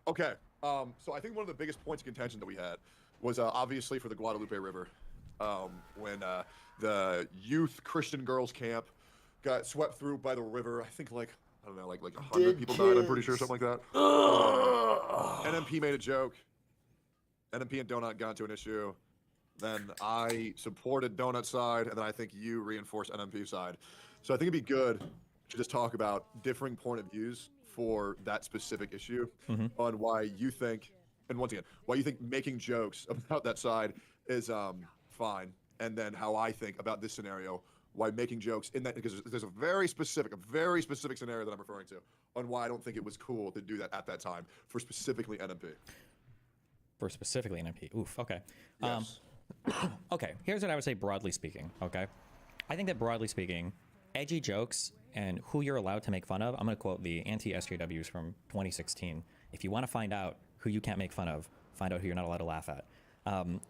Okay. So I think one of the biggest points of contention that we had was obviously for the Guadalupe River, when the youth Christian girls camp got swept through by the river. I think like I don't know, like 100 people died. I'm pretty sure something like that. NMP made a joke. NMP and Donut got into an issue. Then I supported Donut side, and then I think you reinforced NMP side. So I think it'd be good to just talk about differing point of views for that specific issue on why you think, and once again, why you think making jokes about that side is fine, and then how I think about this scenario why making jokes in that, because there's a very specific scenario that I'm referring to on why I don't think it was cool to do that at that time for specifically NMP. For specifically NMP. Oof. Okay. Yes. Okay. Here's what I would say broadly speaking. Okay. I think that broadly speaking, edgy jokes and who you're allowed to make fun of. I'm going to quote the anti-SJWs from 2016. If you want to find out who you can't make fun of, find out who you're not allowed to laugh at.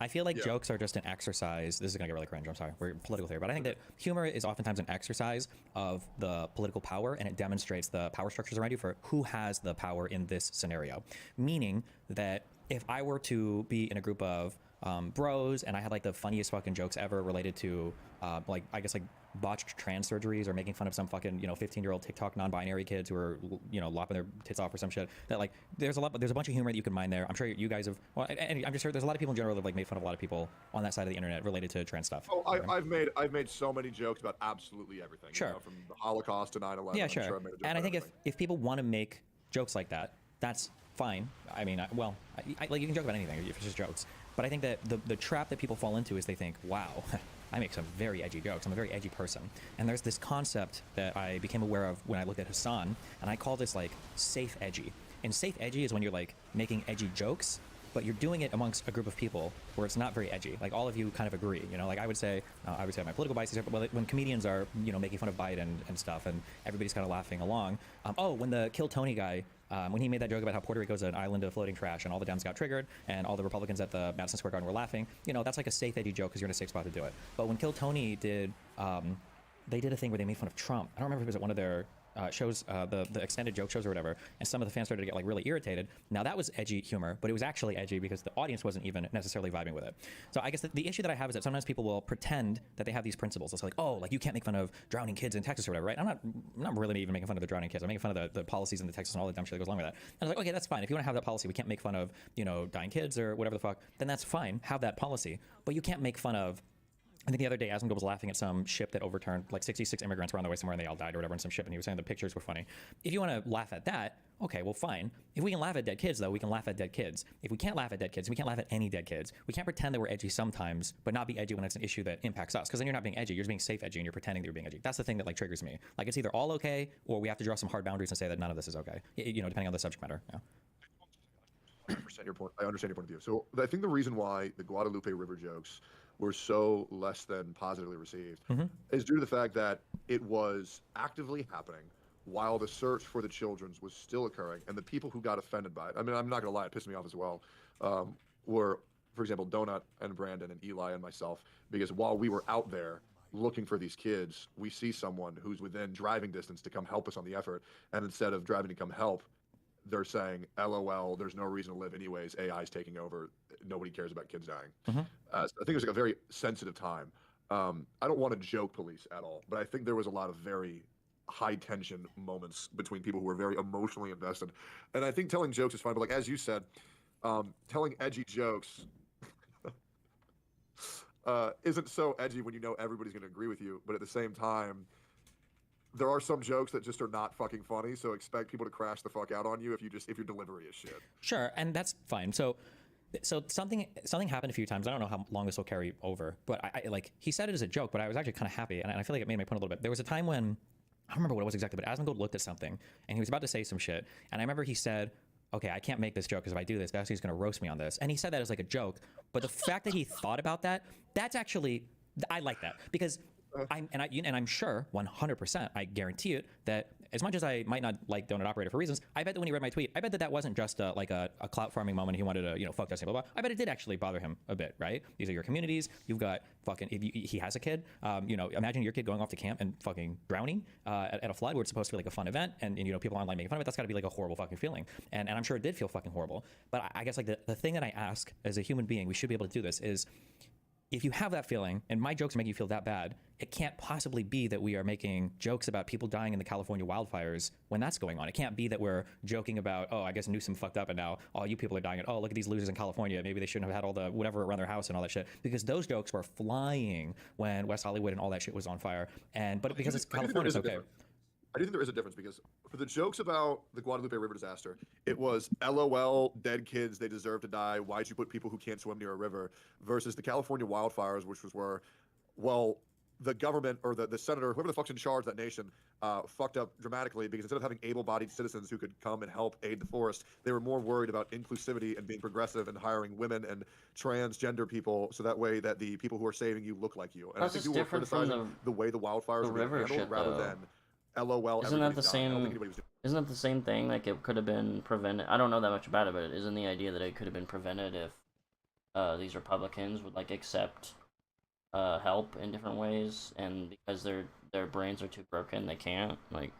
I feel like jokes are just an exercise. This is going to get really cringe. I'm sorry. We're political here. But I think that humor is oftentimes an exercise of the political power, and it demonstrates the power structures around you for who has the power in this scenario. Meaning that if I were to be in a group of bros and I had like the funniest fucking jokes ever related to like, I guess, like botched trans surgeries or making fun of some fucking 15-year-old TikTok non-binary kids who are lopping their tits off or some shit, that like there's a bunch of humor that you can mine there. I'm sure you guys have, well, and I'm just sure there's a lot of people in general that have like made fun of a lot of people on that side of the internet related to trans stuff. Oh, I've made so many jokes about absolutely everything. Sure. From the Holocaust to 9/11. Yeah, I'm sure. I've made a joke And I about think everything. if people want to make jokes like that, that's fine. I mean, like you can joke about anything if it's just jokes. But I think that the trap that people fall into is they think, wow, I make some very edgy jokes. I'm a very edgy person. And there's this concept that I became aware of when I looked at Hassan, and I call this like safe edgy. And safe edgy is when you're like making edgy jokes, but you're doing it amongst a group of people where it's not very edgy. Like all of you kind of agree, like I would say my political biases are, but when comedians are, making fun of Biden and stuff, and everybody's kind of laughing along. When the Kill Tony guy, when he made that joke about how Puerto Rico is an island of floating trash and all the Dems got triggered and all the Republicans at the Madison Square Garden were laughing, that's like a safe edgy joke because you're in a safe spot to do it. But when Kill Tony did, they did a thing where they made fun of Trump. I don't remember if it was at one of their shows, the extended joke shows or whatever, and some of the fans started to get like really irritated. Now that was edgy humor, but it was actually edgy because the audience wasn't even necessarily vibing with it. So I guess the issue that I have is that sometimes people will pretend that they have these principles. It's like, oh, like you can't make fun of drowning kids in Texas or whatever, right? I'm not really even making fun of the drowning kids. I'm making fun of the policies in the Texas and all the dumb shit that goes along with that. And I was like, okay, that's fine. If you want to have that policy, we can't make fun of dying kids or whatever the fuck. Then that's fine. Have that policy, but you can't make fun of. I think the other day, Asmongold was laughing at some ship that overturned, like 66 immigrants were on their way somewhere and they all died or whatever in some ship, and he was saying the pictures were funny. If you want to laugh at that, okay, well, fine. If we can laugh at dead kids, though, we can laugh at dead kids. If we can't laugh at dead kids, we can't laugh at any dead kids. We can't pretend that we're edgy sometimes, but not be edgy when it's an issue that impacts us, because then you're not being edgy, you're just being safe edgy, and you're pretending that you're being edgy. That's the thing that, like, triggers me. Like, it's either all okay, or we have to draw some hard boundaries and say that none of this is okay, depending on the subject matter. Yeah. I understand your point of view. So I think the reason why the Guadalupe River jokes were so less than positively received is due to the fact that it was actively happening while the search for the children's was still occurring, and the people who got offended by it, I mean, I'm not gonna lie, it pissed me off as well, were, for example, Donut and Brandon and Eli and myself, because while we were out there looking for these kids, we see someone who's within driving distance to come help us on the effort, and instead of driving to come help, they're saying, LOL, there's no reason to live anyways, AI's taking over, nobody cares about kids dying. So I think it was like a very sensitive time. I don't want to joke police at all, but I think there was a lot of very high tension moments between people who were very emotionally invested. And I think telling jokes is fine, but like as you said, telling edgy jokes isn't so edgy when you know everybody's going to agree with you, but at the same time, there are some jokes that just are not fucking funny, so expect people to crash the fuck out on you if your delivery is shit. Sure, and that's fine. So something happened a few times. I don't know how long this will carry over, but I like he said it as a joke, but I was actually kind of happy, and I feel like it made my point a little bit. There was a time when I don't remember what it was exactly, but Asmongold looked at something and he was about to say some shit, and I remember he said, okay, I can't make this joke because if I do this, Bessie's going to roast me on this. And he said that as like a joke, but the fact that he thought about that, that's actually, I like that, because I'm sure 100%, I guarantee it, that as much as I might not like Donut Operator for reasons, I bet that when he read my tweet, I bet that wasn't just a clout farming moment. He wanted to, fuck Destiny, blah, blah. I bet it did actually bother him a bit, right? These are your communities. You've got he has a kid. Imagine your kid going off to camp and fucking drowning at a flood where it's supposed to be like a fun event, and people online making fun of it. That's got to be like a horrible fucking feeling. And I'm sure it did feel fucking horrible. But I guess like the thing that I ask as a human being, we should be able to do this, is if you have that feeling, and my jokes make you feel that bad, it can't possibly be that we are making jokes about people dying in the California wildfires when that's going on. It can't be that we're joking about, oh, I guess Newsom fucked up and now all you people are dying, and oh, look at these losers in California. Maybe they shouldn't have had all the whatever around their house and all that shit. Because those jokes were flying when West Hollywood and all that shit was on fire. But because it's California, it's okay. I do think there is a difference, because for the jokes about the Guadalupe River disaster, it was LOL, dead kids, they deserve to die. Why'd you put people who can't swim near a river? Versus the California wildfires, which was where, well, the government or the senator, whoever the fuck's in charge of that nation, fucked up dramatically because instead of having able-bodied citizens who could come and help aid the forest, they were more worried about inclusivity and being progressive and hiring women and transgender people so that way that the people who are saving you look like you. And That's I think just people were different from criticizing the way the wildfires the were being river handled shit, rather though. than LOL. Isn't that the everybody's dying. I don't think same? anybody was doing Isn't that the same thing? Like it could have been prevented. I don't know that much about it, but isn't the idea that it could have been prevented if these Republicans would like accept help in different ways, and because their brains are too broken, they can't. Like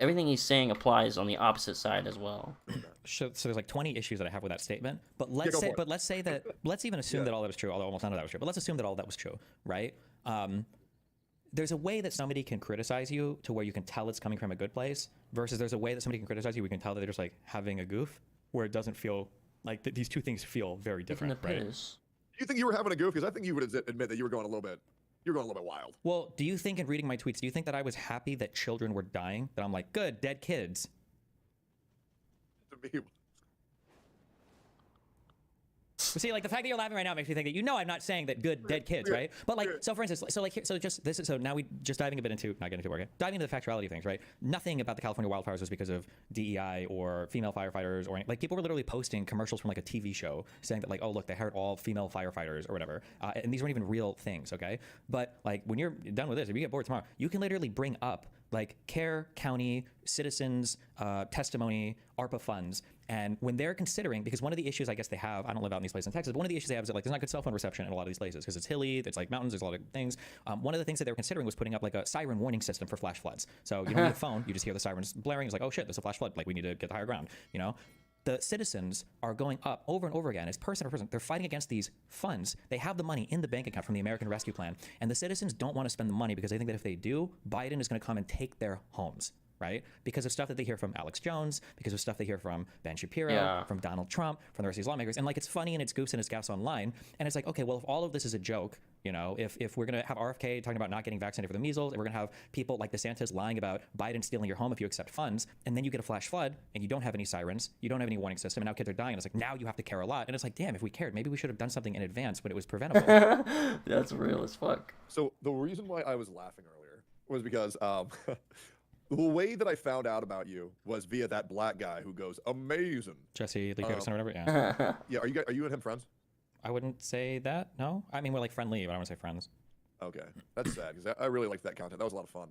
everything he's saying applies on the opposite side as well. So there's like 20 issues that I have with that statement. But let's say that let's even assume that all that was true, although almost none of that was true. But let's assume that all that was true, right? There's a way that somebody can criticize you to where you can tell it's coming from a good place, versus there's a way that somebody can criticize you where you can tell that they're just like having a goof, where it doesn't feel like these two things feel very different, right? Do you think you were having a goof? Because I think you would admit that you were going a little bit. You're going a little bit wild. Well, do you think in reading my tweets, do you think that I was happy that children were dying? That I'm like, good, dead kids. To me, But see, like the fact that you're laughing right now makes me think that I'm not saying that good dead kids, right? But like, so for instance, so now we just diving a bit into not getting into work, diving into the factuality of things, right? Nothing about the California wildfires was because of DEI or female firefighters or like people were literally posting commercials from like a TV show saying that like, oh look, they hired all female firefighters or whatever, and these weren't even real things, okay? But like when you're done with this, if you get bored tomorrow, you can literally bring up like care, county, citizens, testimony, ARPA funds. And when they're considering, because one of the issues I guess they have, I don't live out in these places in Texas, but one of the issues they have is that like there's not good cell phone reception in a lot of these places because it's hilly, it's like mountains, there's a lot of things. One of the things that they were considering was putting up like a siren warning system for flash floods. So you don't need a phone, you just hear the sirens blaring, it's like, oh shit, there's a flash flood, like we need to get to higher ground, you know? The citizens are going up over and over again as person to person. They're fighting against these funds. They have the money in the bank account from the American Rescue Plan. And the citizens don't want to spend the money because they think that if they do, Biden is going to come and take their homes, right? Because of stuff that they hear from Alex Jones, because of stuff they hear from Ben Shapiro, from Donald Trump, from the rest of these lawmakers. And like, it's funny and it's goofs and it's gaffes online. And it's like, okay, well, if all of this is a joke, you know, if we're going to have RFK talking about not getting vaccinated for the measles, and we're going to have people like DeSantis lying about Biden stealing your home if you accept funds, and then you get a flash flood and you don't have any sirens, you don't have any warning system, and now kids are dying, and it's like, now you have to care a lot. And it's like, damn, if we cared, maybe we should have done something in advance when it was preventable. That's real as fuck. So the reason why I was laughing earlier was because the way that I found out about you was via that black guy who goes, amazing. Jesse Lee Peterson or whatever, yeah. Yeah, are you and him friends? I wouldn't say that, no. I mean, we're like friendly, but I don't want to say friends. Okay, that's sad because I really liked that content. That was a lot of fun.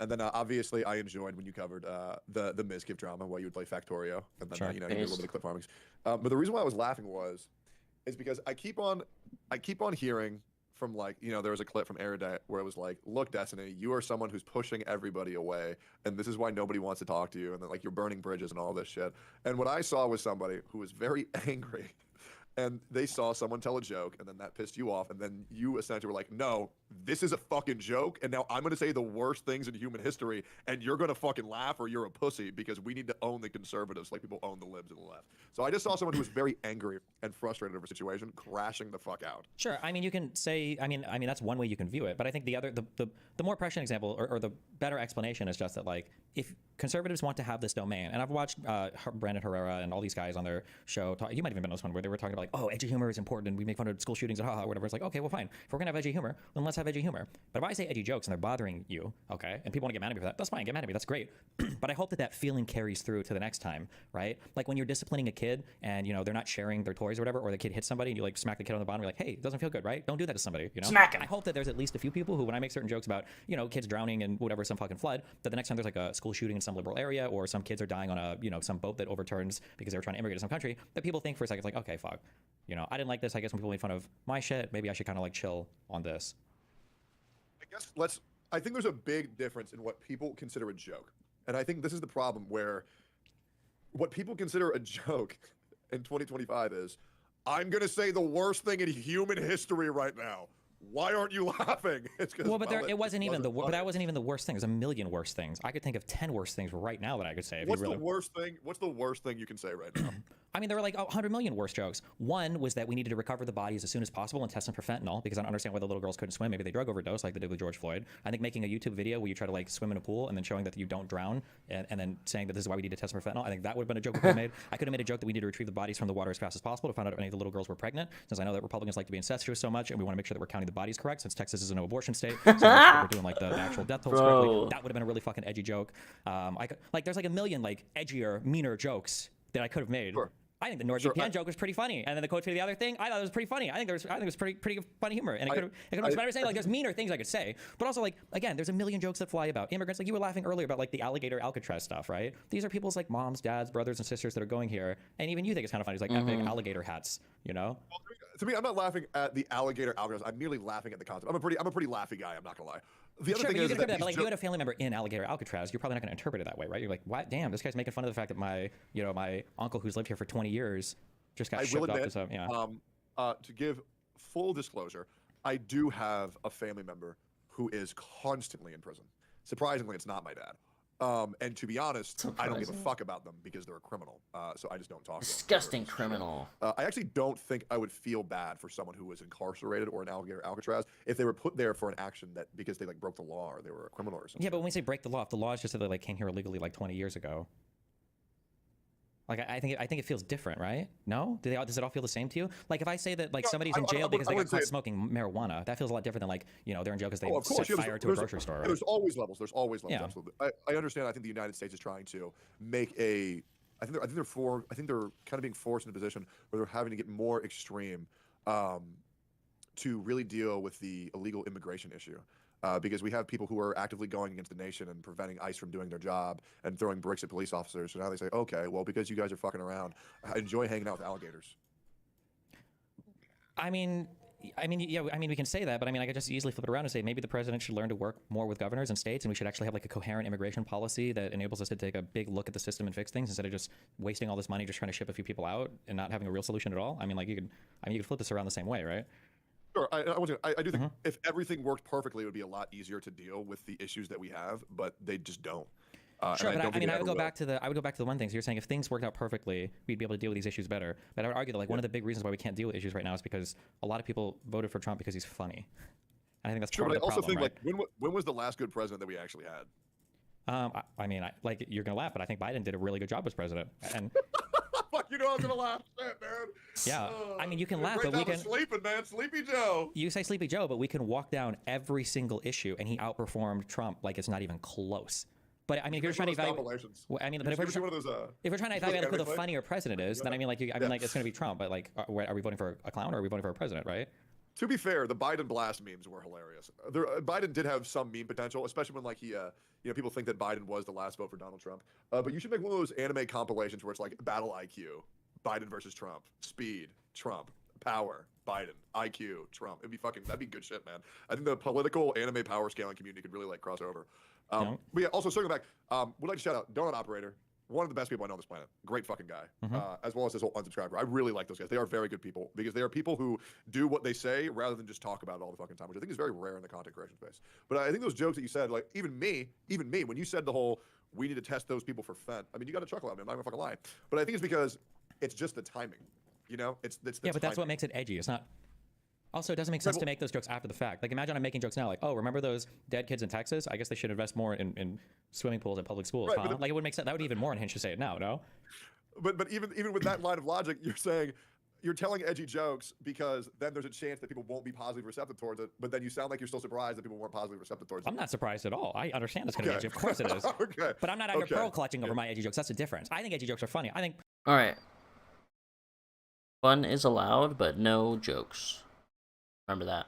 And then obviously I enjoyed when you covered the Mizkif drama where you would play Factorio and then you know you did a little bit of clip farming. But the reason why I was laughing is because I keep on hearing from like, you know, there was a clip from Erudite where it was like, look, Destiny, you are someone who's pushing everybody away, and this is why nobody wants to talk to you, and then like you're burning bridges and all this shit. And what I saw was somebody who was very angry. And they saw someone tell a joke, and then that pissed you off, and then you essentially were like, no, this is a fucking joke, and now I'm going to say the worst things in human history, and you're going to fucking laugh or you're a pussy because we need to own the conservatives like people own the libs and the left. So I just saw someone who was very angry and frustrated over a situation crashing the fuck out. Sure, I mean, you can say, I mean that's one way you can view it, but I think the more prescient example, or the better explanation is just that, like, if conservatives want to have this domain, and I've watched Brandon Herrera and all these guys on their show, you might have even been on this one, where they were talking about, like, oh, edgy humor is important, and we make fun of school shootings and whatever. It's like, okay, well, fine. If we're gonna have edgy humor, then let's have edgy humor. But if I say edgy jokes and they're bothering you, okay, and people want to get mad at me for that, that's fine, get mad at me, that's great. But I hope that feeling carries through to the next time, right? Like when you're disciplining a kid and, you know, they're not sharing their toys or whatever, or the kid hits somebody and you like smack the kid on the bottom, you're like, hey, it doesn't feel good, right? Don't do that to somebody, you know? Smack him. I hope that there's at least a few people who, when I make certain jokes about, you know, kids drowning and whatever, some fucking flood, that the next time there's like a school shooting in some liberal area, or some kids are dying on a, you know, some boat that overturns because they were trying to immigrate to some country, that people think for a second, it's like, okay, fuck, you know, I didn't like this. I guess when people made fun of my shit, maybe I should kind of like chill on this. I think there's a big difference in what people consider a joke. And I think this is the problem, where what people consider a joke in 2025 is, I'm going to say the worst thing in human history right now. Why aren't you laughing? It's because, well, but it wasn't even the but that wasn't even the worst thing. There's a million worse things. I could think of 10 worse things right now that I could say. What's the worst thing? What's the worst thing you can say right now? I mean, there were like 100 million worse jokes. One was that we needed to recover the bodies as soon as possible and test them for fentanyl, because I don't understand why the little girls couldn't swim. Maybe they drug overdose like they did with George Floyd. I think making a YouTube video where you try to like swim in a pool and then showing that you don't drown, and then saying that this is why we need to test them for fentanyl, I think that would have been a joke we could have made. I could have made a joke that we need to retrieve the bodies from the water as fast as possible to find out if any of the little girls were pregnant, since I know that Republicans like to be incestuous so much and we want to make sure that we're counting the bodies correct, since Texas is a no abortion state. So we're doing like the actual death tolls correctly. Bro. That would have been a really fucking edgy joke. There's like a million like edgier, meaner jokes that I could have made. Sure. I think the NordVPN joke was pretty funny, and then the quote to the other thing, I thought it was pretty funny. I think it was pretty funny humor, and it could have. But I was saying like there's meaner things I could say, but also like again, there's a million jokes that fly about immigrants. Like you were laughing earlier about like the alligator Alcatraz stuff, right? These are people's like moms, dads, brothers, and sisters that are going here, and even you think it's kind of funny. It's like epic alligator hats, you know? Well, to me, I'm not laughing at the alligator algorithm. I'm merely laughing at the concept. I'm a pretty laughy guy. I'm not gonna lie. The other Sure, thing but you is can that interpret that, but like if you these had a family member in alligator Alcatraz, you're probably not going to interpret it that way, right? You're like, what? Damn, this guy's making fun of the fact that my uncle who's lived here for 20 years just got I shipped will off admit, to some, yeah. to give full disclosure, I do have a family member who is constantly in prison. Surprisingly, it's not my dad. And to be honest, I don't give a fuck about them because they're a criminal. So I just don't talk to them. Disgusting criminal. I actually don't think I would feel bad for someone who was incarcerated or in alligator Alcatraz if they were put there for an action that because they like broke the law or they were a criminal or something. Yeah, but when we say break the law, if the law is just that they like came here illegally like 20 years ago, like I think it feels different, right? No? Does it all feel the same to you? Like if I say that like somebody's in jail because they got caught smoking marijuana, that feels a lot different than like they're in jail because they set fire to a grocery store. Right? There's always levels. There's always levels. Yeah. Absolutely. I understand. I think the United States is trying to make a. I think they're kind of being forced in a position where they're having to get more extreme to really deal with the illegal immigration issue. Because we have people who are actively going against the nation and preventing ICE from doing their job and throwing bricks at police officers. So now they say, okay, well, because you guys are fucking around, enjoy hanging out with alligators. I mean, we can say that, but I mean, I could just easily flip it around and say maybe the president should learn to work more with governors and states, and we should actually have like a coherent immigration policy that enables us to take a big look at the system and fix things instead of just wasting all this money just trying to ship a few people out and not having a real solution at all. I mean, like you could flip this around the same way, right? Sure, I do think if everything worked perfectly, it would be a lot easier to deal with the issues that we have, but they just don't. Sure, but I would go back to the one thing. So you're saying if things worked out perfectly, we'd be able to deal with these issues better. But I would argue that like one of the big reasons why we can't deal with issues right now is because a lot of people voted for Trump because he's funny. And I think that's part of the problem. Think right? like when was the last good president that we actually had? Like you're gonna laugh, but I think Biden did a really good job as president. And fuck, I was gonna laugh, shit, man. Yeah, I mean you can laugh, but we can. Sleeping, man, Sleepy Joe. You say Sleepy Joe, but we can walk down every single issue, and he outperformed Trump like it's not even close. But I mean, if you're trying to evaluate, if we're trying to evaluate who the funnier president is, then I mean, like, it's going to be Trump. But like, are we voting for a clown or are we voting for a president, right? To be fair, the Biden blast memes were hilarious. Biden did have some meme potential, especially when like he, people think that Biden was the last vote for Donald Trump. But you should make one of those anime compilations where it's like battle IQ, Biden versus Trump, speed, Trump, power, Biden, IQ, Trump. That'd be good shit, man. I think the political anime power scaling community could really like cross over. But yeah, also circling back, would like to shout out Donut Operator, one of the best people I know on this planet. Great fucking guy, as well as his whole unsubscriber. I really like those guys. They are very good people because they are people who do what they say rather than just talk about it all the fucking time, which I think is very rare in the content creation space. But I think those jokes that you said, like even me, when you said the whole we need to test those people for fent, I mean, you got to chuckle at me. I'm not gonna fucking lie. But I think it's because it's just the timing. It's the yeah, but that's what makes it edgy. It's not. Also, it doesn't make sense to make those jokes after the fact. Like, imagine I'm making jokes now, like, oh, remember those dead kids in Texas? I guess they should invest more in swimming pools at public schools, right, huh? Like, it would make sense. That would be even more unhinged to say it now, no? But even with that line of logic, you're telling edgy jokes because then there's a chance that people won't be positively receptive towards it. But then you sound like you're still surprised that people weren't positively receptive towards it. I'm not surprised at all. I understand it's going to be edgy. Of course it is. Okay. But I'm not out here pearl clutching over my edgy jokes. That's the difference. I think edgy jokes are funny. I think. All right. Fun is allowed, but no jokes. Remember that.